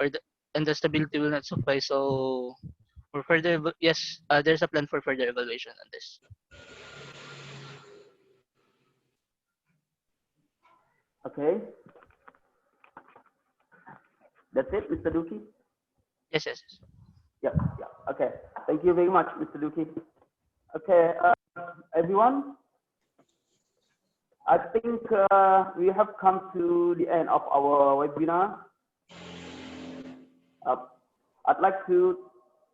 and the stability will not suffice. So for further, yes, there's a plan for further evaluation on this. Okay. That's it, Mr. Duki? Yes, yes, yes. Yeah. Okay. Thank you very much, Mr. Duki. Okay, everyone. I think we have come to the end of our webinar. I'd like to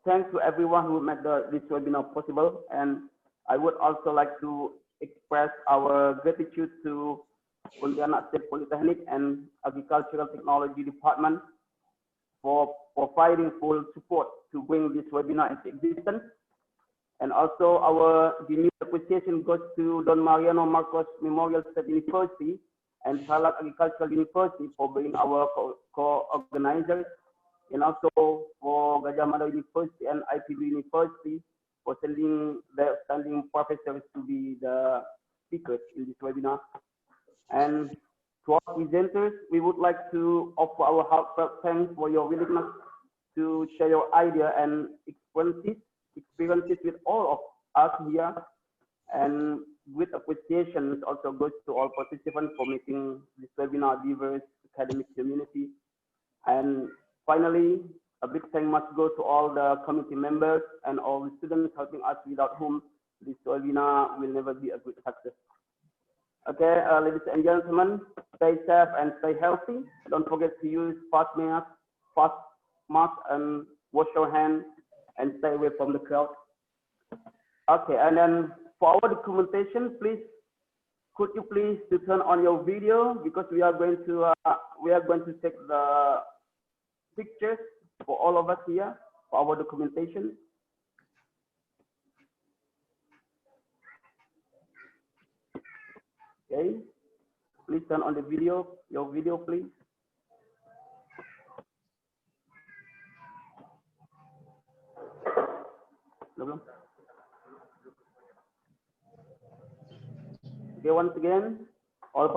thank to everyone who made this webinar possible, and I would also like to express our gratitude to Pontianak State Polytechnic and Agricultural Technology Department for providing full support to bring this webinar into existence. And also our renewed appreciation goes to Don Mariano Marcos Memorial State University and Tarlac Agricultural University for being our co-organizers, and also for Gajah Mada University and IPB University for sending their standing professors to be the speakers in this webinar. And to our presenters, we would like to offer our heartfelt thanks for your willingness to share your idea and experiences with all of us here. And with appreciation also goes to all participants for making this webinar diverse academic community. And finally, a big thank must go to all the committee members and all the students helping us, without whom this webinar will never be a good success. Okay, ladies and gentlemen, stay safe and stay healthy. Don't forget to use face mask and wash your hands and stay away from the crowd. Okay, and then for our documentation, please, could you please to turn on your video, because we are going to take the pictures for all of us here for our documentation. Okay, please turn on the video, your video, please. Okay, once again, all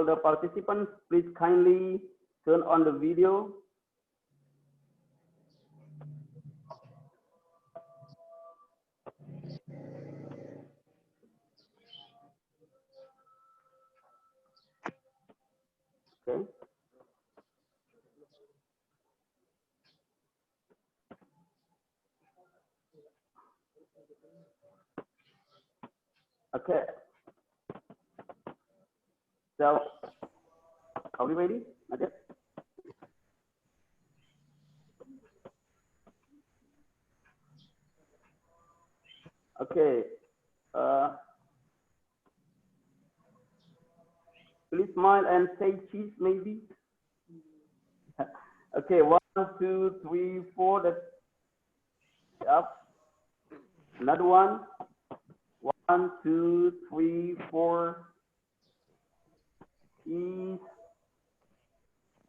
the participants, please kindly turn on the video. Okay. Okay. So, are we ready? Okay. Okay. Please smile and say cheese, maybe. Okay, 1, 2, 3, 4. That's up. Another one. 1, 2, 3, 4. Cheese.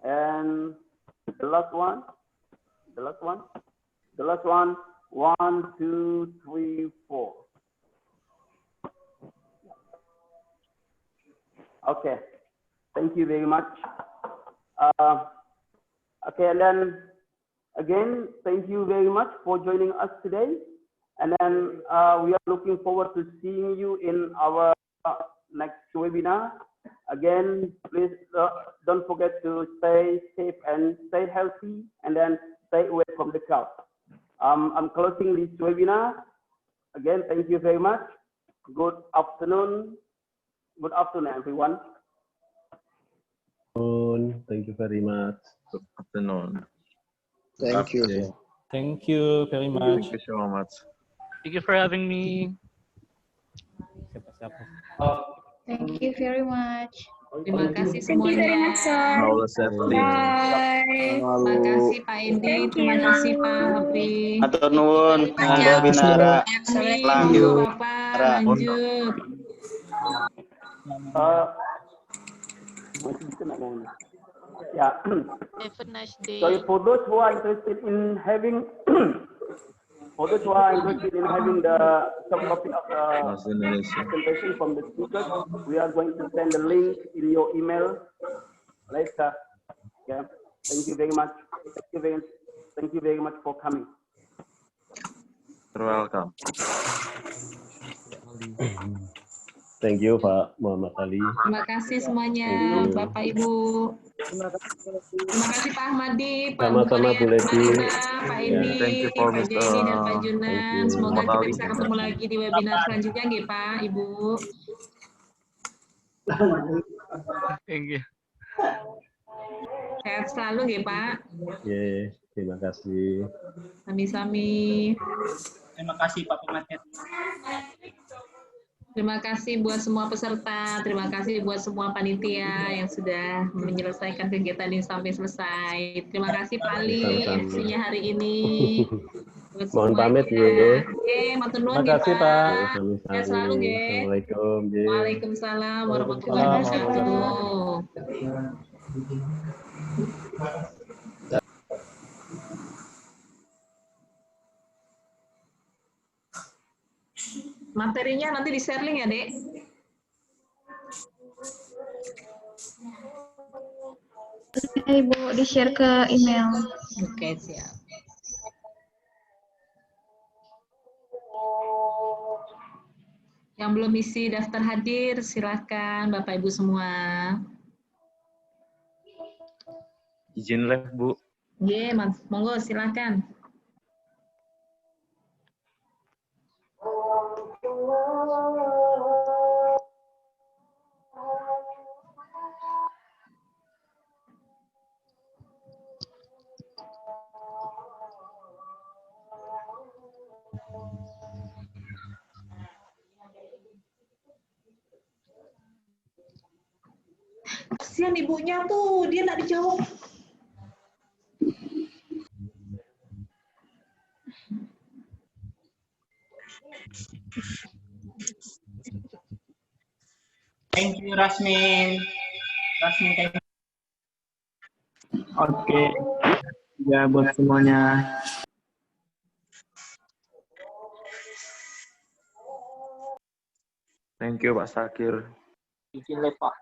And the last one. The last one. The last one. 1, 2, 3, 4. Okay. Thank you very much. Okay, and then again, thank you very much for joining us today. And then we are looking forward to seeing you in our next webinar. Again, please don't forget to stay safe and stay healthy, and then stay away from the crowd. I'm closing this webinar. Again, thank you very much. Good afternoon. Good afternoon, everyone. Thank you very much. Good afternoon. Thank you. Thank you very much. Thank you so much. Thank you for having me. Thank you very much. Terima kasih Thank you very semuanya. much, sir. Bye. Terima kasih Pak Endi, terima kasih Pak Hafri. Atur nuwun, monggo binara. Assalamualaikum Bapak, lanjut. Yeah. Have a nice day. So for those who are interested in having the subcopy of the presentation from the speakers, we are going to send the link in your email later. Yeah. Thank you very much. Thank you very much for coming. You're welcome. Thank you, Pak Muhammad Ali. Terima kasih semuanya, Thank you. Bapak Ibu. Terima kasih Pak Ahmadi, Pak Sama-sama, Bu Leti. Pak Ya. Edi, Thank you for Pak Jenny, dan Pak Thank Junan. you. Semoga Muhammad kita Ali. bisa ketemu lagi di webinar selanjutnya, nggih Pak, Ibu. Thank you. Sehat selalu nggih Pak. Ye, terima kasih. Sami-sami. Terima kasih Pak Pengajar. Terima kasih buat semua peserta, terima kasih buat semua panitia yang sudah menyelesaikan kegiatan ini sampai selesai. Terima kasih Pak Ali, Sama-sama. MC-nya hari ini. Buat Mohon pamit, semuanya. Bu. Oke, matur nuwun Terima nggih, kasih, Pak. Sehat selalu nggih. Assalamualaikum. Ye. Waalaikumsalam warahmatullahi wabarakatuh. Materinya nanti di-share link ya, Dek? Oke, Ibu, di-share ke email. Oke, siap. Yang belum isi daftar hadir, silakan Bapak Ibu semua. Izin live, Bu. Ye, monggo silakan. Kasihan ibunya tuh, dia nggak dijawab. Thank you Rasmin. Rasmin, thank you. Oke. Ya buat semuanya. Thank you, Pak Sakir. Izin live, Pak.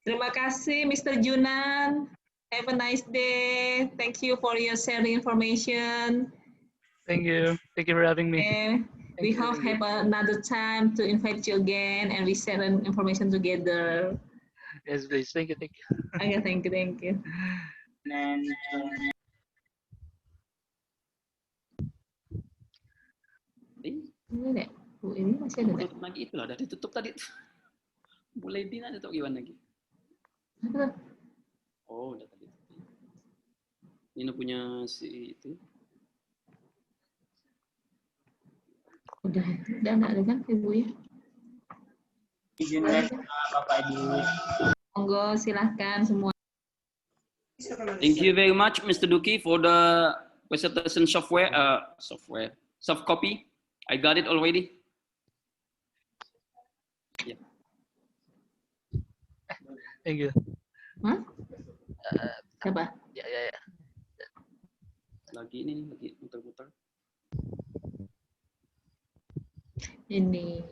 Terima kasih Mr. Junan. Have a nice day. Thank you for your sharing information. Thank you. Thank you for having me. We hope have another time to invite you again and we share information together. Yes, please. Thank you. Thank you. Okay, thank you, thank you. Dan Ini deh, Bu ini masih ada. Tutup lagi itu lah, udah ditutup tadi. Boleh bina atau gimana lagi? Oh, udah tadi. Ini punya si itu. Udah enggak ada kan Ibu ya? izin live Bapak Ibu. Monggo silahkan semua. Thank you very much, Mr. Duki, for the presentation software. Soft copy. I got it already. Yeah. Thank you. Hah? Apa? Ya. Lagi ini lagi muter-muter. Ini.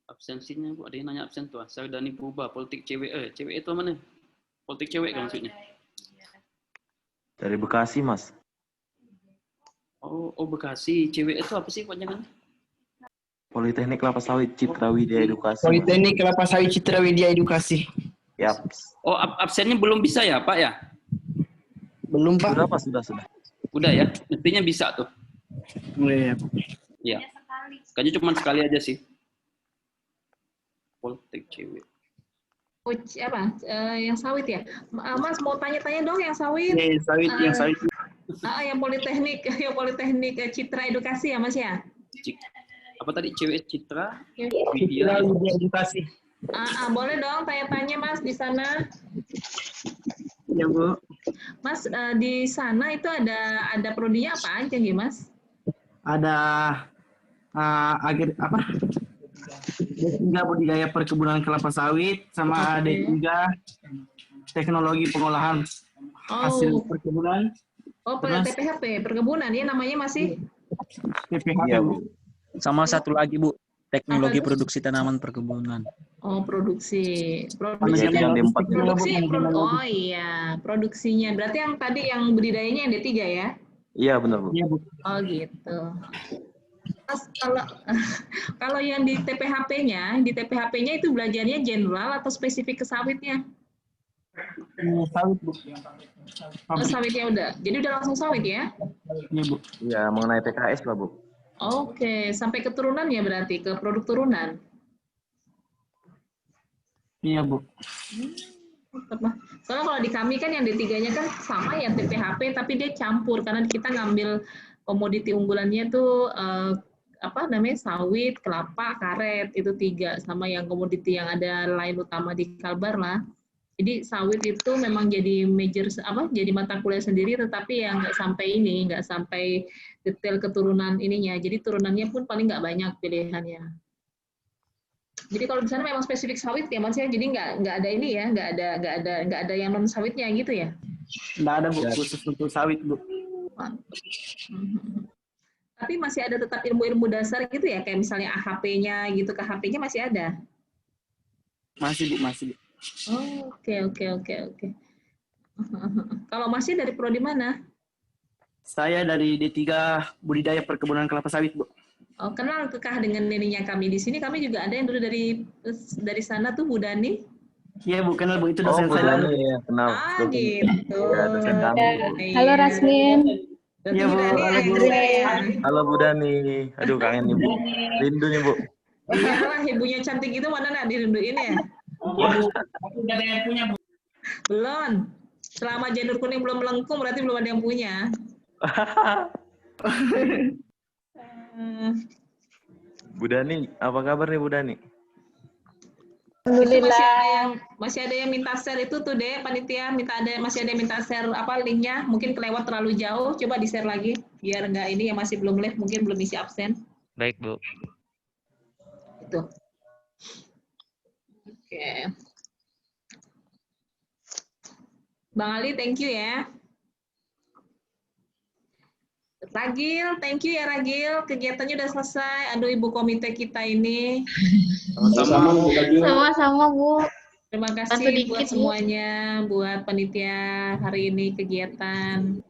Absensinya, Bu, ada yang nanya absen tuh. Sardani Purba, politik cewek. Cewek itu mana? Politik cewek kan maksudnya? Dari Bekasi, Mas. Oh, Bekasi. Cewek itu apa sih panjangannya? Politeknik Kelapa Sawit Citra Widya Edukasi. Politeknik Kelapa Sawit Citra Widya Edukasi. Yap. Oh, absennya belum bisa ya, Pak ya? Belum, Pak. Sudah, Pak, sudah. Udah ya, mestinya bisa tuh. Iya. Iya. Kayaknya cuma sekali aja sih. Politik cewek. Apa? Yang sawit ya? Mas mau tanya-tanya dong yang sawit. Iya, sawit, yang sawit. Yang politeknik Citra Edukasi ya Mas ya? Apa tadi cewek Citra? Citra Widya Edukasi. Boleh dong tanya-tanya Mas di sana. Ya Bu. Mas di sana itu ada prodinya apa aja nih Mas? Ada D3 budidaya perkebunan kelapa sawit sama D3 teknologi pengolahan hasil perkebunan. Oh, TPHP perkebunan ya namanya masih? TPHP. Iya, Bu. Sama satu lagi Bu, teknologi produksi tanaman perkebunan. Oh, produksi. Jadi yang D4 Oh iya, produksinya. Berarti yang tadi yang budidayanya yang D3 ya? Iya benar Bu. Oh gitu. Terus kalau yang di TPHP-nya itu belajarnya general atau spesifik ke sawitnya? Sawit Bu. Oh, sawitnya udah. Jadi udah langsung sawit ya? Iya Bu. Iya mengenai PKS lah Bu. Oke, sampai keturunan ya berarti ke produk turunan. Iya Bu. Soalnya kalau di kami kan yang D3-nya kan sama ya TPHP, tapi dia campur karena kita ngambil komoditi unggulannya tuh sawit, kelapa, karet itu 3 sama yang komoditi yang ada lain utama di Kalbar lah. Jadi sawit itu memang jadi jadi mata kuliah sendiri, tetapi yang nggak sampai detail keturunan ininya. Jadi turunannya pun paling nggak banyak pilihannya. Jadi kalau di sana memang spesifik sawit ya Mas ya, jadi nggak ada ini ya, nggak ada yang non sawitnya gitu ya? Nggak ada Bu, khusus untuk sawit Bu. Mantap. Tapi masih ada tetap ilmu-ilmu dasar gitu ya, kayak misalnya AHP-nya gitu, KHP-nya masih ada? Masih Bu, masih Bu. Oh, oke. Kalau masih dari prodi mana? Saya dari D3 Budidaya Perkebunan Kelapa Sawit Bu. Oh, kenal kekah dengan neninya kami di sini. Kami juga ada yang dulu dari sana tuh Bu Dani. Iya Bu, kenal Bu, itu Oh dosen Bu saya. Dani ya, kenal. Gitu. Ya, dosen kami. Halo Rasmin. Iya Bu, halo Bu. Halo Bu Dani. Aduh kangen nih Bu. Rindu nih Bu. Iyalah, ibunya cantik itu mana nak dirinduin ya? Udah ada yang punya Bu. Belum. Selama janur kuning belum melengkung berarti belum ada yang punya. Bu Dani, apa kabar nih Bu Dani? Alhamdulillah. Masih ada yang minta share itu tuh deh panitia masih ada yang minta share linknya, mungkin kelewat terlalu jauh, coba di share lagi biar nggak ini yang masih belum live mungkin belum isi absen. Baik Bu. Itu. Oke. Bang Ali, thank you ya. Ragil, thank you ya Ragil. Kegiatannya udah selesai. Aduh, Ibu komite kita ini. Sama-sama Bu. Terima Bantu kasih dikit, buat Bu. semuanya, buat panitia hari ini kegiatan.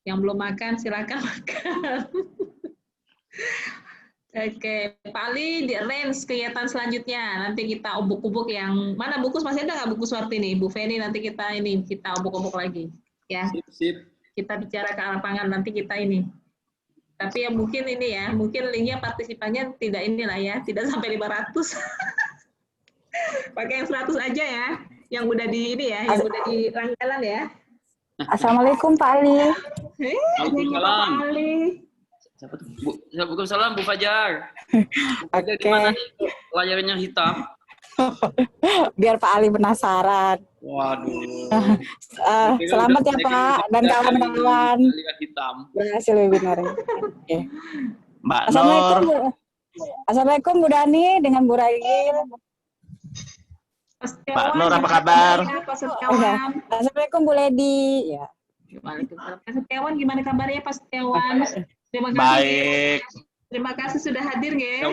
Yang belum makan, silakan makan. Oke, Pak Ali, di range kegiatan selanjutnya. Nanti kita ubuk-ubuk yang mana buku masih ada nggak buku Suwartini? Bu Feni nanti kita ubuk-ubuk lagi. Ya. Sip. Kita bicara ke lapangan nanti kita ini. Tapi ya mungkin ini ya, mungkin linknya partisipannya tidak inilah ya, tidak sampai 500. Pakai yang 100 aja ya, yang udah di ini ya, yang udah di rangkaian ya. Assalamualaikum Pak Ali. Waalaikumsalam. Pak Ali. Waalaikumsalam Bu Fajar. Oke. Gimana nih layarnya hitam? Biar Pak Ali penasaran. Waduh. Selamat ya Pak dan kawan-kawan. Berhasil webinarnya. Oke. Mbak Assalamualaikum Nur. Bu. Assalamualaikum Bu Dani dengan Bu Ragil. Pak Nur apa kabar? Assalamualaikum Bu Ledi. Ya. Waalaikumsalam. Pak Setiawan gimana kabarnya Pak Setiawan? Terima kasih. Baik. Terima kasih sudah hadir ya.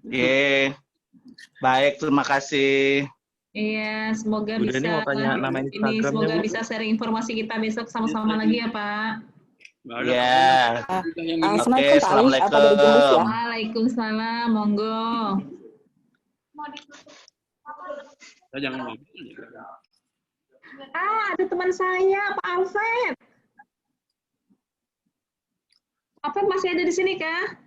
Ye. Baik, terima kasih. Iya, semoga Bu bisa Dani mau tanya nama ini Instagramnya, semoga Bu. bisa sharing informasi kita besok sama-sama lagi ya Pak. Ya. Oke, assalamualaikum. Waalaikumsalam, monggo. Jangan. Ada teman saya, Pak Alfred. Alfred masih ada di sini kah?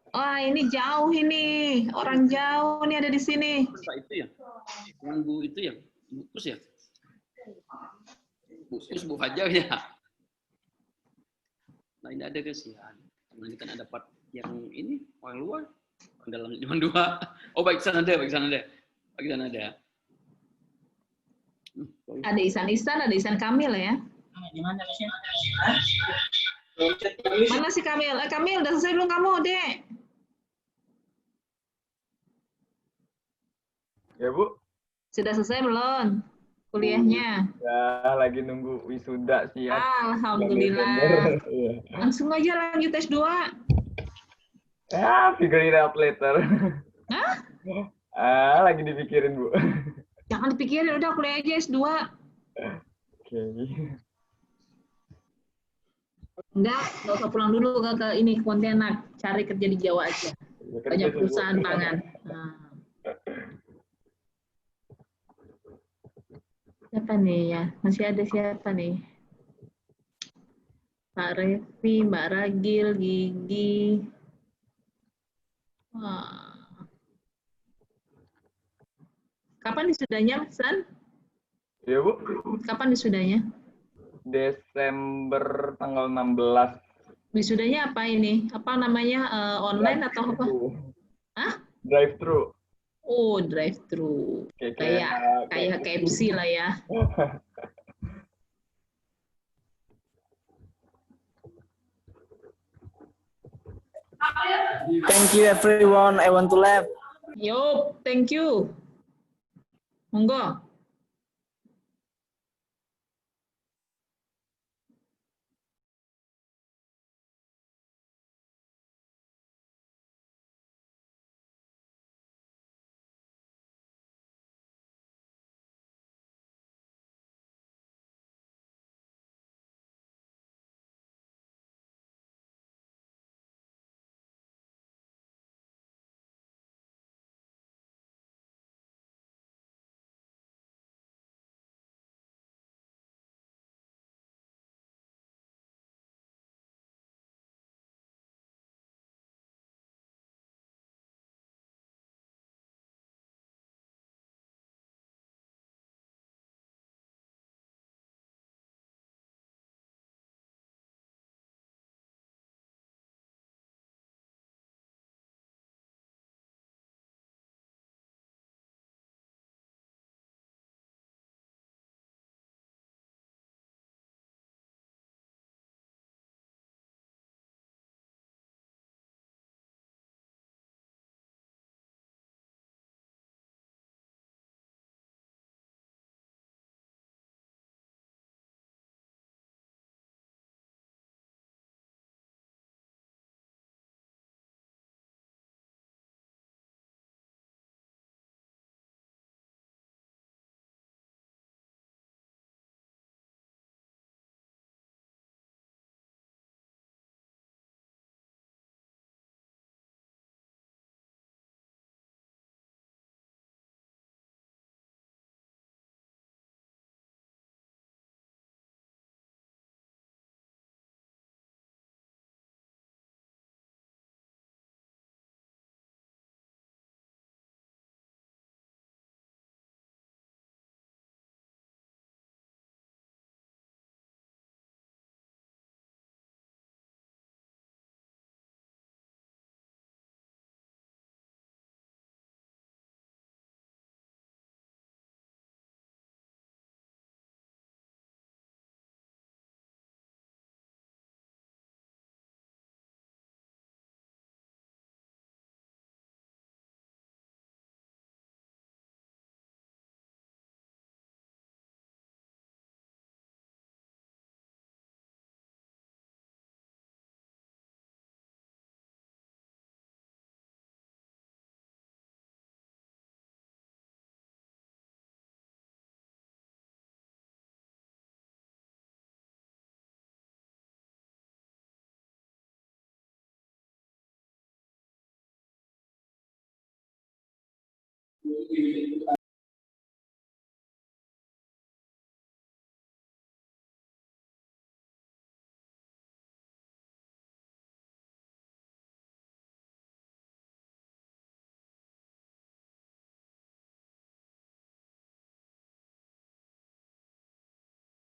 Wah, ini jauh ini. Orang jauh nih ada di sini. Itu ya? Yang Bu itu ya? Bungkus ya? Bungkus Bu Fajar ya? Nah ini ada kesian. Nanti kan ada part yang ini, orang luar. Orang dalam cuma 2. Oh baik sana ada, baik sana ada. Baik sana ada. Ada Isan ada Isan Kamil ya. Gimana sih? Mana si Kamil? Kamil udah selesai belum kamu, Dek? Ya Bu. Sudah selesai belum kuliahnya? Ya, lagi nunggu wisuda sih ya. Alhamdulillah. Iya. Langsung aja lanjut S2. Figure it out later. Hah? Lagi dipikirin, Bu. Jangan dipikirin, udah kuliah aja S2. Oke. Enggak usah pulang dulu ke ini ke Pontianak, cari kerja di Jawa aja. Banyak perusahaan pangan. Nah. Siapa nih ya? Masih ada siapa nih? Pak Revi, Mbak Ragil, Gigi. Wah. Kapan disudahnya, San? Iya, Bu. Kapan disudahnya? Desember tanggal 16. Wisudanya apa ini? Apa namanya? Online atau apa? Hah? Drive-thru. Oh, drive-thru. Kayak KFC lah ya. Thank you everyone. I want to laugh. Yo, thank you. Monggo.